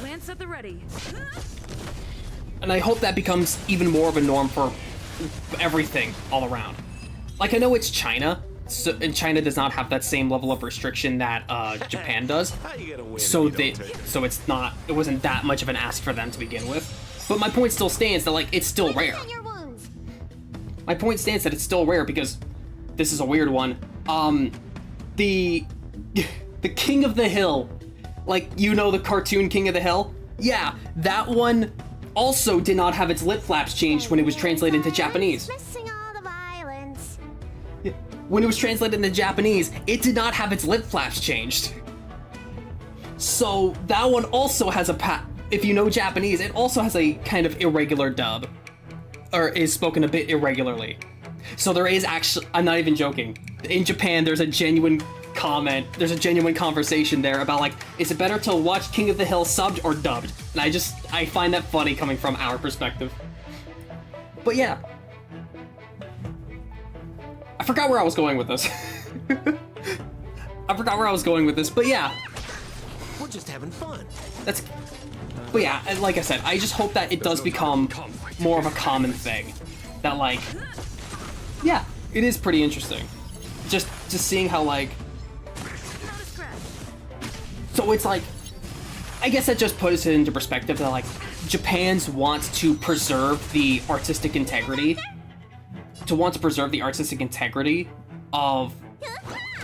L: Lance at the ready.
B: And I hope that becomes even more of a norm for everything all around. Like, I know it's China, and China does not have that same level of restriction that Japan does, so it wasn't that much of an ask for them to begin with. But my point still stands that, like, it's still rare. My point stands that it's still rare because this is a weird one. The King of the Hill, like, you know, the cartoon King of the Hill? Yeah, that one also did not have its lip flaps changed when it was translated into Japanese.
M: Missing all the violence.
B: When it was translated into Japanese, it did not have its lip flaps changed. So that one also has if you know Japanese, it also has a kind of irregular dub, or is spoken a bit irregularly. So there is actually, I'm not even joking, in Japan there's a genuine conversation there about, like, is it better to watch King of the Hill subbed or dubbed? And I find that funny coming from our perspective. But yeah. I forgot where I was going with this. But yeah.
J: We're just having fun.
B: But yeah, and like I said, I just hope that it does become more of a common thing. That, like, yeah, it is pretty interesting. Just seeing how, like, so it's like, I guess that just puts it into perspective that, like, Japan's wants to preserve the artistic integrity. To want to preserve the artistic integrity of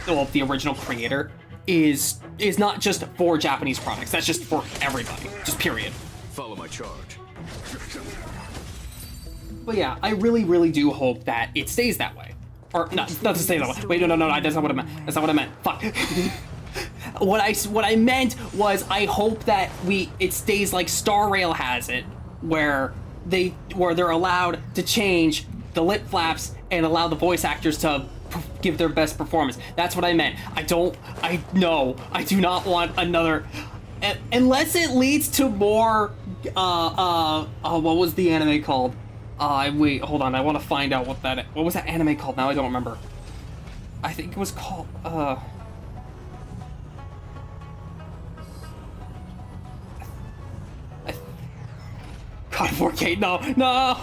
B: the original creator is not just for Japanese products. That's just for everybody. Just period.
F: Follow my charge.
B: But yeah, I really, really do hope that it stays that way. Or not to stay that way. Wait, no, that's not what I meant. Fuck. What I meant was I hope that it stays like Star Rail has it, where they're allowed to change the lip flaps and allow the voice actors to give their best performance. That's what I meant. I do not want another, unless it leads to more what was the anime called? Wait, hold on, I want to find out what was that anime called now? I don't remember. I think it was called God, 4K, no!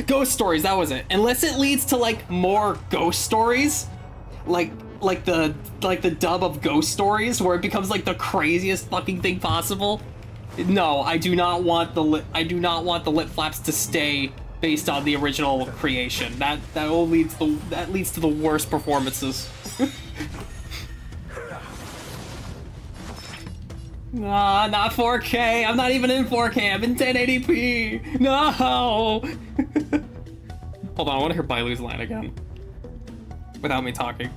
B: Ghost Stories, that was it. Unless it leads to, like, more ghost stories, like the dub of Ghost Stories, where it becomes, like, the craziest fucking thing possible. No, I do not want the lip flaps to stay based on the original creation. That leads to the worst performances. Nah, not 4K. I'm not even in 4K. I'm in 1080p. No. Hold on, I want to hear Bailu's line again, without me talking.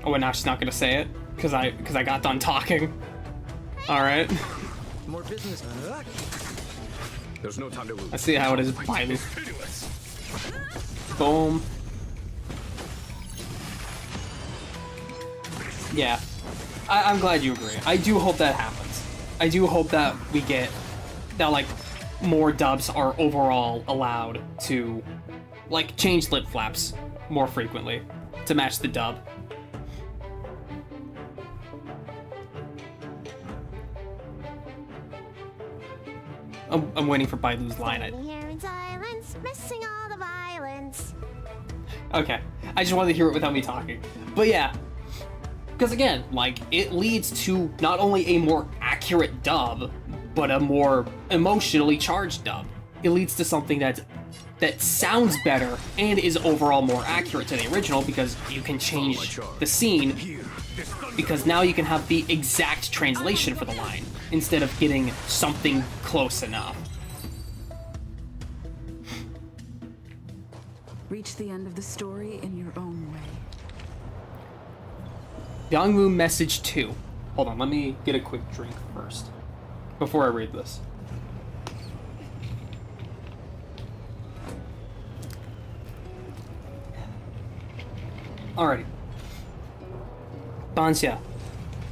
B: Oh, and now she's not gonna say it. because I got done talking. All right.
A: More business.
I: There's no time to lose.
B: I see how it is, Bailu. Boom. Yeah, I'm glad you agree. I do hope that happens. I do hope that we get that, like, more dubs are overall allowed to, like, change lip flaps more frequently to match the dub. I'm waiting for Bailu's line.
M: Here in silence, missing all the violence.
B: Okay, I just wanted to hear it without me talking. But yeah, because again, like, it leads to not only a more accurate dub, but a more emotionally charged dub. It leads to something that sounds better and is overall more accurate to the original, because you can change the scene, because now you can have the exact translation for the line instead of getting something close enough.
L: Reach the end of the story in your own way.
B: Yangmu message 2. Hold on, let me get a quick drink first before I read this. Alrighty. Banxia,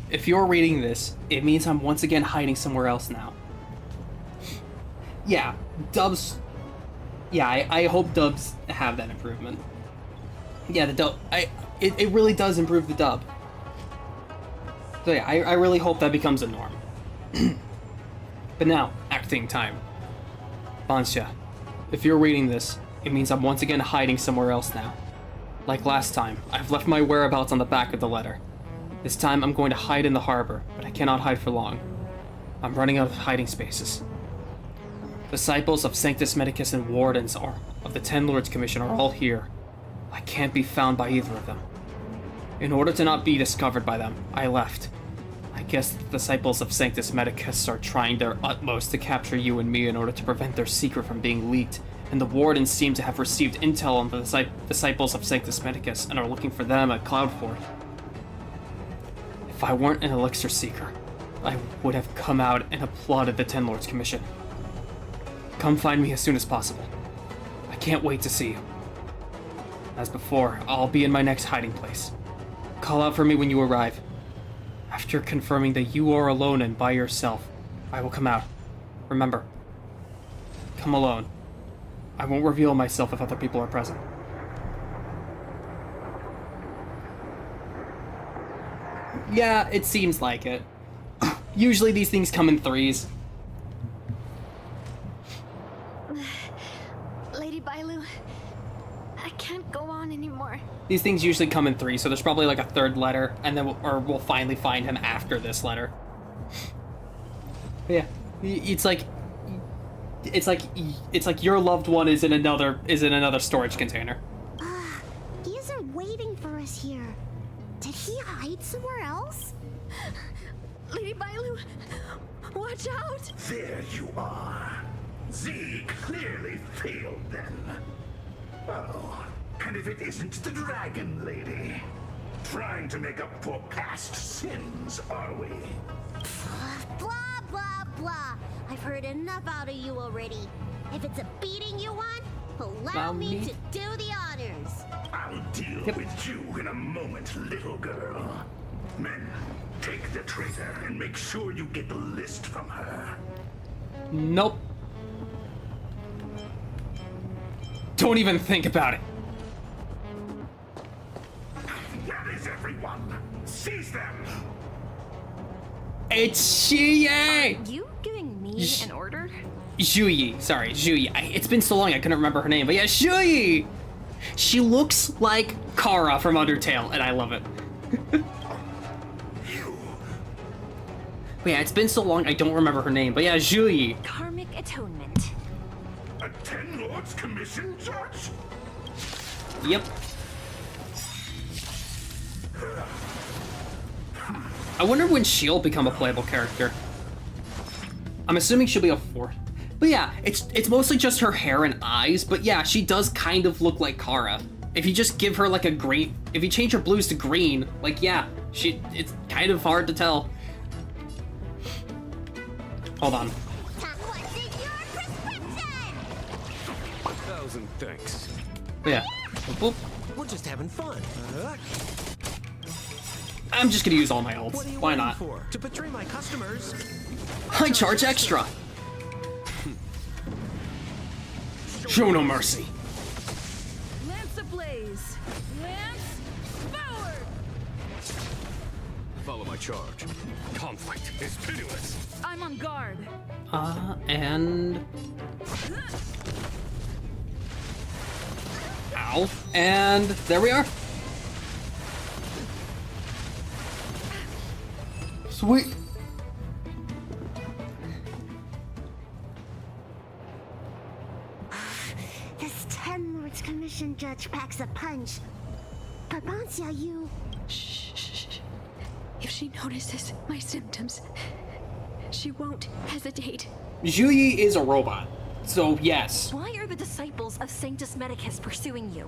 B: if you're reading this, it means I'm once again hiding somewhere else now. Yeah, dubs... Yeah, I hope dubs have that improvement. Yeah, the dub... It really does improve the dub. So yeah, I really hope that becomes a norm. But now, acting time. Banxia, if you're reading this, it means I'm once again hiding somewhere else now. Like last time, I've left my whereabouts on the back of the letter. This time I'm going to hide in the harbor, but I cannot hide for long. I'm running out of hiding spaces. Disciples of Sanctus Medicus and Wardens of the Ten Lords Commission are all here. I can't be found by either of them. In order to not be discovered by them, I left. I guess the Disciples of Sanctus Medicus are trying their utmost to capture you and me in order to prevent their secret from being leaked, and the Wardens seem to have received intel on the Disciples of Sanctus Medicus and are looking for them at Cloudfort. If I weren't an elixir seeker, I would have come out and applauded the Ten Lords Commission. Come find me as soon as possible. I can't wait to see you. As before, I'll be in my next hiding place. Call out for me when you arrive. After confirming that you are alone and by yourself, I will come out. Remember, come alone. I won't reveal myself if other people are present. Yeah, it seems like it. Usually these things come in threes.
O: Lady Bailu, I can't go on anymore.
B: These things usually come in threes, so there's probably like a third letter, and then we'll finally find him after this letter. But yeah, it's like your loved one is in another storage container.
M: He isn't waiting for us here. Did he hide somewhere else?
O: Lady Bailu, watch out!
P: There you are. Z clearly failed then. Oh, and if it isn't the Dragon Lady, trying to make up for past sins, are we?
M: Blah, blah, blah. I've heard enough out of you already. If it's a beating you want, allow me to do the honors.
P: I'll deal with you in a moment, little girl. Men, take the traitor and make sure you get the list from her.
B: Nope. Don't even think about it.
P: That is everyone. Seize them.
B: It's Xu
C: Are you giving me an order?
B: Zhuyi, sorry, Zhuyi. It's been so long I couldn't remember her name, but yeah, Zhuyi! She looks like Kara from Undertale, and I love it. But yeah, it's been so long I don't remember her name, but yeah, Zhuyi.
C: Karmic atonement.
P: A Ten Lords Commission judge?
B: Yep. I wonder when she'll become a playable character. I'm assuming she'll be a 4th. But yeah, it's mostly just her hair and eyes, but yeah, she does kind of look like Kara. If you just give her like a green, if you change her blues to green, like yeah, it's kind of hard to tell. Hold on.
A: Thousand thanks.
B: Yeah. Boop.
J: We're just having fun.
B: I'm just gonna use all my ults.
J: What are you
B: Why
J: waiting
B: not?
J: for? To betray my customers?
B: I charge extra. Show no mercy.
L: Lance ablaze. Lance forward.
A: Follow my charge. Conflict is pitiless.
L: I'm on guard.
B: And... Ow. And there we are. Sweet.
M: This 10 Lords Commission judge packs a punch. But Bansia, you...
O: Shh. If she notices my symptoms, she won't hesitate.
B: Juyi is a robot, so yes.
Q: Why are the disciples of Sanctus Medicus pursuing you?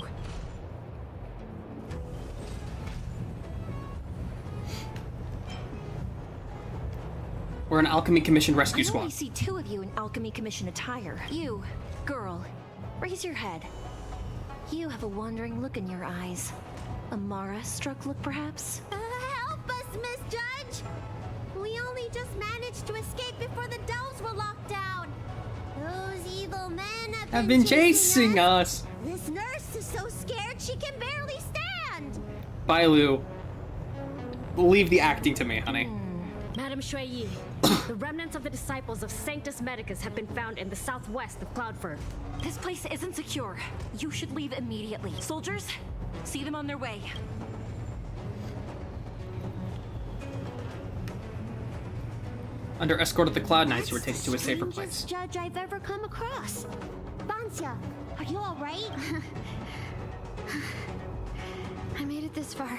B: We're an Alchemy Commission rescue
Q: I
B: squad.
Q: only see 2 of you in Alchemy Commission attire. You, girl, raise your head. You have a wandering look in your eyes. A Mara-struck look, perhaps?
M: Help us, Miss Judge! We only just managed to escape before the delves were locked down. Those evil men
B: have been chasing us.
M: This nurse is so scared she can barely stand.
B: Bailu, leave the acting to me, honey.
R: Madame Shuiyi, the remnants of the disciples of Sanctus Medicus have been found in the southwest of Cloudford.
Q: This place isn't secure. You should leave immediately. Soldiers, see them on their way.
B: Under escort of the Cloud Knights, you were taken to a safer place.
M: Strangest judge I've ever come across. Bansia, are you all right?
O: I made it this far.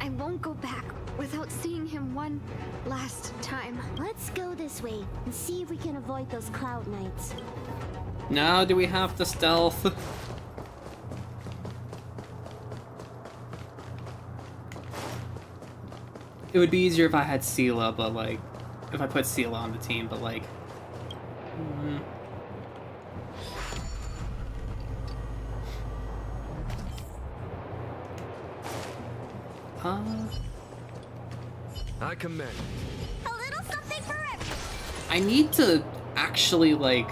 O: I won't go back without seeing him one last time.
M: Let's go this way and see if we can avoid those Cloud Knights.
B: Now do we have to stealth? It would be easier if I had Sela, but like, if I put Sela on the team, but like...
A: I commend.
M: A little something for everyone.
B: I need to actually, like...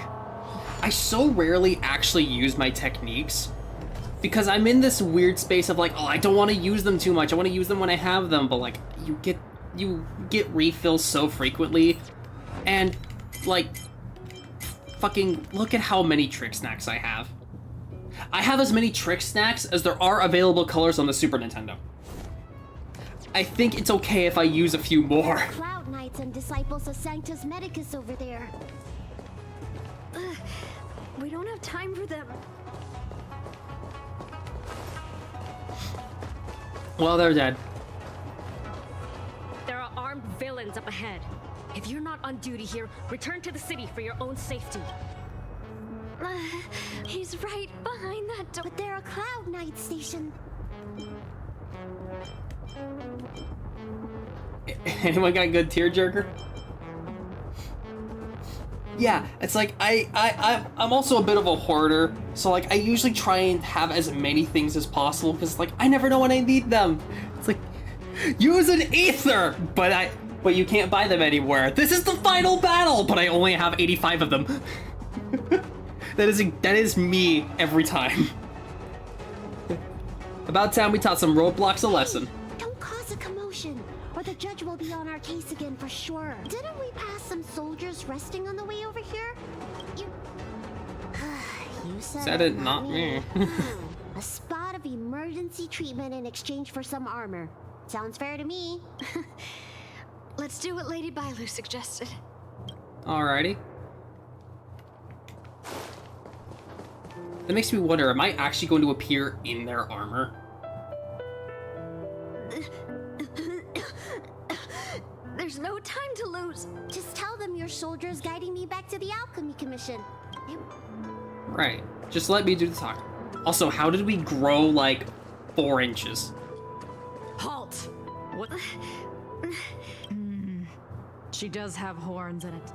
B: I so rarely actually use my techniques because I'm in this weird space of like, oh, I don't want to use them too much. I want to use them when I have them, but like, you get refills so frequently, and like, fucking look at how many trick snacks I have. I have as many trick snacks as there are available colors on the Super Nintendo. I think it's okay if I use a few more.
M: Cloud Knights and disciples of Sanctus Medicus over there.
O: We don't have time for them.
B: Well, they're dead.
R: There are armed villains up ahead. If you're not on duty here, return to the city for your own safety.
O: He's right behind that door.
M: But there are Cloud Knights stationed.
B: Anyone got a good tearjerker? Yeah, it's like I'm also a bit of a hoarder, so like I usually try and have as many things as possible because like I never know when I need them. It's like use an ether, but you can't buy them anywhere. This is the final battle, but I only have 85 of them. that is me every time. About time we taught some roadblocks a lesson.
M: Don't cause a commotion, or the judge will be on our case again for sure. Didn't we pass some soldiers resting on the way over here? You
B: Said it, not me.
M: A spot of emergency treatment in exchange for some armor. Sounds fair to me.
O: Let's do what Lady Bailu suggested.
B: Alrighty. That makes me wonder, am I actually going to appear in their armor?
O: There's no time to lose.
M: Just tell them your soldiers guiding me back to the Alchemy Commission.
B: Right. Just let me do the talking. Also, how did we grow, like, 4 inches?
R: Halt! What? She does have horns in it.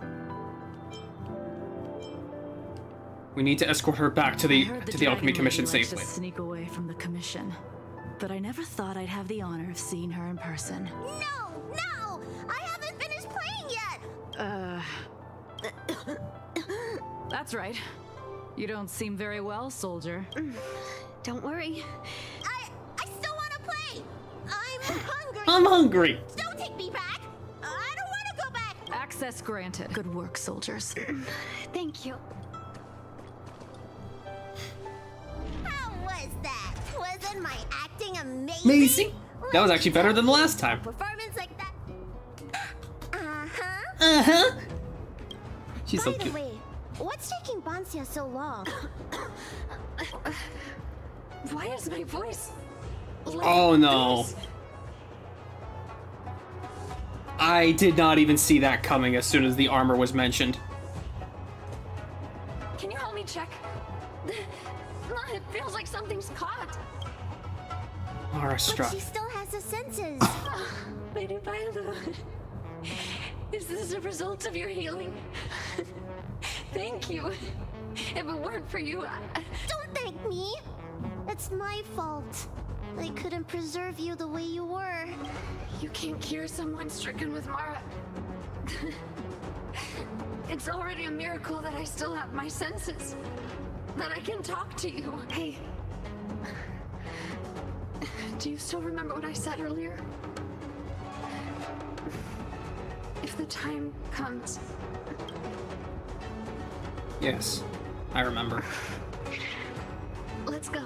B: We need to escort her back to the Alchemy Commission safely.
L: To sneak away from the commission, but I never thought I'd have the honor of seeing her in person.
M: No! No! I haven't finished playing yet!
L: That's right. You don't seem very well, soldier.
O: Don't worry.
M: I still want to play! I'm hungry!
B: I'm hungry!
M: Don't take me back! I don't want to go back!
L: Access granted. Good work, soldiers.
O: Thank you.
M: How was that? Wasn't my acting amazing?
B: Amazing? That was actually better than the last time.
M: Performance like that. Uh-huh.
B: Uh-huh. She's so
M: By the
B: cute.
M: way, what's taking Bansia so long?
O: Why is my voice?
B: Oh no. I did not even see that coming as soon as the armor was mentioned.
O: Can you help me check? It feels like something's caught.
B: Mara struck.
M: But she still has the senses.
O: Lady Bailu, is this a result of your healing? Thank you. If it weren't for you,
M: Don't thank me. It's my fault. I couldn't preserve you the way you were.
O: You can't cure someone stricken with Mara. It's already a miracle that I still have my senses. That I can talk to you. Hey. Do you still remember what I said earlier? If the time comes.
B: Yes, I remember.
O: Let's go.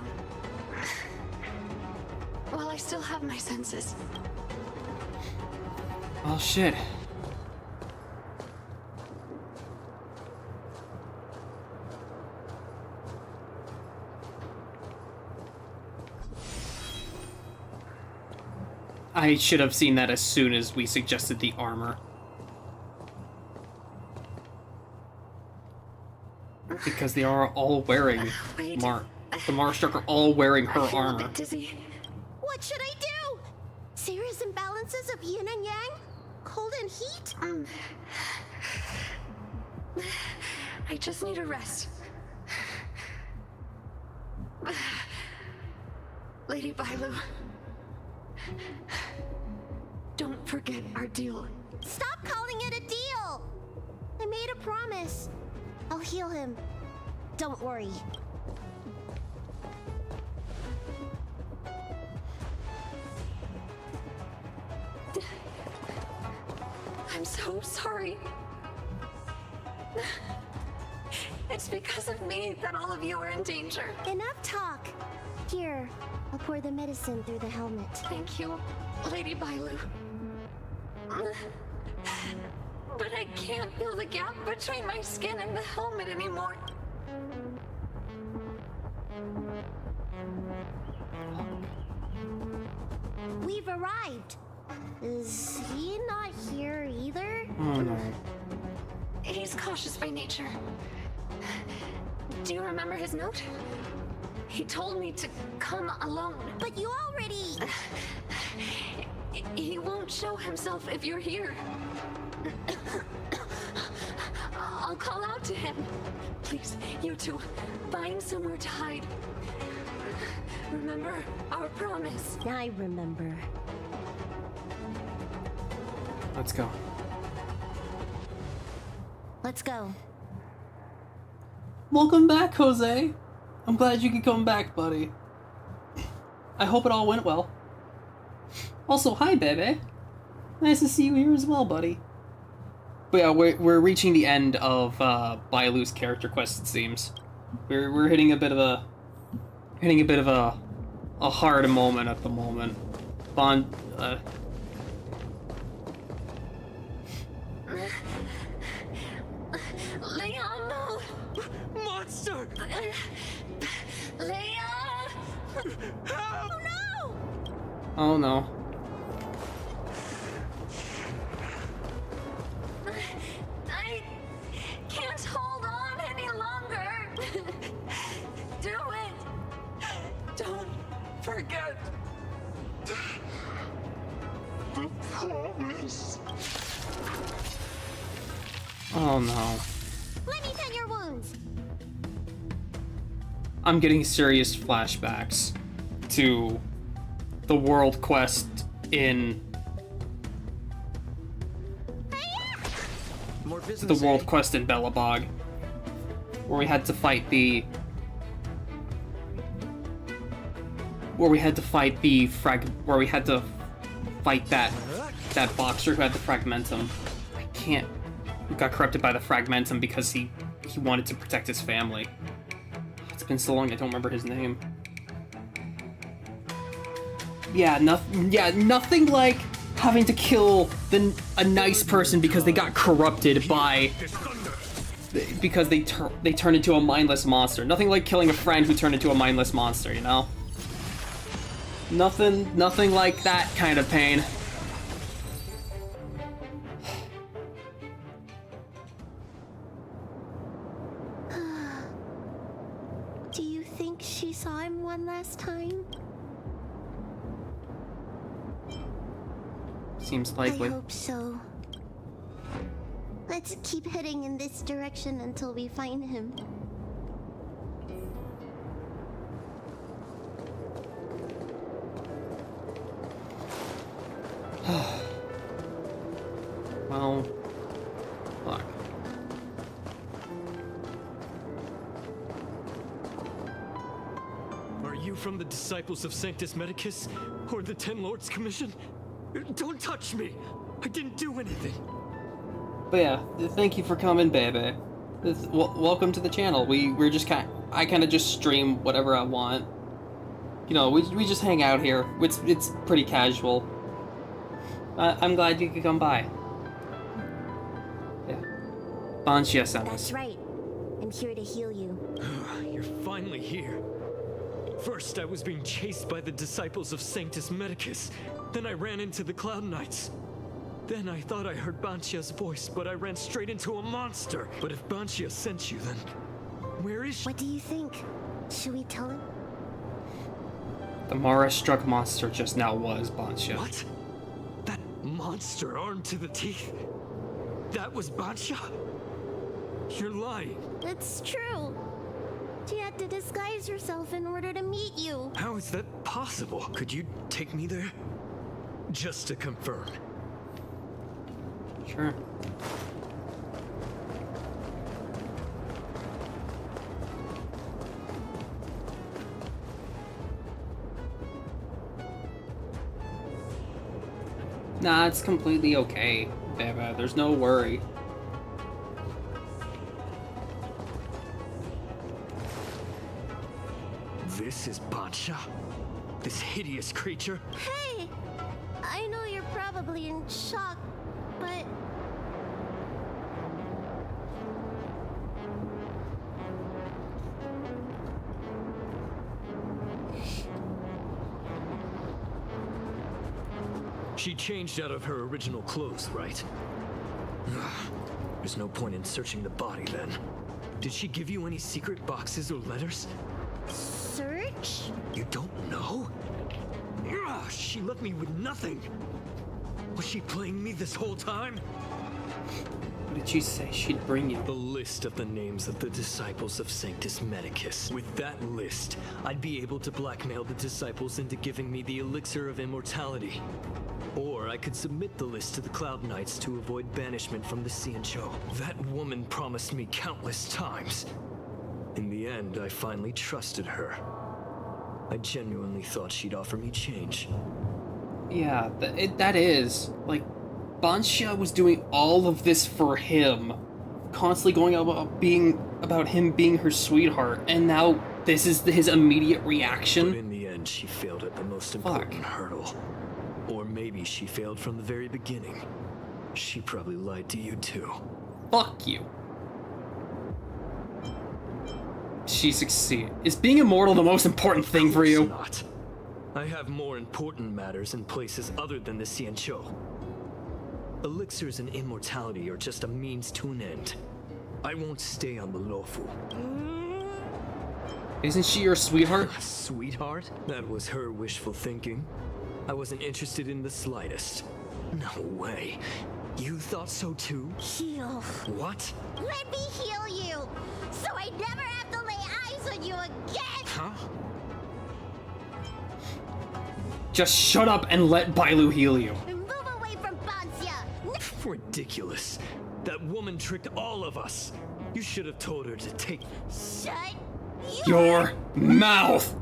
O: While I still have my senses.
B: Oh shit. I should have seen that as soon as we suggested the armor. Because they are all wearing the Marstruck are all wearing her armor.
M: What should I do? Serious imbalances of yin and yang? Cold and heat?
O: I just need a rest. Lady Bailu. Don't forget our deal.
M: Stop calling it a deal! I made a promise. I'll heal him. Don't worry.
O: I'm so sorry. It's because of me that all of you are in danger.
M: Enough talk. Here, I'll pour the medicine through the helmet.
O: Thank you, Lady Bailu. But I can't feel the gap between my skin and the helmet anymore.
M: We've arrived. Is he not here either?
B: Oh no.
O: He's cautious by nature. Do you remember his note? He told me to come alone.
M: But you already...
O: He won't show himself if you're here. I'll call out to him. Please, you two, find somewhere to hide. Remember our promise.
M: I remember.
B: Let's go.
M: Let's go.
B: Welcome back, Jose. I'm glad you could come back, buddy. I hope it all went well. Also, hi, Bebe. Nice to see you here as well, buddy. But yeah, we're reaching the end of Bailu's character quest. It seems we're hitting a bit of a hard moment at the moment.
O: Leon, no!
K: Monster!
O: Leon!
K: Help!
O: Oh no!
B: Oh no.
O: I can't hold on any longer. Do it!
P: promise.
B: Oh no.
M: Let me tend your wounds.
B: I'm getting serious flashbacks to the world quest in
J: More
B: the
J: business.
B: world quest in Belobog, where we had to fight that boxer who had the fragmentum. Who got corrupted by the fragmentum because he wanted to protect his family. It's been so long I don't remember his name. Yeah, nothing like having to kill a nice person because they got corrupted because they turned into a mindless monster. Nothing like killing a friend who turned into a mindless monster, you know? Nothing like that kind of pain.
M: Do you think she saw him one last time?
B: Seems likely.
M: I hope so. Let's keep heading in this direction until we find him.
B: Well, fuck.
A: Are you from the Disciples of Sanctus Medicus? Or the Ten Lords Commission? Don't touch me! I didn't do anything!
B: But yeah, thank you for coming, baby. Welcome to the channel. We're just I kind of just stream whatever I want. You know, we just hang out here. It's pretty casual. I'm glad you could come by. Yeah. Banshia sent us.
M: That's right. I'm here to heal you.
A: You're finally here. First, I was being chased by the Disciples of Sanctus Medicus. Then I ran into the Cloud Knights. Then I thought I heard Banshia's voice, but I ran straight into a monster. But if Banshia sent you, then where is she?
M: What do you think? Should we tell him?
B: The Mara-struck monster just now was Banshia.
A: What? That monster armed to the teeth? That was Banshia? You're lying.
M: It's true. She had to disguise herself in order to meet you.
A: How is that possible? Could you take me there? Just to confirm.
B: Sure. Nah, it's completely okay, Beba. There's no worry.
A: This is Banshia? This hideous creature?
M: Hey! I know you're probably in shock, but...
A: She changed out of her original clothes, right? There's no point in searching the body then. Did she give you any secret boxes or letters?
M: Search?
A: You don't know? She left me with nothing. Was she playing me this whole time?
B: What did she say she'd bring you?
A: A list of the names of the Disciples of Sanctus Medicus. With that list, I'd be able to blackmail the Disciples into giving me the Elixir of Immortality. Or I could submit the list to the Cloud Knights to avoid banishment from the Xianzhou. That woman promised me countless times. In the end, I finally trusted her. I genuinely thought she'd offer me change.
B: Yeah, that is. Like, Banshia was doing all of this for him. Constantly going about him being her sweetheart, and now this is his immediate reaction.
A: But in the end, she failed at the most important hurdle. Or maybe she failed from the very beginning. She probably lied to you too.
B: Fuck you. She succeeded. Is being immortal the most important thing for you?
A: Not. I have more important matters in places other than the Xianzhou. Elixirs and immortality are just a means to an end. I won't stay on the Luofu.
B: Isn't she your sweetheart?
A: Sweetheart? That was her wishful thinking. I wasn't interested in the slightest. No way. You thought so too?
M: Heal.
A: What?
M: Let me heal you, so I never have to lay eyes on you again!
A: Huh?
B: Just shut up and let Bailu heal you.
M: Move away from Bansia!
A: Ridiculous. That woman tricked all of us. You should have told her to take...
M: Shut
B: your mouth!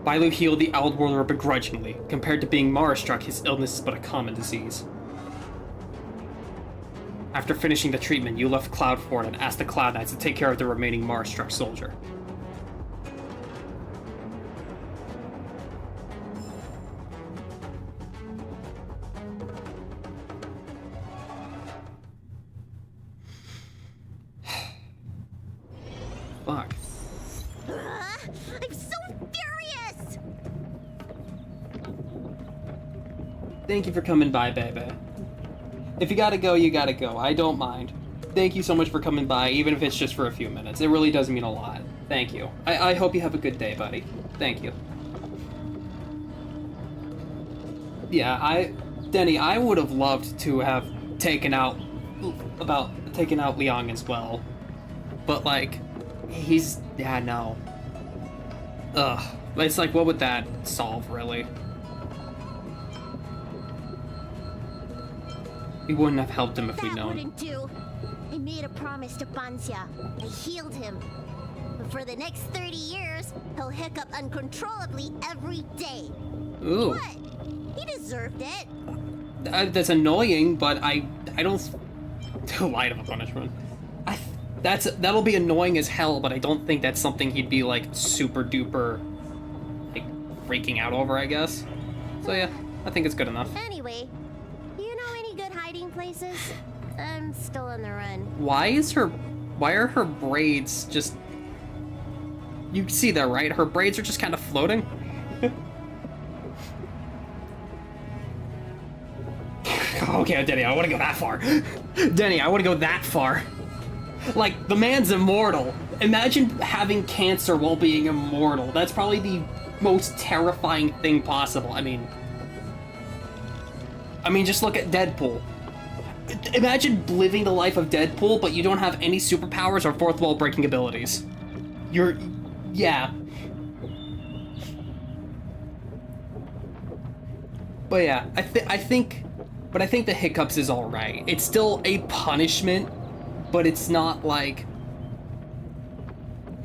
B: Bailu healed the Outworlder begrudgingly. Compared to being Mara-struck, his illness is but a common disease. After finishing the treatment, you left Cloudfort and asked the Cloud Knights to take care of the remaining Mara-struck soldier. Fuck.
M: I'm so furious!
B: Thank you for coming by, baby. If you gotta go, you gotta go. I don't mind. Thank you so much for coming by, even if it's just for a few minutes. It really does mean a lot. Thank you. I hope you have a good day, buddy. Thank you. Yeah, Denny, I would have loved to have taken out Liang as well. But, like, no. Ugh. It's like, what would that solve, really? We wouldn't have helped him if we'd known.
M: Wouldn't do. I made a promise to Bansia. I healed him. But for the next 30 years, he'll hiccup uncontrollably every day.
B: Ooh.
M: What? He deserved it.
B: That's annoying, but I don't... Too light of a punishment. That'll be annoying as hell, but I don't think that's something he'd be, like, super duper, like, freaking out over, I guess. So yeah, I think it's good enough.
M: Anyway, you know any good hiding places? I'm still on the run.
B: Why are her braids just... You see that, right? Her braids are just kind of floating. Okay, Denny, I want to go that far. Denny, I want to go that far. Like, the man's immortal. Imagine having cancer while being immortal. That's probably the most terrifying thing possible. I mean, just look at Deadpool. Imagine living the life of Deadpool, but you don't have any superpowers or fourth wall breaking abilities. Yeah. But yeah, I think the hiccups is alright. It's still a punishment, but it's not like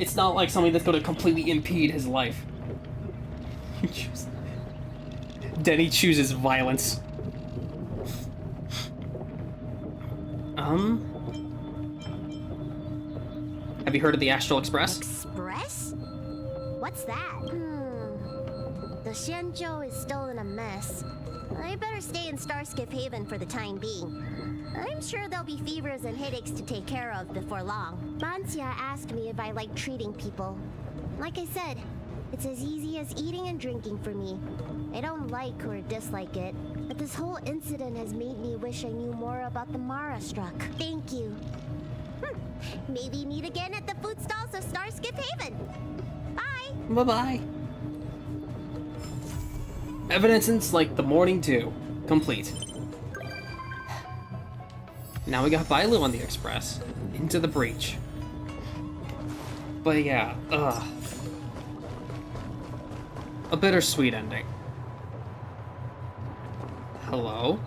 B: something that's gonna completely impede his life. Denny chooses violence. Have you heard of the Astral Express?
M: Express? What's that? The Xianzhou is still in a mess. I better stay in Starskip Haven for the time being. I'm sure there'll be fevers and headaches to take care of before long. Bansia asked me if I like treating people. Like I said, it's as easy as eating and drinking for me. I don't like or dislike it, but this whole incident has made me wish I knew more about the Mara-struck. Thank you. Maybe meet again at the food stalls of Starskip Haven. Bye!
B: Bye-bye. Evanescence like the morning dew. Complete. Now we got Bailu on the Express. Into the breach. But yeah, a bittersweet ending. Hello?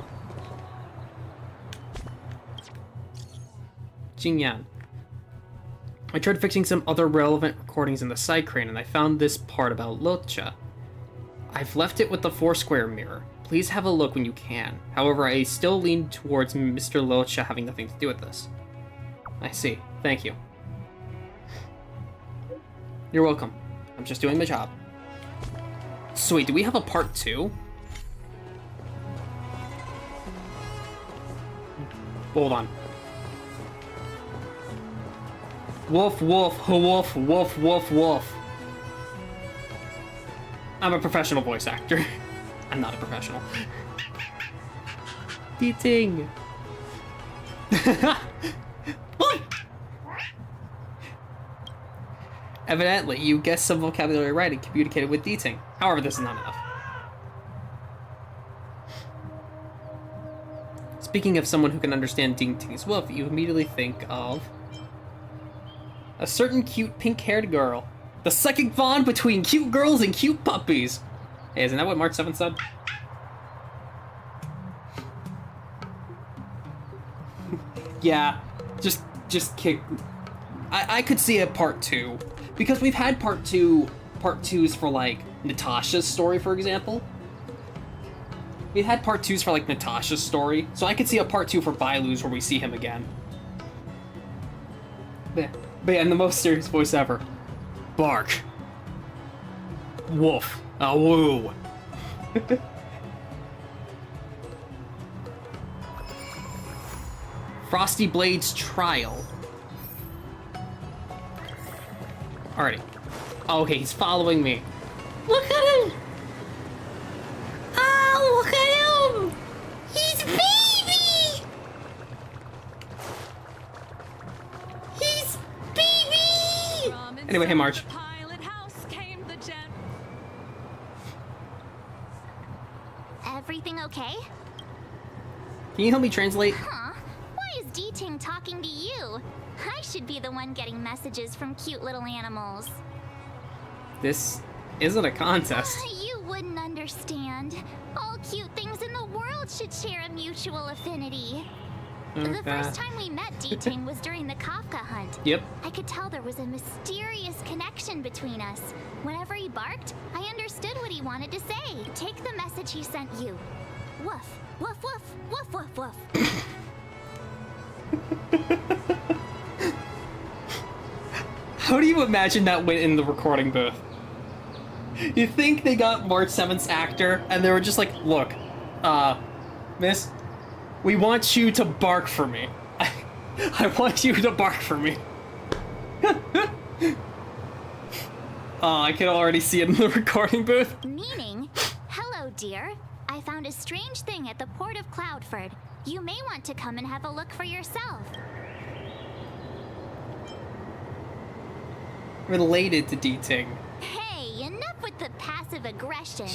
B: Jingyan. I tried fixing some other relevant recordings in the side crane and I found this part about Locha. I've left it with the Foursquare mirror. Please have a look when you can. However, I still lean towards Mr. Locha having nothing to do with this. I see. Thank you. You're welcome. I'm just doing my job. Sweet, do we have a part 2? Hold on. Woof, woof, woof, woof, woof, woof. I'm a professional voice actor. I'm not a professional. Deeting. Evidently, you guessed some vocabulary right and communicated with Deeting. However, this is not enough. Speaking of someone who can understand Ding Ting's wolf, you immediately think of a certain cute pink-haired girl. The psychic bond between cute girls and cute puppies. Hey, isn't that what March 7th said? Yeah, just kick. I could see a part 2 because we've had part 2s for like Natasha's story, for example. We've had part 2s for like Natasha's story, so I could see a part 2 for Bailu's where we see him again. But yeah, in the most serious voice ever. Bark. Woof. A woo. Frosty Blade's trial. Alrighty. Oh, okay, he's following me. Look at him! Oh, look at him! He's baby! He's baby! Anyway, hey, March.
E: Everything okay?
B: Can you help me translate?
E: Huh? Why is D-Ting talking to you? I should be the one getting messages from cute little animals.
B: This isn't a contest.
E: You wouldn't understand. All cute things in the world should share a mutual affinity.
B: Okay.
E: The first time we met D-Ting was during the Kafka hunt.
B: Yep.
E: I could tell there was a mysterious connection between us. Whenever he barked, I understood what he wanted to say. Take the message he sent you. Woof, woof, woof, woof, woof, woof.
B: How do you imagine that went in the recording booth? You think they got March 7th's actor and they were just like, look, miss, we want you to bark for me. I want you to bark for me. Oh, I can already see it in the recording booth.
E: Meaning, hello, dear. I found a strange thing at the port of Cloudford. You may want to come and have a look for yourself.
B: Related to D-Ting.
E: Hey, enough with the passive aggression.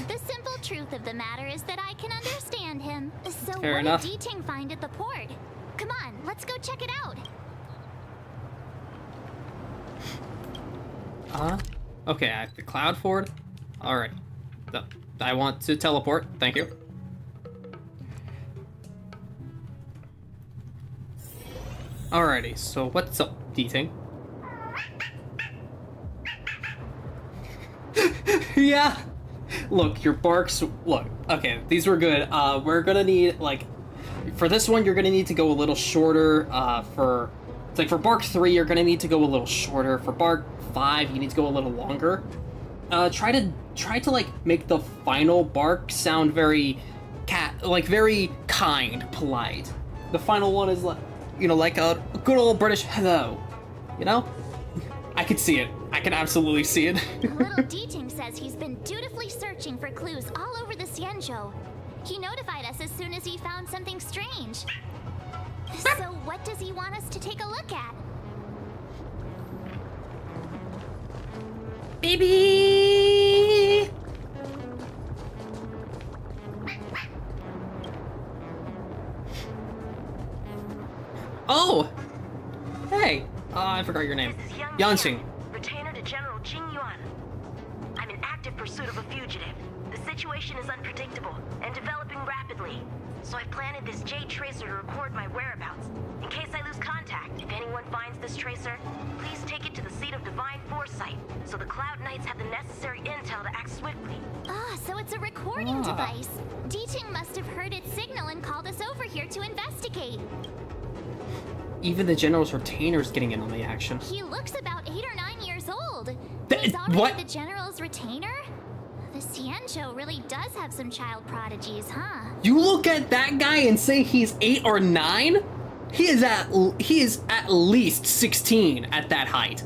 E: The simple truth of the matter is that I can understand him. So
B: Fair
E: what
B: enough.
E: did D-Ting find at the port? Come on, let's go check it out.
B: Okay, I have the cloud forward. Alright. I want to teleport. Thank you. Alrighty, so what's up, D-Ting? Yeah! Look, your barks... Look, okay, these were good. We're gonna need, like... For this one, you're gonna need to go a little shorter. For bark 3, you're gonna need to go a little shorter. For bark 5, you need to go a little longer. Try to like make the final bark sound very very kind, polite. The final one is like, you know, like a good old British hello. You know? I could see it. I can absolutely see it.
E: Little D-Ting says he's been dutifully searching for clues all over the Xianzhou. He notified us as soon as he found something strange. So what does he want us to take a look at?
B: Baby! Oh! Hey! I forgot your name. Yanxing.
S: Retainer to General Jing Yuan. I'm in active pursuit of a fugitive. The situation is unpredictable and developing rapidly. So I've planted this Jade Tracer to record my whereabouts. In case I lose contact, if anyone finds this tracer, please take it to the seat of divine foresight, so the Cloud Knights have the necessary intel to act swiftly.
E: Ah, so it's a recording device. D-Ting must have heard its signal and called us over here to investigate.
B: Even the General's retainer's getting in on the action.
E: He looks about 8 or 9 years old.
B: Th-
E: He's already
B: what?
E: the General's retainer? The Xianzhou really does have some child prodigies, huh?
B: You look at that guy and say he's 8 or 9? He is at least 16 at that height.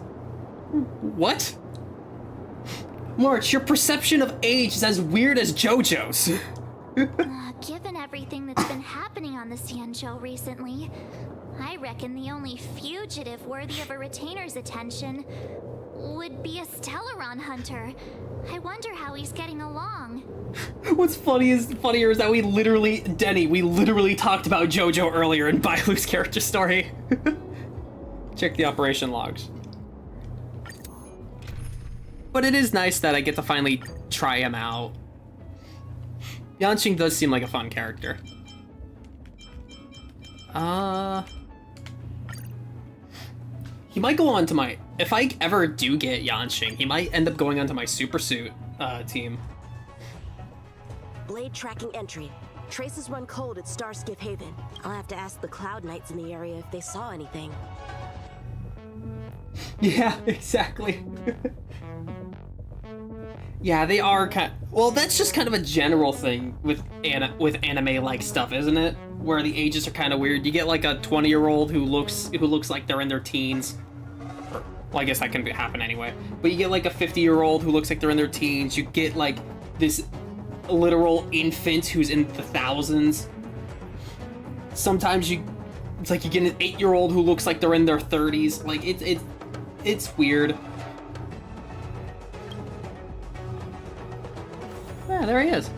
B: What? March, your perception of age is as weird as JoJo's.
E: Given everything that's been happening on the Xianzhou recently, I reckon the only fugitive worthy of a retainer's attention would be a Stellaron hunter. I wonder how he's getting along.
B: What's funnier is that we literally talked about JoJo earlier in Bailu's character story. Check the operation logs. But it is nice that I get to finally try him out. Yanqing does seem like a fun character. He might go on to my... If I ever do get Yanqing, he might end up going onto my Super Suit team.
S: Blade tracking entry. Traces run cold at Starskiff Haven. I'll have to ask the Cloud Knights in the area if they saw anything.
B: Yeah, exactly. Yeah, they are kind of, well, that's just kind of a general thing with anime-like stuff, isn't it? Where the ages are kind of weird. You get like a 20-year-old who looks like they're in their teens. Well, I guess that can happen anyway. But you get like a 50-year-old who looks like they're in their teens. You get like this literal infant who's in the thousands. Sometimes it's like you get an 8-year-old who looks like they're in their 30s. Like it's weird. Yeah, there he is.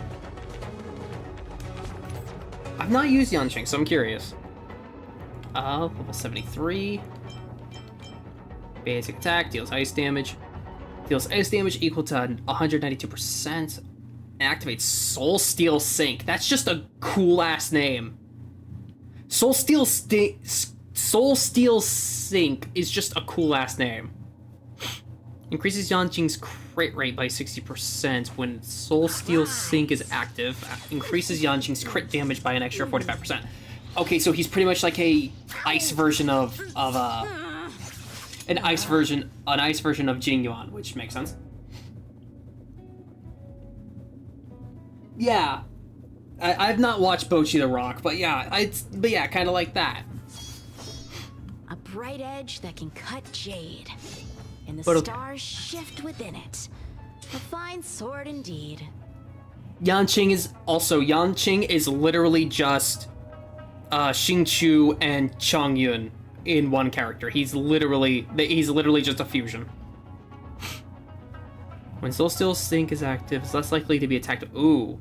B: I've not used Yanqing, so I'm curious. Level 73. Basic attack, deals ice damage. Deals ice damage equal to 192%. Activates Soul Steel Sync. That's just a cool-ass name. Soul Steel Sync is just a cool-ass name. Increases Yanqing's crit rate by 60% when Soul Steel Sync is active. Increases Yanqing's crit damage by an extra 45%. Okay, so he's pretty much like an ice version of Jingyuan, which makes sense. Yeah, I've not watched Bocchi the Rock, but yeah, kind of like that.
S: A bright edge that can cut jade. And the stars shift within it. A fine sword indeed.
B: Yanqing is literally just Xingqiu and Changyun in one character. He's literally just a fusion. When Soul Steel Sync is active, it's less likely to be attacked. Ooh.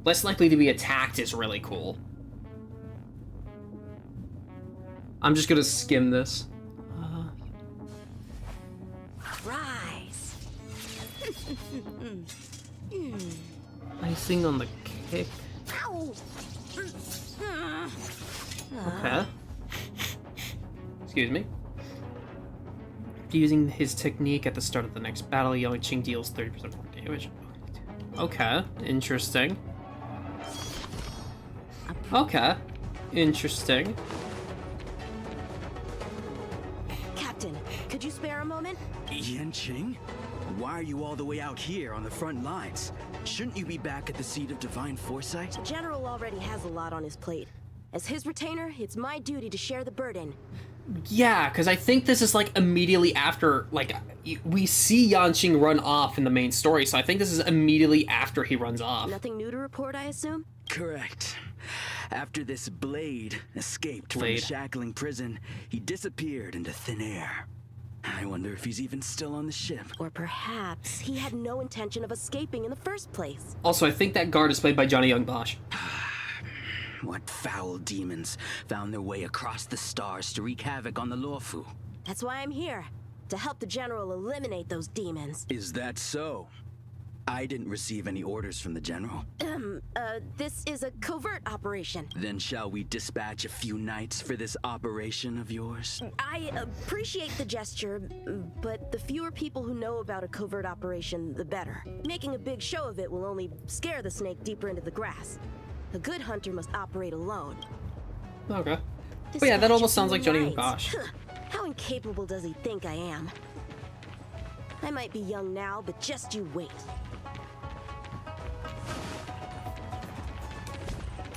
B: Less likely to be attacked is really cool. I'm just gonna skim this.
S: Rise.
B: Icing on the kick. Okay. Excuse me. Using his technique at the start of the next battle, Yanqing deals 30% more damage. Okay, interesting. Okay, interesting.
S: Captain, could you spare a moment?
T: Yanqing? Why are you all the way out here on the front lines? Shouldn't you be back at the seat of divine foresight?
S: The General already has a lot on his plate. As his retainer, it's my duty to share the burden.
B: Yeah, because I think this is like immediately after, like, we see Yanqing run off in the main story, so I think this is immediately after he runs off.
S: Nothing new to report, I assume?
T: Correct. After this Blade escaped from the shackling prison, he disappeared into thin air. I wonder if he's even still on the ship.
S: Or perhaps he had no intention of escaping in the first place.
B: Also, I think that guard is played by Johnny Young Bosch.
T: What foul demons found their way across the stars to wreak havoc on the Luofu?
S: That's why I'm here, to help the General eliminate those demons.
T: Is that so? I didn't receive any orders from the General.
S: This is a covert operation.
T: Then shall we dispatch a few knights for this operation of yours?
S: I appreciate the gesture, but the fewer people who know about a covert operation, the better. Making a big show of it will only scare the snake deeper into the grass. A good hunter must operate alone.
B: Okay. But yeah, that almost sounds like Johnny Young Bosch.
S: How incapable does he think I am? I might be young now, but just you wait.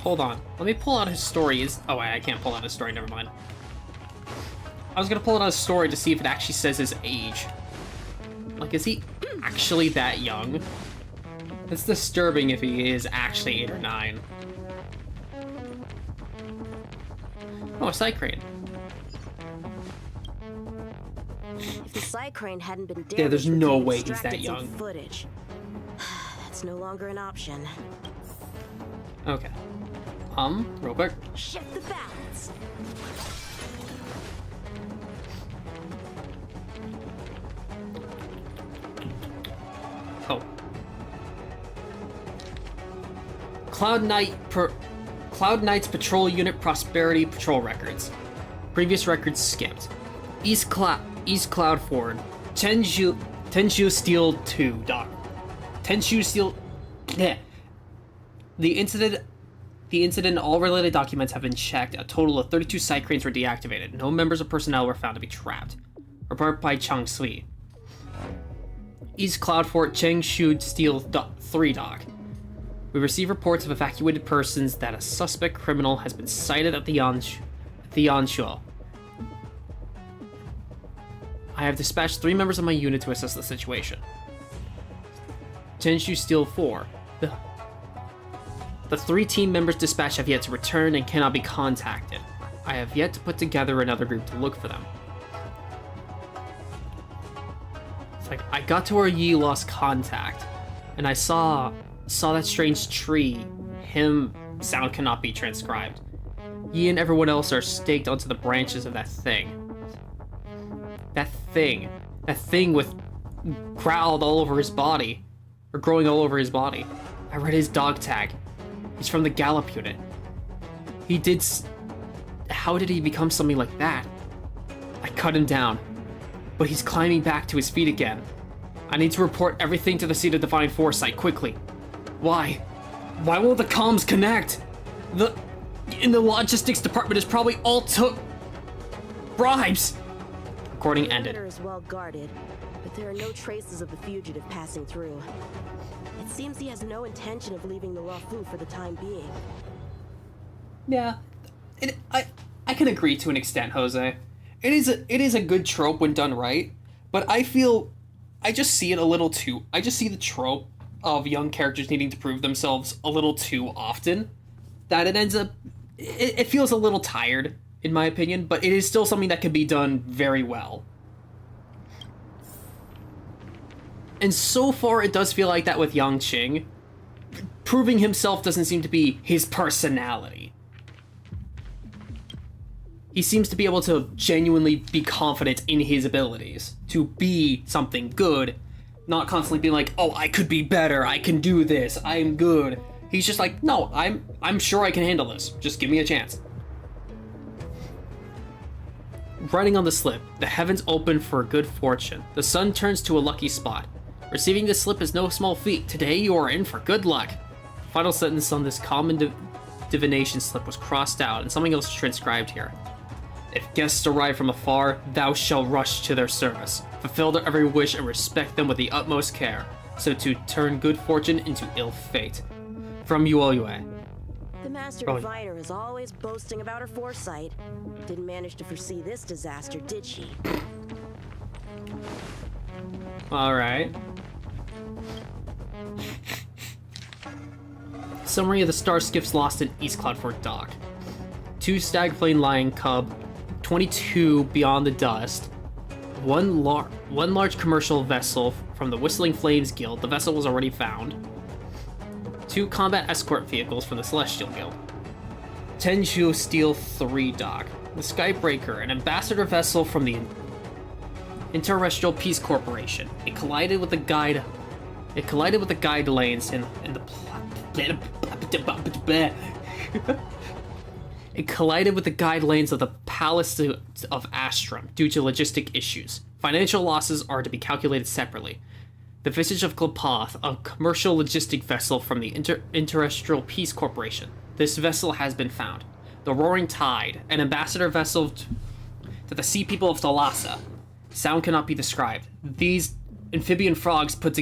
B: Hold on. Let me pull out his story. Oh, wait, I can't pull out his story. Never mind. I was gonna pull out his story to see if it actually says his age. Like, is he actually that young? It's disturbing if he is actually 8 or 9. Oh, a side crane.
C: If the side crane hadn't been damaged,
B: Yeah, there's
C: we
B: no
C: could've
B: way he's
C: extracted
B: that
C: some
B: young.
C: Footage. That's no longer an option.
B: Okay. Real quick.
C: Shift the balance.
B: Oh. Cloud Knight's Patrol Unit Prosperity Patrol Records. Previous records skipped. East Cloud Ford. Tenshu Steel 2, Doc. Tenshu Steel... Yeah. The incident and all related documents have been checked. A total of 32 side cranes were deactivated. No members of personnel were found to be trapped. Report by Chang Sui. East Cloud Fort Changshu Steel 3, Doc. We receive reports of evacuated persons that a suspect criminal has been sighted at the Yanshuo. I have dispatched 3 members of my unit to assess the situation. Changshu Steel 4. The 3 team members dispatched have yet to return and cannot be contacted. I have yet to put together another group to look for them. It's like, I got to where Yi lost contact, and I saw that strange tree. Sound cannot be transcribed. Yi and everyone else are staked onto the branches of that thing. That thing with growled all over his body, or growing all over his body. I read his dog tag. He's from the Gallop unit. How did he become something like that? I cut him down, but he's climbing back to his feet again. I need to report everything to the Seat of Divine Foresight quickly. Why? Why won't the comms connect? In the logistics department is probably all took bribes. Recording ended.
C: The perimeter is well guarded, but there are no traces of the fugitive passing through. It seems he has no intention of leaving the Luofu for the time being.
B: Yeah, I can agree to an extent, Jose. It is a good trope when done right, but I just see the trope of young characters needing to prove themselves a little too often, that it ends up, it feels a little tired, in my opinion, but it is still something that can be done very well. And so far, it does feel like that with Yang Qing. Proving himself doesn't seem to be his personality. He seems to be able to genuinely be confident in his abilities, to be something good, not constantly being like, oh, I could be better, I can do this, I'm good. He's just like, no, I'm sure I can handle this, just give me a chance. Writing on the slip, the heavens open for good fortune. The sun turns to a lucky spot. Receiving this slip is no small feat. Today you are in for good luck. The final sentence on this common divination slip was crossed out, and something else is transcribed here. If guests arrive from afar, thou shalt rush to their service. Fulfill their every wish and respect them with the utmost care, so to turn good fortune into ill fate. From Yuoyue.
C: The Master Diviner is always boasting about her foresight. Didn't manage to foresee this disaster, did she?
B: Alright. Summary of the star skiffs lost in East Cloudford Dock. 2 Stagplane Lion Cub, 22 Beyond the Dust, one large commercial vessel from the Whistling Flames Guild. The vessel was already found. 2 combat escort vehicles from the Celestial Guild. Tenshu Steel 3 Dock. The Skybreaker, an ambassador vessel from the Interterrestrial Peace Corporation. It collided with the guide lanes in the It collided with the guide lanes of the Palace of Astrum due to logistic issues. Financial losses are to be calculated separately. The Visage of Klapoth, a commercial logistic vessel from the Interterrestrial Peace Corporation. This vessel has been found. The Roaring Tide, an ambassador vessel to the Sea People of Thalassa. Sound cannot be described. These amphibian frogs put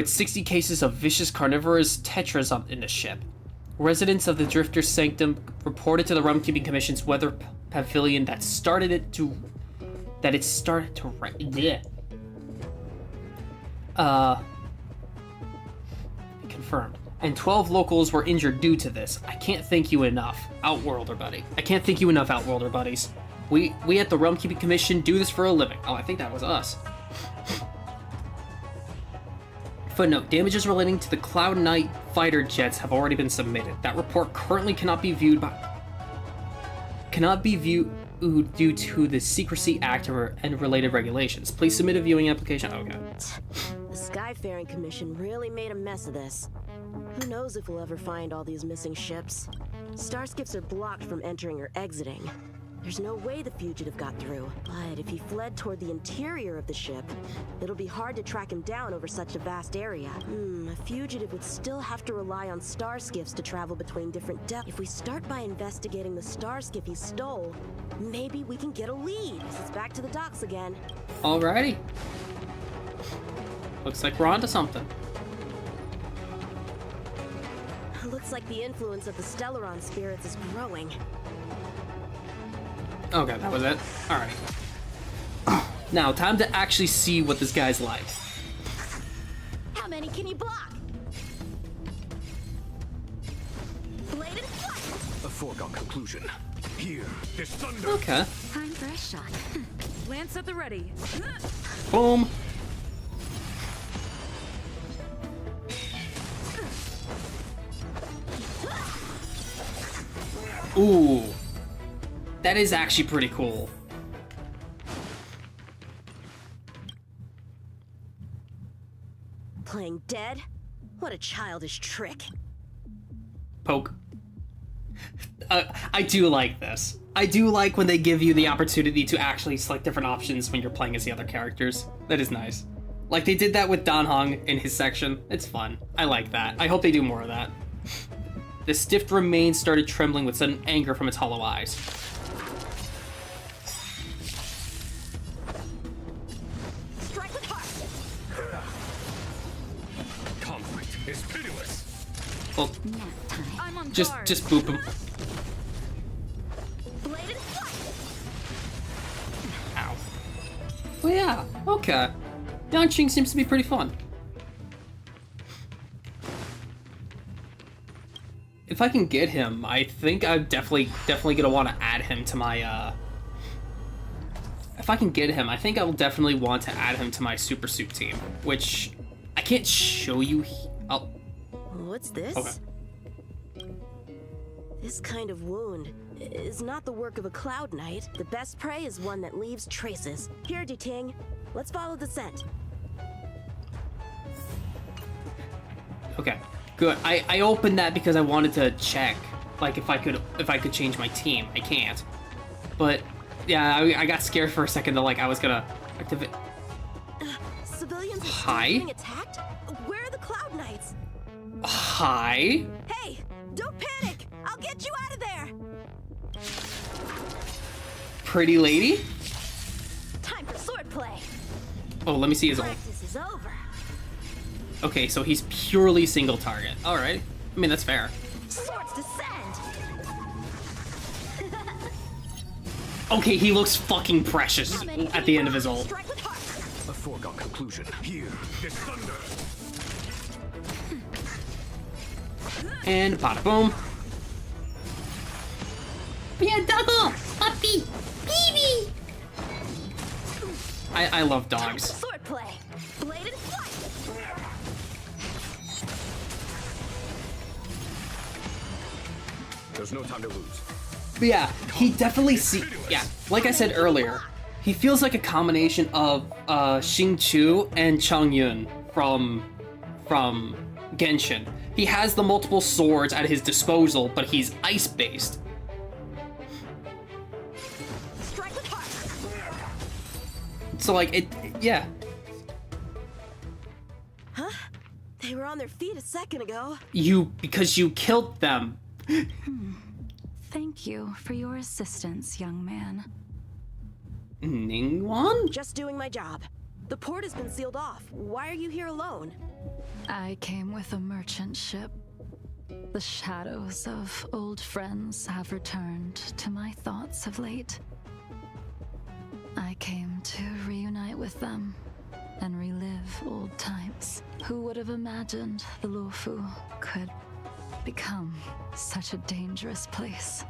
B: 60 cases of vicious carnivorous tetras in the ship. Residents of the Drifter's Sanctum reported to the Rumkeeping Commission's weather pavilion that it started to confirmed. And 12 locals were injured due to this. I can't thank you enough, Outworlder buddy. I can't thank you enough, Outworlder buddies. We at the Realm Keeping Commission do this for a living. Oh, I think that was us. Footnote, damages relating to the Cloud Knight fighter jets have already been submitted. That report currently cannot be viewed due to the Secrecy Act and related regulations. Please submit a viewing application. Okay.
C: The Skyfaring Commission really made a mess of this. Who knows if we'll ever find all these missing ships? Starskips are blocked from entering or exiting. There's no way the fugitive got through. But if he fled toward the interior of the ship, it'll be hard to track him down over such a vast area. A fugitive would still have to rely on starskiffs to travel between different depths. If we start by investigating the starskiff he stole, maybe we can get a lead. It's back to the docks again.
B: Alrighty. Looks like we're onto something.
C: Looks like the influence of the Stellaron spirits is growing.
B: Okay, that was it? Alright. Now, time to actually see what this guy's like.
C: How many can you block? Bladed flight!
N: A foregone conclusion. Here, this thunder.
B: Okay.
O: Time for a shot. Lance at the ready.
B: Boom. Ooh. That is actually pretty cool.
C: Playing dead? What a childish trick.
B: Poke. I do like this. I do like when they give you the opportunity to actually select different options when you're playing as the other characters. That is nice. Like they did that with Dan Heng in his section. It's fun. I like that. I hope they do more of that. The stiff remains started trembling with sudden anger from its hollow eyes.
C: Strike with heart.
N: Conflict is pitiless.
B: Well,
O: I'm on
B: just boop him.
C: Bladed flight.
B: Ow. Well, yeah. Okay. Yanqing seems to be pretty fun. If I can get him, I think I'm definitely gonna want to add him to my, If I can get him, I think I will definitely want to add him to my Super Suit team, which I can't show you.
C: What's this?
B: Okay.
C: This kind of wound is not the work of a Cloud Knight. The best prey is one that leaves traces. Here, Duting, let's follow the scent.
B: Okay. Good. I opened that because I wanted to check, like if I could change my team. I can't. But yeah, I got scared for a second that like I was gonna activate.
C: Civilians
B: Hi.
C: are being attacked. Where are the Cloud Knights?
B: Hi.
C: Hey, don't panic. I'll get you out of there.
B: Pretty lady.
C: Time for swordplay.
B: Oh, let me see his ult.
C: Practice is over.
B: Okay, so he's purely single target. All right. I mean, that's fair.
C: Swords descend.
B: Okay, he looks fucking precious at the end of his ult.
N: A foregone conclusion. Here, this thunder.
B: And bada boom. Yeah, double! Puppy! Baby! I love dogs.
C: Swordplay. Bladed flight.
N: There's no time to lose.
B: But yeah, he definitely yeah, like I said earlier, he feels like a combination of Xing Chu and Chang Yun from Genshin. He has the multiple swords at his disposal, but he's ice-based. So like yeah.
C: Huh? They were on their feet a second ago.
B: Because you killed them.
L: Thank you for your assistance, young man.
B: Ningguang?
C: Just doing my job. The port has been sealed off. Why are you here alone?
L: I came with a merchant ship. The shadows of old friends have returned to my thoughts of late. I came to reunite with them and relive old times. Who would have imagined the Luofu could become such a dangerous place?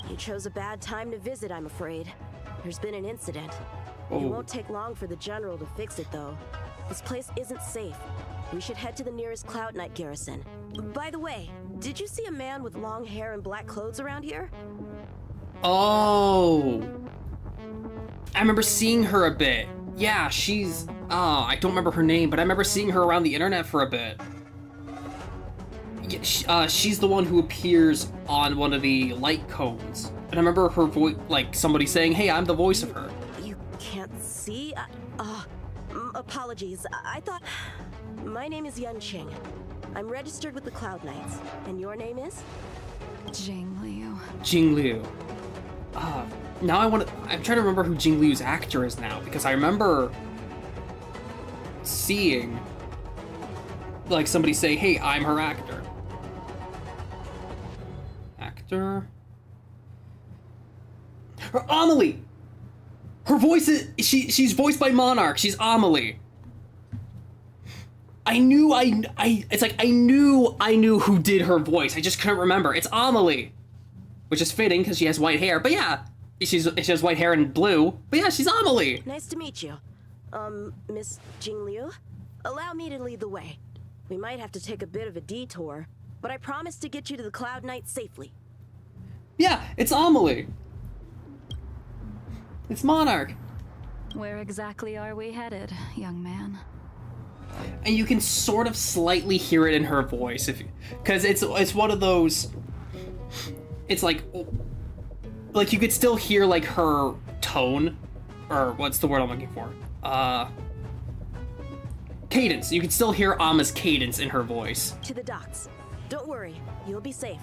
C: You chose a bad time to visit, I'm afraid. There's been an incident.
B: Oh.
C: It won't take long for the General to fix it, though. This place isn't safe. We should head to the nearest Cloud Knight garrison. By the way, did you see a man with long hair and black clothes around here?
B: Oh. I remember seeing her a bit. Yeah, she's... Oh, I don't remember her name, but I remember seeing her around the internet for a bit. Yeah, she's the one who appears on one of the light cones. And I remember her voice, like, somebody saying, hey, I'm the voice of her.
C: You can't see? Apologies. I thought... My name is Yun Qing. I'm registered with the Cloud Knights. And your name is?
L: Jing Liu.
B: Jing Liu. Now I'm trying to remember who Jing Liu's actor is now, because I remember seeing, like, somebody say, hey, I'm her actor. Actor? Her Amelie! Her voice is, she's voiced by Monarch, she's Amelie. I knew who did her voice, I just couldn't remember. It's Amelie. Which is fitting, because she has white hair, but yeah. She has white hair and blue, but yeah, she's Amelie.
C: Nice to meet you. Miss Jing Liu? Allow me to lead the way. We might have to take a bit of a detour, but I promise to get you to the Cloud Knight safely.
B: Yeah, it's Amelie. It's Monarch.
L: Where exactly are we headed, young man?
B: And you can sort of slightly hear it in her voice, because it's one of those. It's like you could still hear like her tone, or what's the word I'm looking for? Cadence. You can still hear Ama's cadence in her voice.
C: To the docks. Don't worry, you'll be safe.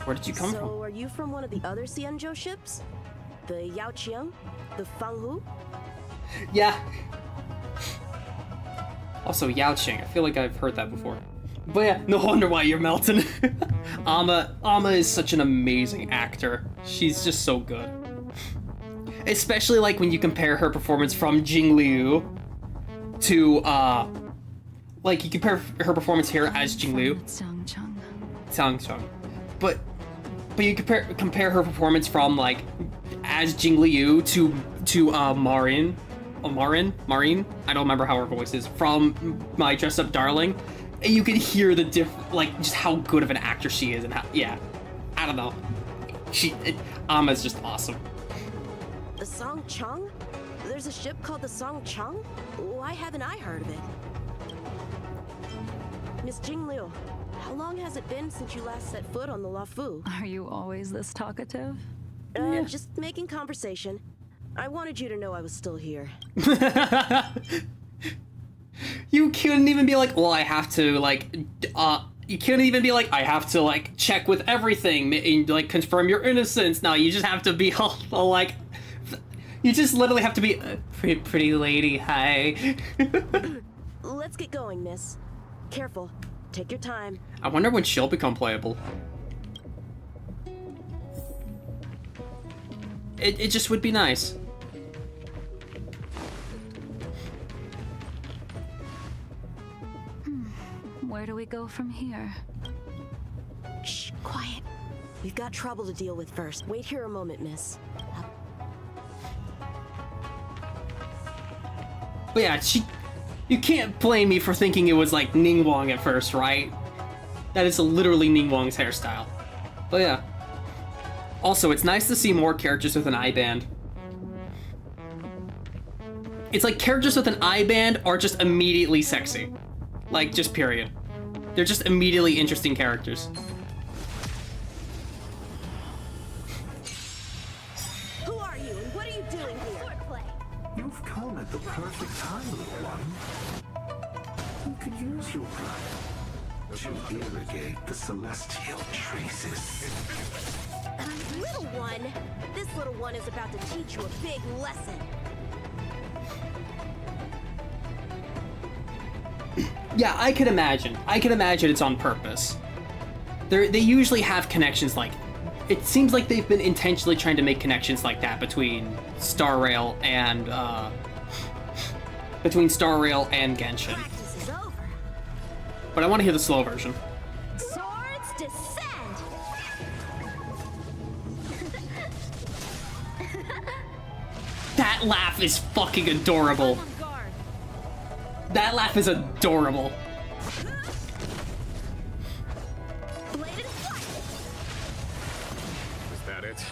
B: Where did you come from?
C: So, are you from one of the other Xianzhou ships? The Yaoqiang? The Fanghu?
B: Yeah. Also, Yaoqing. I feel like I've heard that before. But yeah, no wonder why you're melting. Ama is such an amazing actor. She's just so good. Especially like when you compare her performance from Jing Liu to like you compare her performance here as Jing Liu. Xiangcheng. But you compare her performance from like as Jing Liu to Marin. I don't remember how her voice is, from My Dress Up Darling. And you can hear the like just how good of an actor she is, and how, yeah, I don't know. Ama's just awesome.
C: The Songcheng? There's a ship called the Songcheng? Why haven't I heard of it? Miss Jing Liu, how long has it been since you last set foot on the Luofu?
L: Are you always this talkative?
C: Just making conversation. I wanted you to know I was still here.
B: You couldn't even be like, well, I have to, like, you couldn't even be like, I have to, like, check with everything and, like, confirm your innocence. No, you just have to be, all like, you just literally have to be, pretty lady, hi.
C: Let's get going, miss. Careful. Take your time.
B: I wonder when she'll become playable. It just would be nice.
L: Where do we go from here?
C: Shh, quiet. We've got trouble to deal with first. Wait here a moment, miss.
B: But yeah, you can't blame me for thinking it was like Ningguang at first, right? That is literally Ningguang's hairstyle. But yeah. Also, it's nice to see more characters with an eye band. It's like characters with an eye band are just immediately sexy. Like, just period. They're just immediately interesting characters.
C: Who are you and what are you doing here?
P: You've come at the perfect time, little one. You could use your blood to irrigate the celestial traces.
C: Little one? This little one is about to teach you a big lesson.
B: Yeah, I can imagine. I can imagine it's on purpose. They usually have connections like... It seems like they've been intentionally trying to make connections like that between Star Rail and, Genshin. But I want to hear the slow version.
E: Swords descend!
B: That laugh is fucking adorable. That laugh is adorable.
D: Is that it?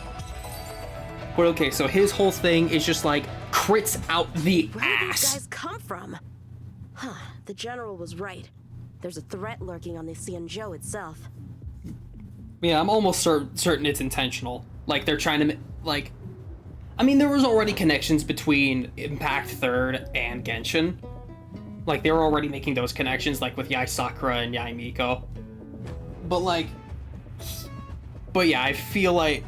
B: But okay, so his whole thing is just like crits out the
C: Where did these
B: ass.
C: guys come from? Huh, the general was right. There's a threat lurking on the Xianzhou itself.
B: Yeah, I'm almost certain it's intentional. Like, they're trying to, like... I mean, there was already connections between Impact Third and Genshin. Like, they were already making those connections, like, with Yai Sakura and Yai Miko. But, like... But yeah, I feel like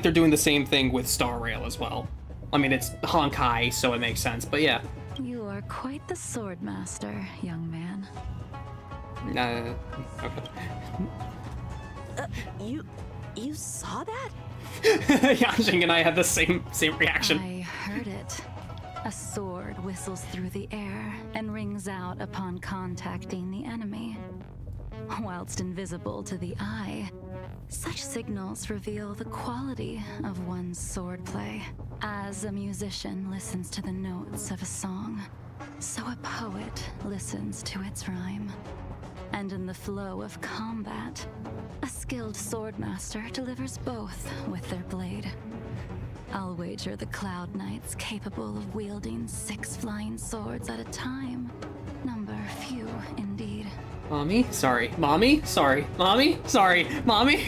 B: they're doing the same thing with Star Rail as well. I mean, it's Honkai, so it makes sense, but yeah.
L: You are quite the sword master, young man.
B: Okay.
C: You saw that?
B: Yanjing and I had the same reaction.
L: I heard it. A sword whistles through the air and rings out upon contacting the enemy. Whilst invisible to the eye, such signals reveal the quality of one's swordplay. As a musician listens to the notes of a song, so a poet listens to its rhyme. And in the flow of combat, a skilled swordmaster delivers both with their blade. I'll wager the Cloud Knights capable of wielding 6 flying swords at a time. Number few indeed.
B: Mommy? Sorry. Mommy? Sorry. Mommy? Sorry. Mommy?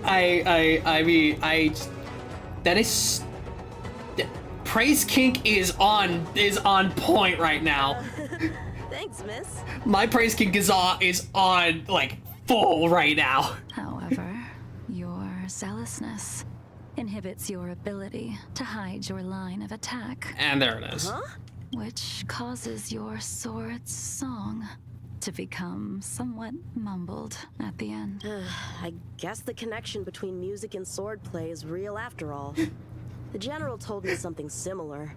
B: That is... Praise Kink is on point right now.
C: Thanks, miss.
B: My praise kink is on, like, full right now.
L: However, your zealousness inhibits your ability to hide your line of attack.
B: And there it is.
C: Huh?
L: Which causes your sword's song to become somewhat mumbled at the end.
C: I guess the connection between music and swordplay is real after all. The general told me something similar.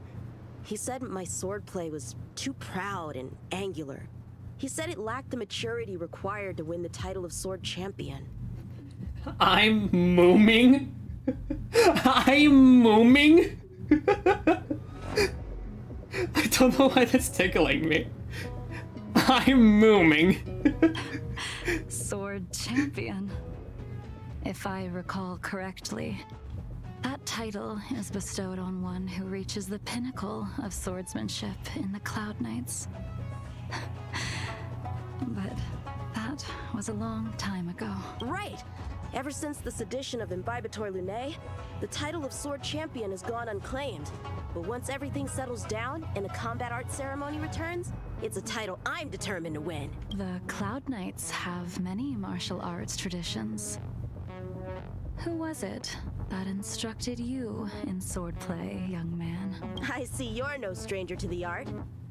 C: He said my swordplay was too proud and angular. He said it lacked the maturity required to win the title of sword champion.
B: I'm mooming? I'm mooming? I don't know why that's tickling me. I'm mooming.
L: Sword champion. If I recall correctly, that title is bestowed on one who reaches the pinnacle of swordsmanship in the Cloud Knights. But that was a long time ago.
C: Right! Ever since the sedition of Imbibitor Lunae, the title of Sword Champion has gone unclaimed. But once everything settles down and the combat art ceremony returns, it's a title I'm determined to win.
L: The Cloud Knights have many martial arts traditions. Who was it that instructed you in swordplay, young man?
C: I see you're no stranger to the art.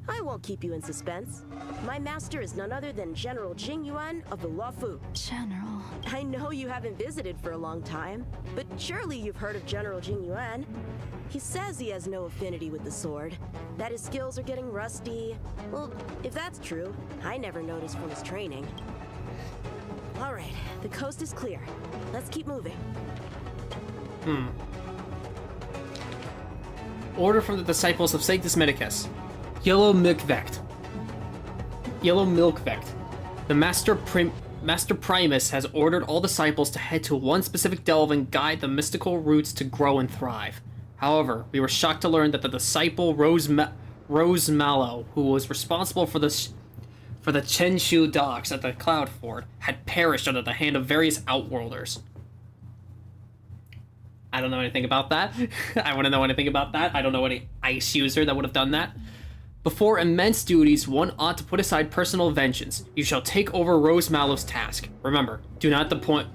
C: I won't keep you in suspense. My master is none other than General Jingyuan of the Luofu.
L: General?
C: I know you haven't visited for a long time, but surely you've heard of General Jingyuan. He says he has no affinity with the sword, that his skills are getting rusty. Well, if that's true, I never noticed from his training. All right, the coast is clear. Let's keep moving.
B: Order from the disciples of Sanctus Medicus. Yellow Milkvecht. Yellow Milkvecht. The Master Primus has ordered all disciples to head to one specific delve and guide the mystical roots to grow and thrive. However, we were shocked to learn that the disciple Rose Mallow, who was responsible for the Chenshu docks at the Cloud Fort, had perished under the hand of various Outworlders. I don't know anything about that. I wouldn't know anything about that. I don't know any ice user that would have done that. Before immense duties, one ought to put aside personal vengeance. You shall take over Rose Mallow's task. Remember, do not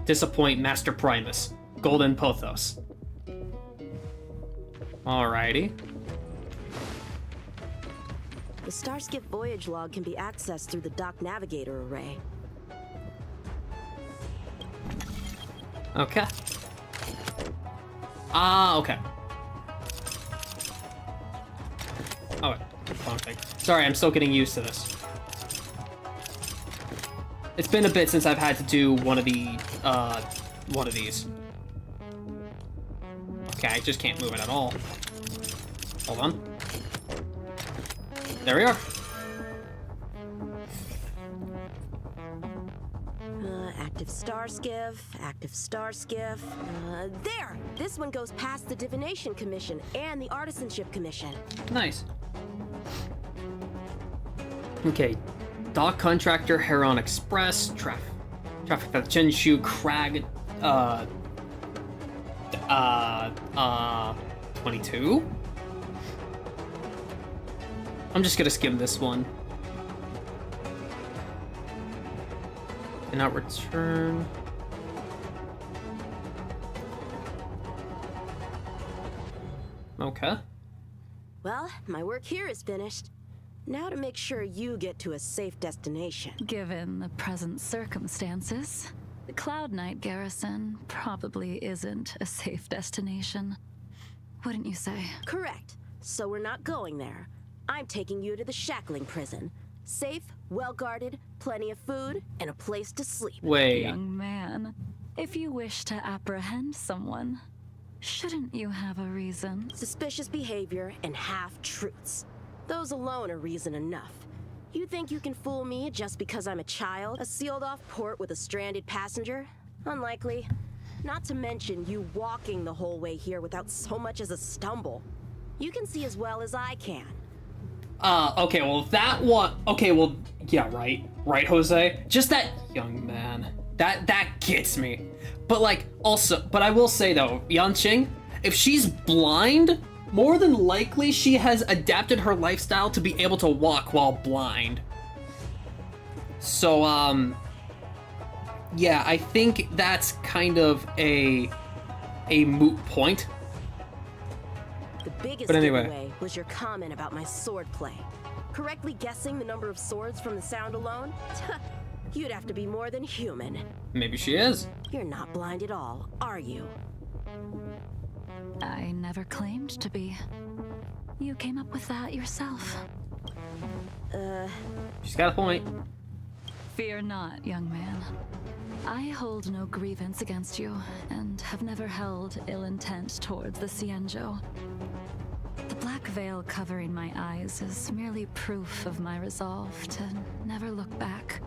B: disappoint Master Primus. Golden Pothos. Alrighty.
C: The Starskip voyage log can be accessed through the Dock Navigator array.
B: Okay. Okay. Oh, wait. Wrong thing. Sorry, I'm still getting used to this. It's been a bit since I've had to do one of these. Okay, I just can't move it at all. Hold on. There we are.
C: Active star skiff, active star skiff. There! This one goes past the Divination Commission and the Artisanship Commission.
B: Nice. Okay. Dock Contractor, Heron Express, Traffic at Chenshu, Crag, 22? I'm just gonna skim this one. And not return. Okay.
C: Well, my work here is finished. Now to make sure you get to a safe destination.
L: Given the present circumstances, the Cloud Knight garrison probably isn't a safe destination. Wouldn't you say?
C: Correct. So we're not going there. I'm taking you to the shackling prison. Safe, well-guarded, plenty of food, and a place to sleep.
B: Wait.
L: Young man, if you wish to apprehend someone, shouldn't you have a reason?
C: Suspicious behavior and half-truths. Those alone are reason enough. You think you can fool me just because I'm a child? A sealed-off port with a stranded passenger? Unlikely. Not to mention you walking the whole way here without so much as a stumble. You can see as well as I can.
B: Okay, well, that one... Okay, well, yeah, right. Right, Jose? Just that young man. That gets me. But, like, also... But I will say, though, Yanqing, if she's blind, more than likely she has adapted her lifestyle to be able to walk while blind. So, yeah, I think that's kind of a moot point.
C: The biggest
B: But anyway.
C: giveaway was your comment about my sword play. Correctly guessing the number of swords from the sound alone? You'd have to be more than human.
B: Maybe she is.
C: You're not blind at all, are you?
L: I never claimed to be. You came up with that yourself.
B: She's got a point.
L: Fear not, young man. I hold no grievance against you, and have never held ill intent towards the Xianzhou. The black veil covering my eyes is merely proof of my resolve to never look back,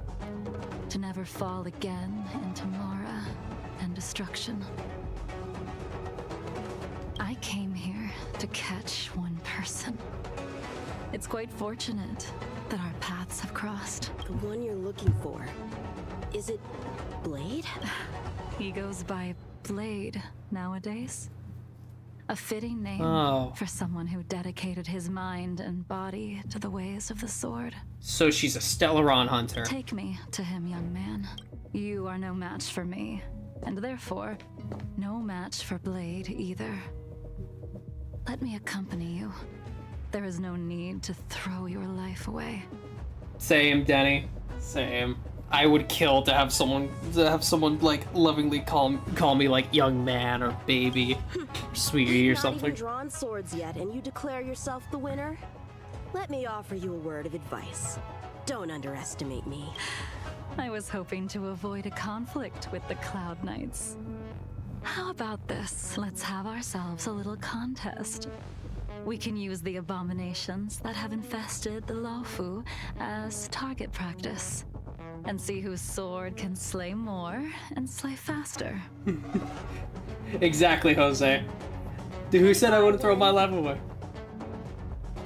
L: to never fall again into Mara and destruction. I came here to catch one person. It's quite fortunate that our paths have crossed.
C: The one you're looking for. Is it Blade?
L: He goes by Blade nowadays. A fitting name for someone who dedicated his mind and body to the ways of the sword.
B: So she's a Stellaron hunter.
L: Take me to him, young man. You are no match for me, and therefore, no match for Blade either. Let me accompany you. There is no need to throw your life away.
B: Same, Denny. Same. I would kill to have someone like lovingly call me like young man or baby, or sweetie or something.
C: Not even drawn swords yet, and you declare yourself the winner? Let me offer you a word of advice. Don't underestimate me.
L: I was hoping to avoid a conflict with the Cloud Knights. How about this? Let's have ourselves a little contest. We can use the abominations that have infested the Luofu as target practice, and see whose sword can slay more and slay faster.
B: Exactly, Jose. Dude, who said I wouldn't throw my life away?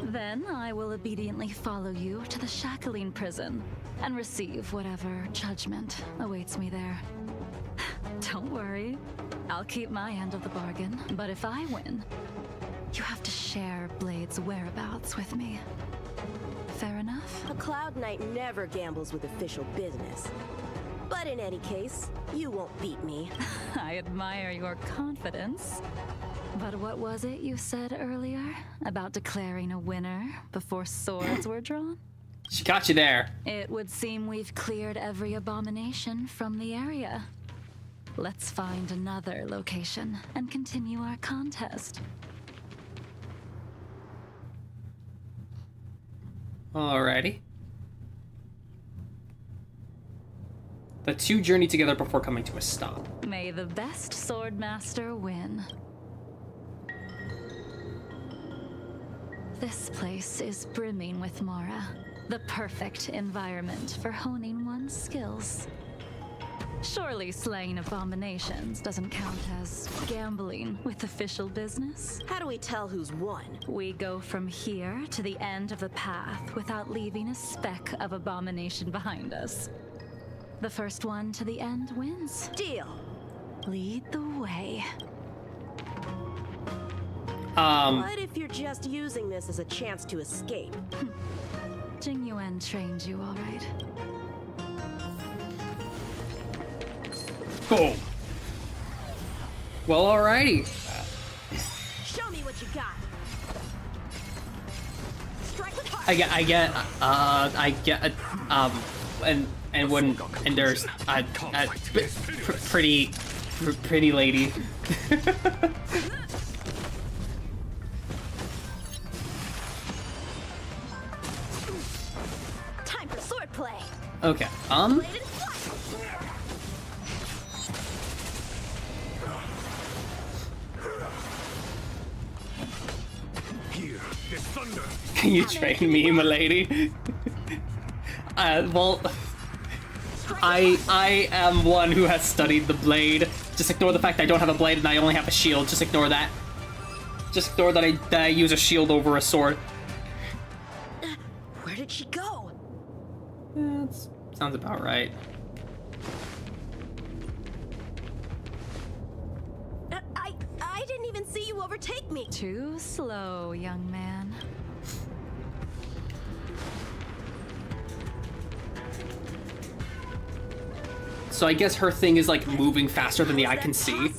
L: Then I will obediently follow you to the shackling prison and receive whatever judgment awaits me there. Don't worry, I'll keep my end of the bargain, but if I win, you have to share Blade's whereabouts with me. Fair enough?
C: A Cloud Knight never gambles with official business. But in any case, you won't beat me.
L: I admire your confidence. But what was it you said earlier about declaring a winner before swords were drawn?
B: She got you there.
L: It would seem we've cleared every abomination from the area. Let's find another location and continue our contest.
B: Alrighty. The two journey together before coming to a stop.
L: May the best swordmaster win. This place is brimming with Mara, the perfect environment for honing one's skills. Surely slaying abominations doesn't count as gambling with official business?
C: How do we tell who's won?
L: We go from here to the end of the path without leaving a speck of abomination behind us. The first one to the end wins.
C: Deal.
L: Lead the way.
C: What if you're just using this as a chance to escape?
L: Jing Yuan trained you, all right.
B: Cool. Well, alrighty.
C: Show me what you got. Strike with heart.
B: And there's pretty lady.
C: Time for swordplay.
B: Okay.
D: Here, there's thunder.
B: Can you train me, milady? Well, I am one who has studied the blade. Just ignore the fact I don't have a blade and I only have a shield. Just ignore that. Just ignore that I use a shield over a sword.
C: Where did she go?
B: Yeah, sounds about right.
C: I didn't even see you overtake me.
L: Too slow, young man.
B: So I guess her thing is like moving faster than the eye can see.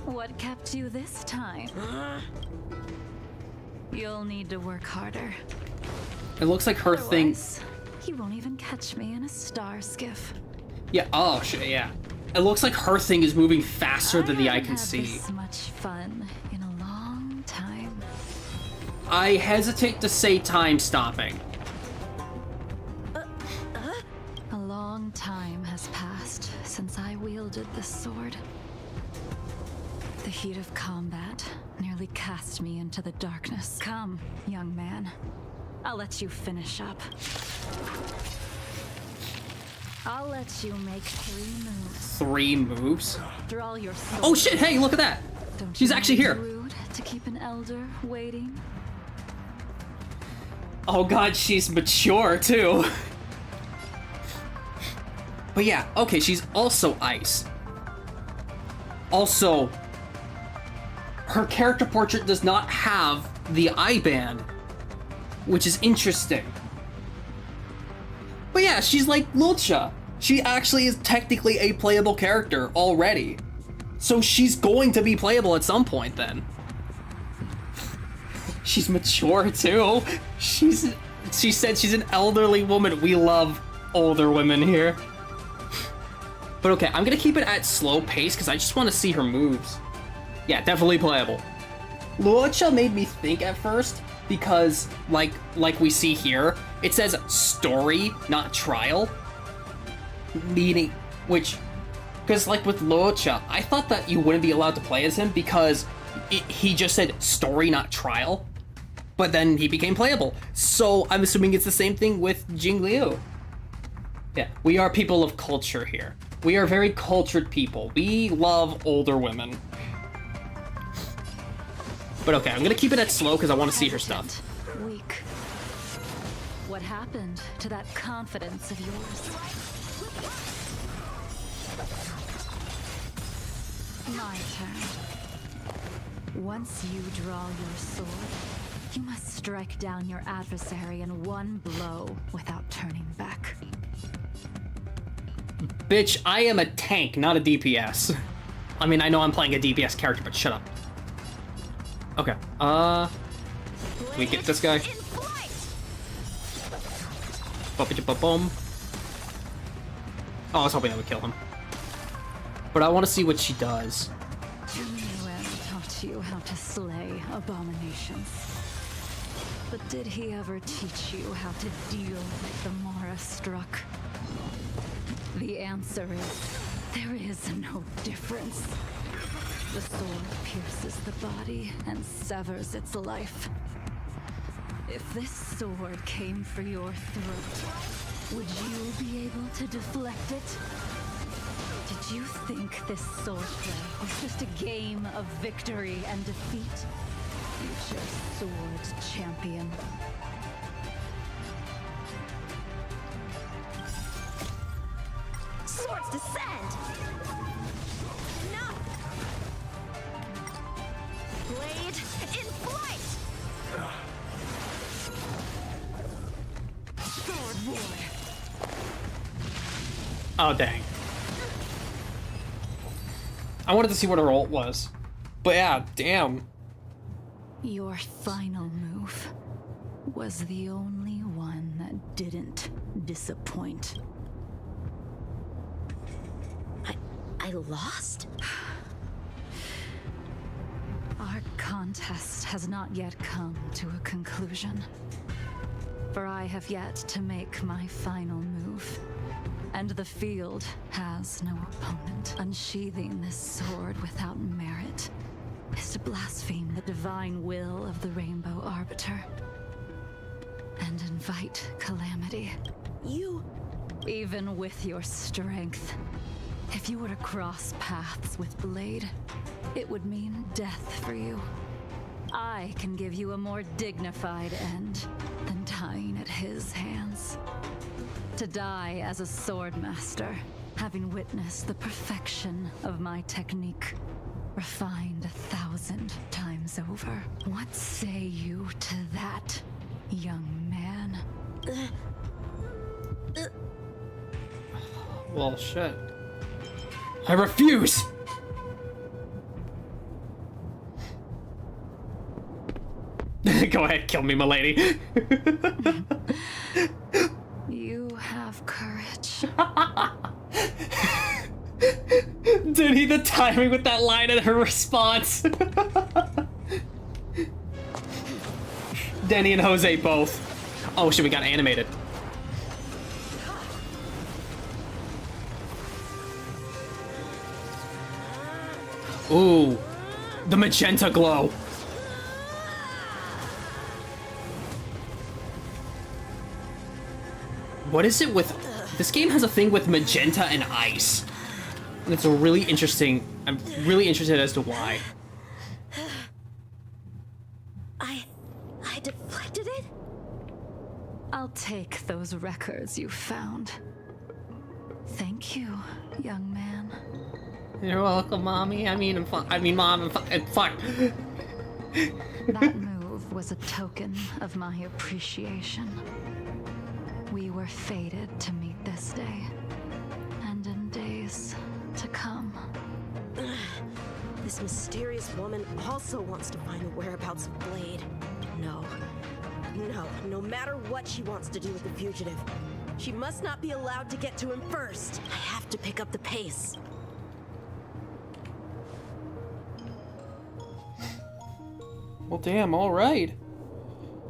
L: What kept you this time? You'll need to work harder.
B: It looks like her thing.
L: Otherwise, you won't even catch me in a star skiff.
B: Yeah. Oh shit. Yeah. It looks like her thing is moving faster than the eye can see.
L: This much fun in a long time.
B: I hesitate to say time stopping.
L: A long time has passed since I wielded this sword. The heat of combat nearly cast me into the darkness. Come, young man. I'll let you finish up. I'll let you make 3 moves.
B: 3 moves?
L: Draw your sword.
B: Oh shit, hey, look at that!
L: Don't
B: She's
L: you
B: actually
L: know it's
B: here.
L: rude to keep an elder waiting?
B: Oh god, she's mature too. But yeah, okay, she's also ice. Also, her character portrait does not have the eye band, which is interesting. But yeah, she's like Lucha. She actually is technically a playable character already. So she's going to be playable at some point then. She's mature too. She said she's an elderly woman. We love older women here. But okay, I'm gonna keep it at slow pace because I just want to see her moves. Yeah, definitely playable. Lucha made me think at first because, like we see here, it says story, not trial. Meaning, because like with Lucha, I thought that you wouldn't be allowed to play as him because he just said story, not trial. But then he became playable. So I'm assuming it's the same thing with Jing Liu. Yeah, we are people of culture here. We are very cultured people. We love older women. But okay, I'm gonna keep it at slow because I want to see her stuff.
L: Weak. What happened to that confidence of yours? My turn. Once you draw your sword, you must strike down your adversary in one blow without turning back.
B: Bitch, I am a tank, not a DPS. I mean, I know I'm playing a DPS character, but shut up. Okay, can we get this guy? Boom. Oh, I was hoping I would kill him. But I want to see what she does.
L: Yuan taught you how to slay abominations. But did he ever teach you how to deal with the Mara struck? The answer is, there is no difference. The sword pierces the body and severs its life. If this sword came for your throat, would you be able to deflect it? Did you think this swordplay was just a game of victory and defeat? Future sword champion.
C: Swords descend! No! Blade in flight! Sword war!
B: Oh, dang. I wanted to see what her ult was. But yeah, damn.
L: Your final move was the only one that didn't disappoint.
C: I lost?
L: Our contest has not yet come to a conclusion. For I have yet to make my final move. And the field has no opponent. Unsheathing this sword without merit is to blaspheme the divine will of the Rainbow Arbiter. And invite calamity.
C: You...
L: Even with your strength, if you were to cross paths with Blade, it would mean death for you. I can give you a more dignified end than dying at his hands. To die as a swordmaster, having witnessed the perfection of my technique, refined 1,000 times over. What say you to that, young man?
B: Well, shit. I refuse! Go ahead, kill me, milady.
L: You have courage.
B: Dude, the timing with that line and her response. Denny and Jose both. Oh shit, we got animated. Ooh, the magenta glow. What is it with... This game has a thing with magenta and ice. And it's a really interesting... I'm really interested as to why.
C: I deflected it?
L: I'll take those records you found. Thank you, young man.
B: You're welcome, mommy. I mean, mom, fuck.
L: That move was a token of my appreciation. We were fated to meet this day, and in days to come.
C: This mysterious woman also wants to find the whereabouts of Blade. No matter what she wants to do with the fugitive, she must not be allowed to get to him first. I have to pick up the pace.
B: Well, damn, alright.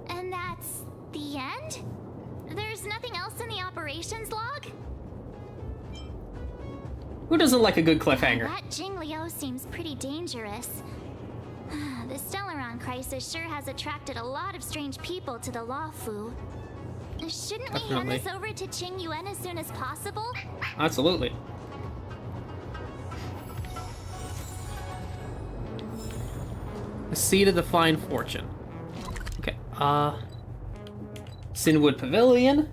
E: And that's the end? There's nothing else in the operations log?
B: Who doesn't like a good cliffhanger?
E: That Jing Liu seems pretty dangerous. The Stellaron crisis sure has attracted a lot of strange people to the Lawfu. Shouldn't we hand this over to Qing Yuan as soon as possible?
B: Absolutely. The Seed of Divine Fortune. Okay, Sinwood Pavilion.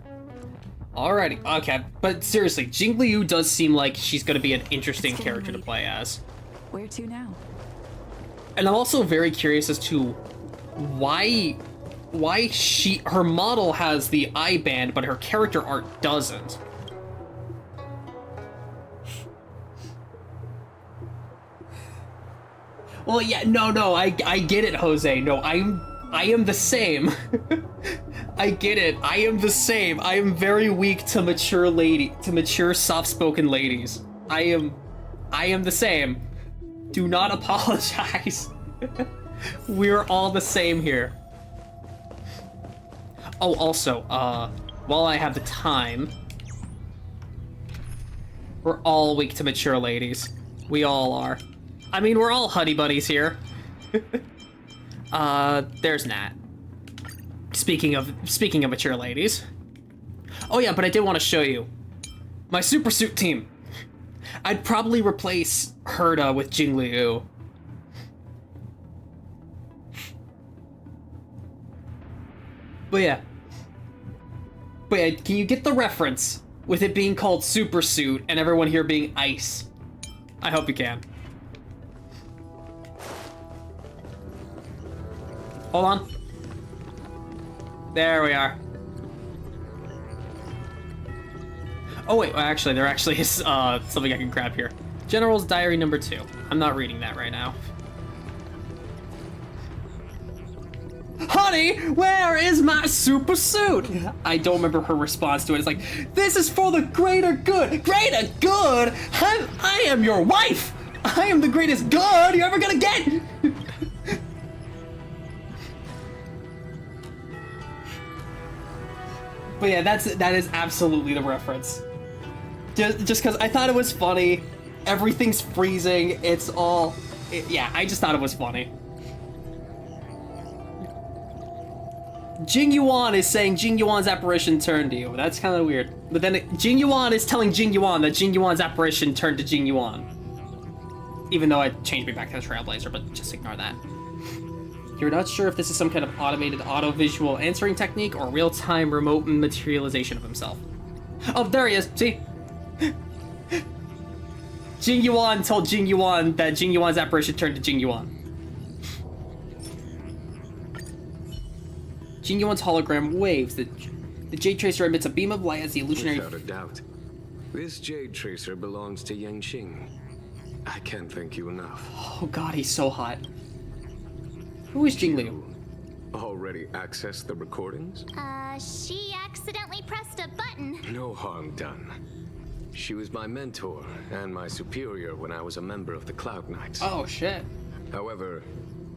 B: Alrighty, okay, but seriously, Jing Liu does seem like she's gonna be an interesting character to play as.
L: Where to now?
B: And I'm also very curious as to why her model has the eye band, but her character art doesn't. Well, yeah, no, I get it, Jose. No, I am the same. I get it. I am the same. I am very weak to mature soft-spoken ladies. I am the same. Do not apologize. We're all the same here. Oh, also, while I have the time, we're all weak to mature ladies. We all are. I mean, we're all Huddy Buddies here. There's Nat. Speaking of mature ladies. Oh yeah, but I did want to show you my super suit team. I'd probably replace Herda with Jingliu. But yeah, can you get the reference with it being called super suit and everyone here being ice? I hope you can. Hold on. There we are. Oh wait, actually, there actually is something I can grab here. General's Diary number 2. I'm not reading that right now. Honey, where is my super suit? I don't remember her response to it. It's like, this is for the greater good. Greater good? I am your wife. I am the greatest good you're ever gonna get. But yeah, that is absolutely the reference. Just because I thought it was funny. Everything's freezing. It's all... yeah, I just thought it was funny. Jing Yuan is saying Jing Yuan's apparition turned to you. That's kind of weird. But then Jing Yuan is telling Jing Yuan that Jing Yuan's apparition turned to Jing Yuan. Even though I changed me back to the Trailblazer, but just ignore that. You're not sure if this is some kind of automated auto-visual answering technique or real-time remote materialization of himself. Oh, there he is. See? Jing Yuan told Jing Yuan that Jing Yuan's apparition turned to Jing Yuan. Jing Yuan's hologram waves. The Jade Tracer emits a beam of light as the illusionary...
F: Without a doubt. This Jade Tracer belongs to Yangqing. I can't thank you enough.
B: Oh god, he's so hot. Who is Jingliu?
F: Already accessed the recordings?
E: She accidentally pressed a button.
F: No harm done. She was my mentor and my superior when I was a member of the Cloud Knights.
B: Oh, shit.
F: However,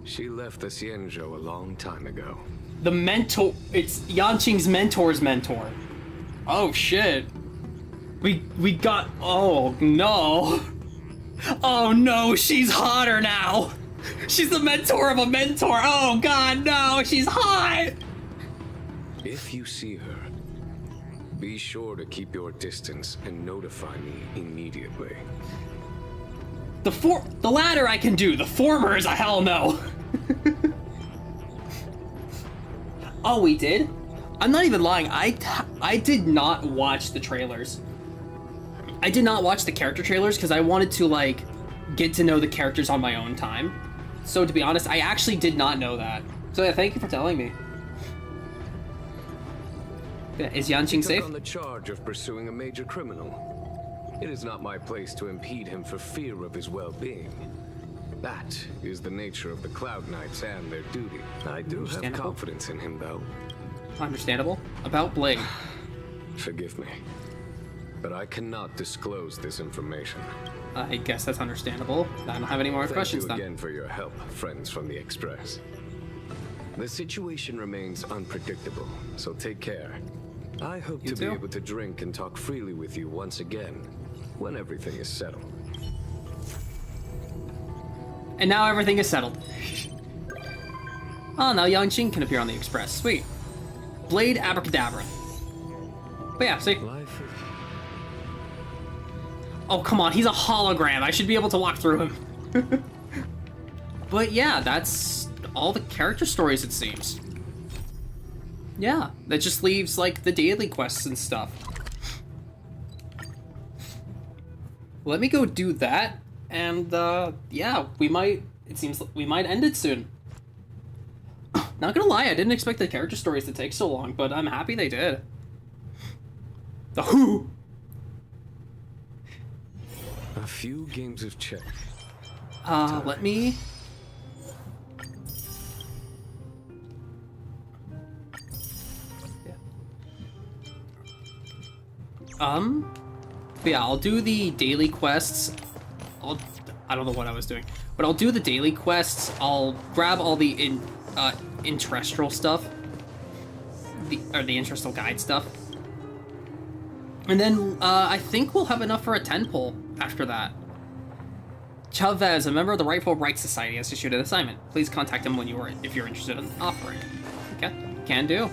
F: she left the Xianzhou a long time ago.
B: The mentor... It's Yanqing's mentor's mentor. Oh, shit. We got... Oh, no. Oh, no, she's hotter now. She's the mentor of a mentor. Oh, God, no, she's hot.
F: If you see her, be sure to keep your distance and notify me immediately.
B: The latter I can do. The former is a hell no. Oh, we did? I'm not even lying. I did not watch the trailers. I did not watch the character trailers because I wanted to, like, get to know the characters on my own time. So, to be honest, I actually did not know that. So, yeah, thank you for telling me. Is Yanqing safe?
F: He took on the charge of pursuing a major criminal. It is not my place to impede him for fear of his well-being. That is the nature of the Cloud Knights and their duty. I do have confidence in him, though.
B: Understandable. About Blade.
F: Forgive me, but I cannot disclose this information.
B: I guess that's understandable. I don't have any more questions
F: Thank you again for your help, friends from the Express. The situation remains unpredictable, so take care. I hope to be able to drink and talk freely with you once again, when everything is settled.
B: And now everything is settled. Oh, now Yanqing can appear on the Express. Sweet. Blade Abracadabra. But yeah, see? Oh, come on, he's a hologram. I should be able to walk through him. But yeah, that's all the character stories, it seems. Yeah, that just leaves, like, the daily quests and stuff. Let me go do that, and, yeah, it seems we might end it soon. Not gonna lie, I didn't expect the character stories to take so long, but I'm happy they did. The who?
F: A few games of chess.
B: Let me... But yeah, I'll do the daily quests. I don't know what I was doing, but I'll do the daily quests. I'll grab all the interstitial stuff, the interstitial guide stuff, and then I think we'll have enough for a 10 pull after that. Chavez, a member of the Rightful Rights Society, has issued an assignment. Please contact him if you're interested in offering. Okay, can do.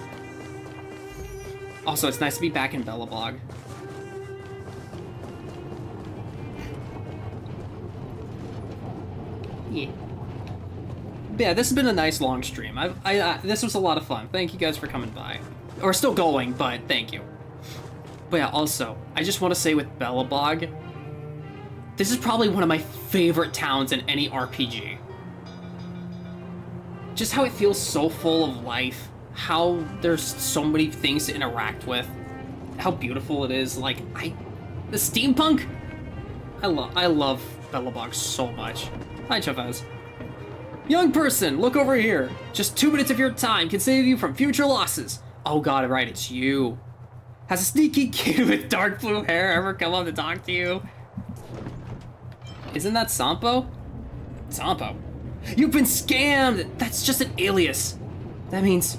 B: Also, it's nice to be back in Belobog. Yeah. But yeah, this has been a nice long stream. This was a lot of fun. Thank you guys for coming by. Or still going, but thank you. But yeah, also, I just want to say with Belobog, this is probably one of my favorite towns in any RPG. Just how it feels so full of life, how there's so many things to interact with, how beautiful it is. Like, the steampunk, I love Belobog so much. Hi, Chavez. Young person, look over here. Just 2 minutes of your time can save you from future losses. Oh god, right, it's you. Has a sneaky kid with dark blue hair ever come up to talk to you? Isn't that Sampo? Sampo? You've been scammed! That's just an alias. That means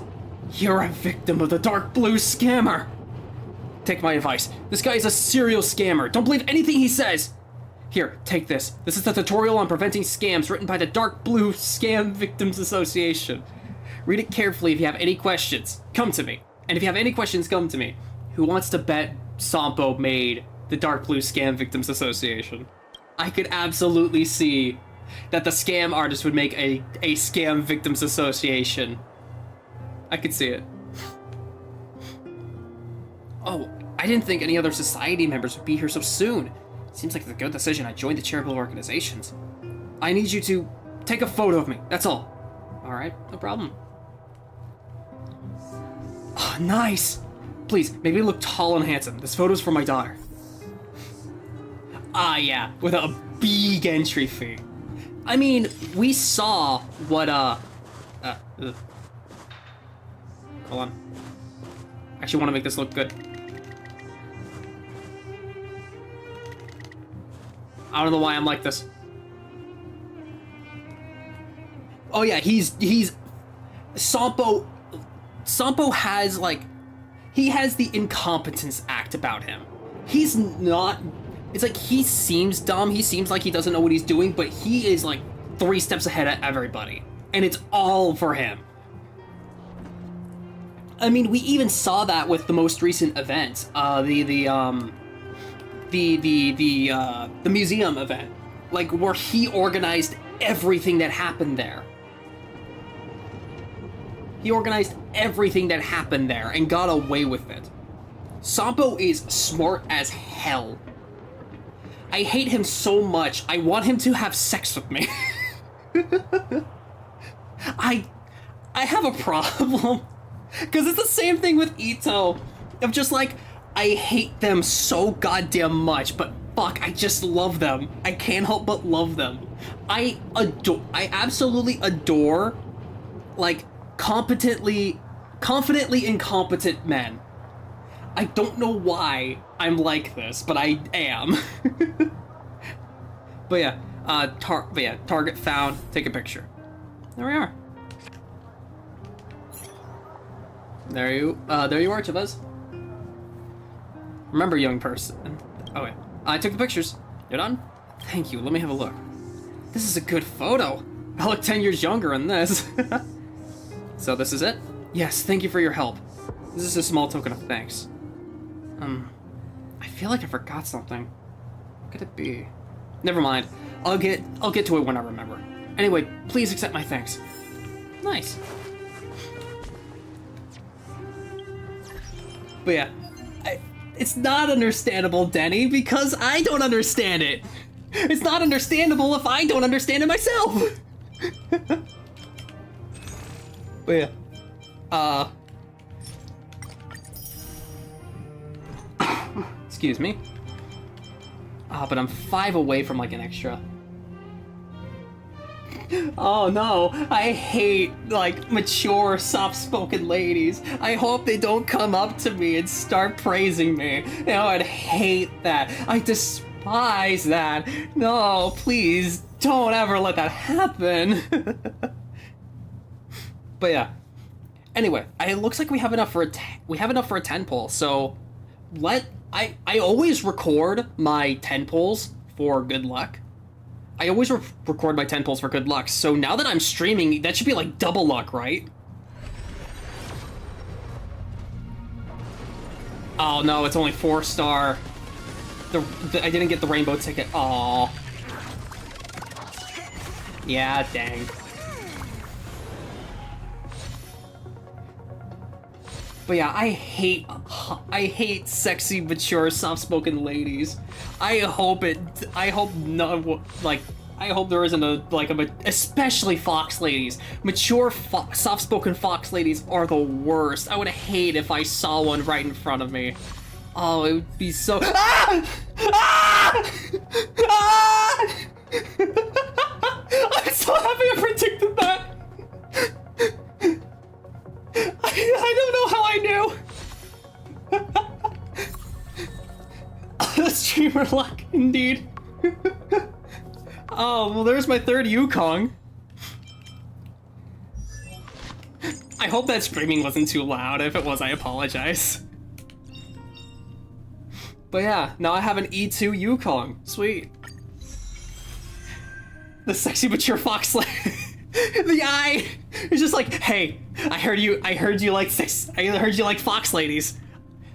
B: you're a victim of the dark blue scammer. Take my advice. This guy is a serial scammer. Don't believe anything he says. Here, take this. This is the tutorial on preventing scams written by the Dark Blue Scam Victims Association. Read it carefully if you have any questions. Come to me. And if you have any questions, come to me. Who wants to bet Sampo made the Dark Blue Scam Victims Association? I could absolutely see that the scam artist would make a Scam Victims Association. I could see it. Oh, I didn't think any other society members would be here so soon. Seems like it's a good decision I joined the charitable organizations. I need you to take a photo of me, that's all. Alright, no problem. Oh, nice! Please, make me look tall and handsome. This photo's for my daughter. Ah, yeah, with a big entry fee. I mean, we saw what, hold on. I actually want to make this look good. I don't know why I'm like this. Oh yeah, he's Sampo has like, he has the incompetence act about him. He's not, it's like he seems dumb, he seems like he doesn't know what he's doing, but he is like 3 steps ahead of everybody. And it's all for him. I mean, we even saw that with the most recent event, the museum event, like where he organized everything that happened there. He organized everything that happened there and got away with it. Sampo is smart as hell. I hate him so much, I want him to have sex with me. I have a problem. Because it's the same thing with Ito. I'm just like, I hate them so goddamn much, but fuck, I just love them. I can't help but love them. I absolutely adore, like, confidently incompetent men. I don't know why I'm like this, but I am. But yeah, target found, take a picture. There we are. There you are, Chavez. Remember, young person. Oh wait, I took the pictures. You're done? Thank you, let me have a look. This is a good photo. I look 10 years younger in this. So this is it? Yes, thank you for your help. This is a small token of thanks. I feel like I forgot something. What could it be? Never mind. I'll get to it when I remember. Anyway, please accept my thanks. Nice. But yeah, it's not understandable, Denny, because I don't understand it. It's not understandable if I don't understand it myself. But yeah, excuse me. But I'm 5 away from like an extra. Oh no, I hate, like, mature, soft-spoken ladies. I hope they don't come up to me and start praising me. You know, I'd hate that. I despise that. No, please, don't ever let that happen. But yeah. Anyway, it looks like we have enough for a 10 poll, so I always record my 10 polls for good luck. I always record my 10 pulls for good luck, so now that I'm streaming, that should be like double luck, right? Oh no, it's only 4-star. I didn't get the rainbow ticket. Aww. Yeah, dang. But yeah, I hate sexy, mature, soft-spoken ladies. I hope there isn't especially fox ladies. Mature, soft-spoken fox ladies are the worst. I would hate if I saw one right in front of me. Oh, it would be so. Ah! Ah! Ah! I'm so happy I predicted that. I don't know how I knew. Streamer luck, indeed. Oh, well, there's my third Yukong. I hope that streaming wasn't too loud. If it was, I apologize. But yeah, now I have an E2 Yukong. Sweet. The sexy mature fox lady. The eye is just like, hey, I heard you like fox ladies.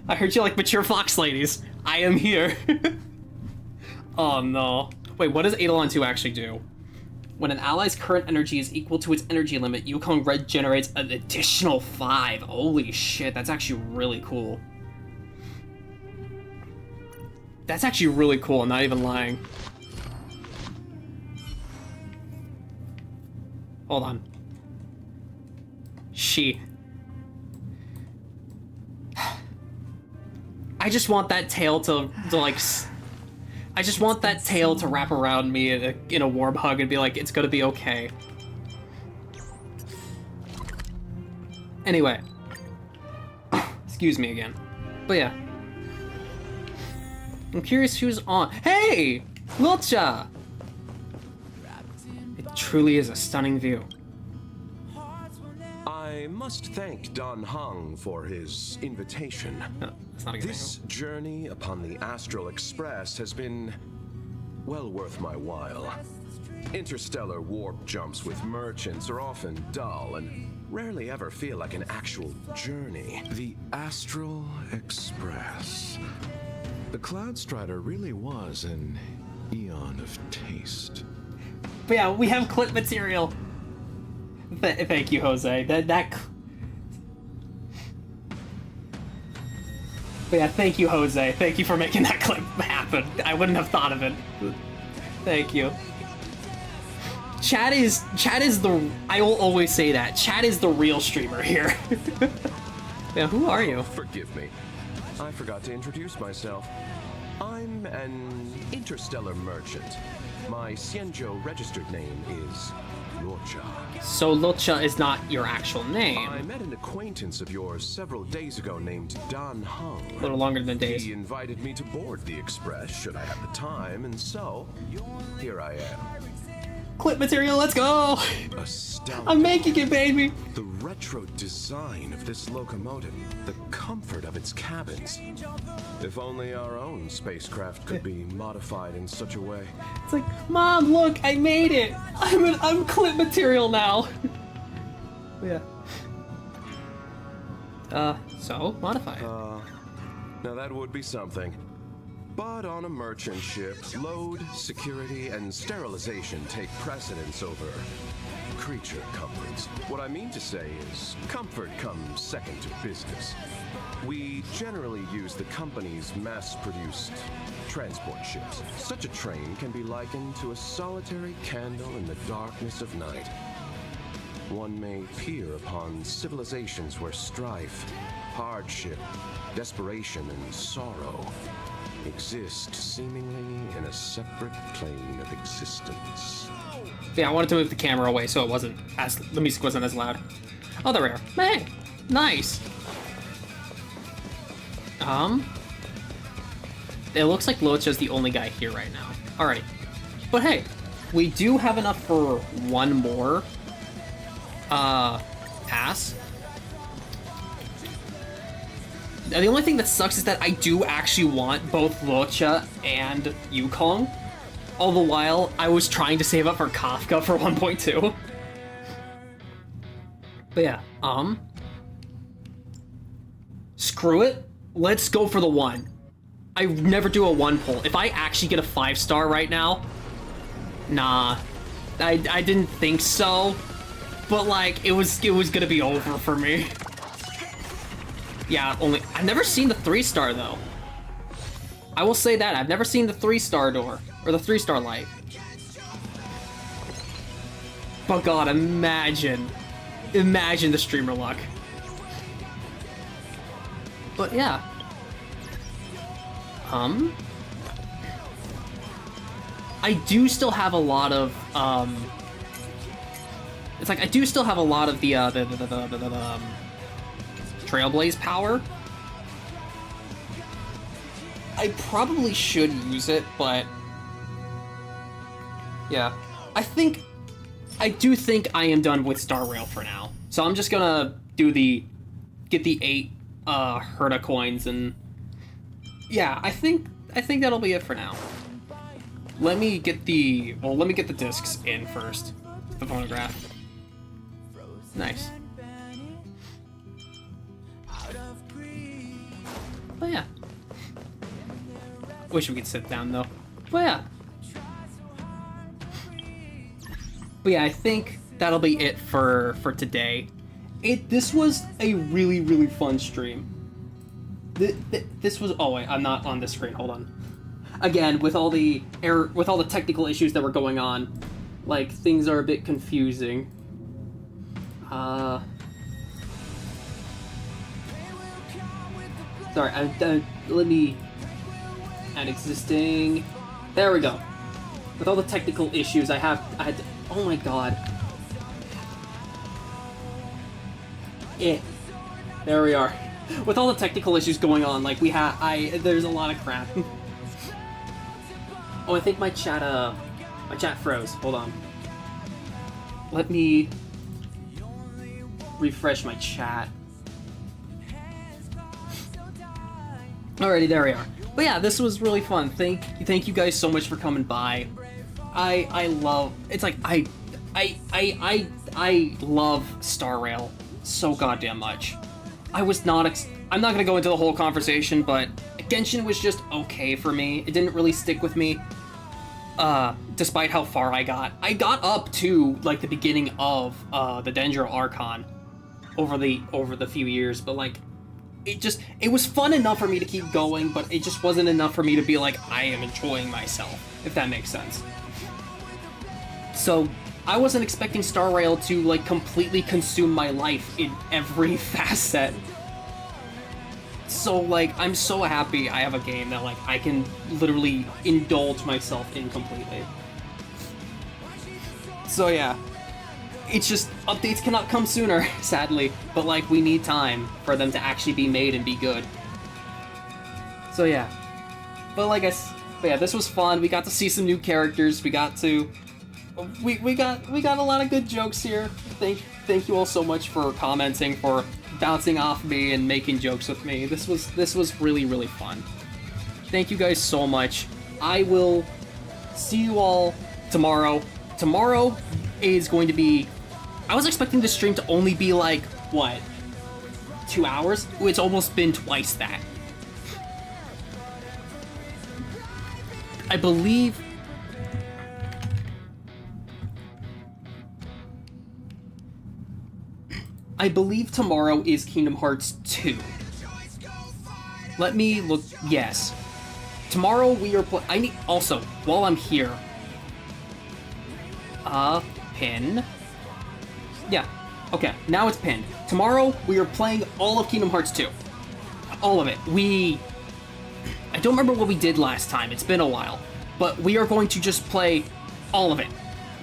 B: I heard you like mature fox ladies. I am here. Oh no. Wait, what does Eidolon 2 actually do? When an ally's current energy is equal to its energy limit, Yukong regenerates an additional 5. Holy shit, that's actually really cool. That's actually really cool, I'm not even lying. Hold on. I just want that tail to like... I just want that tail to wrap around me in a warm hug and be like, it's gonna be okay. Anyway. Excuse me again. But yeah. I'm curious who's on. Hey! Lotcha! It truly is a stunning view.
F: I must thank Don Hung for his invitation.
B: No, that's not a good
F: This journey upon the Astral Express has been well worth my while. Interstellar warp jumps with merchants are often dull and rarely ever feel like an actual journey. The Astral Express. The Cloudstrider really was an eon of taste.
B: But yeah, we have clip material. Thank you, Jose. But yeah, thank you, Jose. Thank you for making that clip happen. I wouldn't have thought of it. Thank you. Chad is the... I will always say that. Chad is the real streamer here. Yeah, who are you?
F: Forgive me. I forgot to introduce myself. I'm an interstellar merchant. My Xianzhou registered name is Luocha.
B: So Luocha is not your actual name.
F: I met an acquaintance of yours several days ago named Don Hung.
B: A little longer than days.
F: He invited me to board the Express should I have the time, and so here I am.
B: Clip material, let's go!
F: Astounding.
B: I'm making it, baby!
F: The retro design of this locomotive, the comfort of its cabins. If only our own spacecraft could be modified in such a way.
B: It's like, Mom, look, I made it! I'm clip material now! Yeah. So, modify it.
F: Now that would be something. But on a merchant ship, load, security, and sterilization take precedence over creature comforts. What I mean to say is, comfort comes second to business. We generally use the company's mass-produced transport ships. Such a train can be likened to a solitary candle in the darkness of night. One may peer upon civilizations where strife, hardship, desperation, and sorrow exist seemingly in a separate plane of existence.
B: Yeah, I wanted to move the camera away so it wasn't as the music wasn't as loud. Oh, they're rare. Hey, nice. It looks like Luocha's the only guy here right now. Alrighty, but hey, we do have enough for one more pass. Now, the only thing that sucks is that I do actually want both Luocha and Yukong. all the while, I was trying to save up for Kafka for 1.2. But yeah, screw it. Let's go for the 1. I never do a 1 pull. If I actually get a 5-star right now, nah, I didn't think so. But like, it was gonna be over for me. Yeah, I've never seen the 3-star though. I will say that I've never seen the 3-star door or the 3-star light. But God, imagine the streamer luck. But yeah. I do still have a lot of it's like I do still have a lot of the Trailblaze power. I probably should use it, but yeah, I do think I am done with Star Rail for now. So I'm just gonna get the 8 Herta coins, and yeah, I think that'll be it for now. Let me get the discs in first. The phonograph. Nice. But yeah. Wish we could sit down though. But yeah. But yeah, I think that'll be it for today. This was a really, really fun stream. This was, oh wait, I'm not on this screen, hold on. Again, with all the technical issues that were going on, like, things are a bit confusing. Sorry, let me add existing. There we go. With all the technical issues, I had to, oh my god. There we are. With all the technical issues going on, like there's a lot of crap. Oh, I think my chat froze. Hold on. Let me refresh my chat. Alrighty, there we are. But yeah, this was really fun. Thank you guys so much for coming by. I love, it's like I love Star Rail so goddamn much. I'm not gonna go into the whole conversation, but Genshin was just okay for me. It didn't really stick with me, despite how far I got. I got up to like the beginning of the Dendro Archon over the few years, but like it was fun enough for me to keep going, but it just wasn't enough for me to be like, I am enjoying myself, if that makes sense. So I wasn't expecting Star Rail to like completely consume my life in every facet. So like, I'm so happy I have a game that like I can literally indulge myself in completely. So yeah, it's just updates cannot come sooner, sadly, but like we need time for them to actually be made and be good. So yeah, but yeah, this was fun. We got to see some new characters. We got a lot of good jokes here. Thank you all so much for commenting, for bouncing off me and making jokes with me. This was really, really fun. Thank you guys so much. I will see you all tomorrow. Tomorrow is going to be, I was expecting the stream to only be like, what, 2 hours? It's almost been twice that. I believe tomorrow is Kingdom Hearts 2. Let me look. Yes. Tomorrow we are also, while I'm here, pin. Yeah. Okay, now it's pinned. Tomorrow we are playing all of Kingdom Hearts 2. All of it. I don't remember what we did last time. It's been a while. But we are going to just play all of it.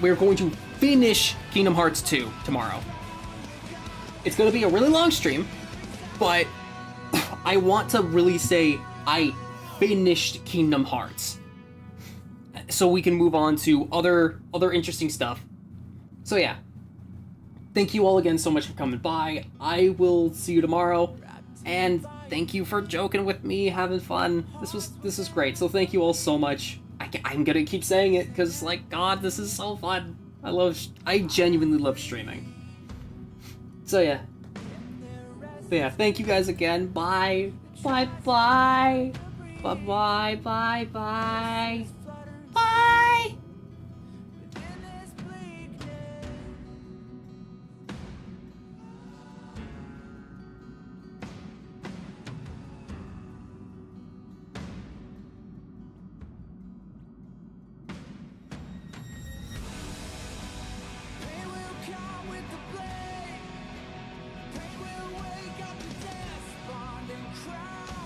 B: We're going to finish Kingdom Hearts 2 tomorrow. It's going to be a really long stream, but I want to really say I finished Kingdom Hearts, so we can move on to other interesting stuff. So yeah, thank you all again so much for coming by. I will see you tomorrow, and thank you for joking with me, having fun. This was great. So thank you all so much. I I'm gonna keep saying it because, like, God, this is so fun. I genuinely love streaming. So yeah. But yeah, thank you guys again. Bye. Bye bye. Bye bye bye bye. Bye.
U: Cry.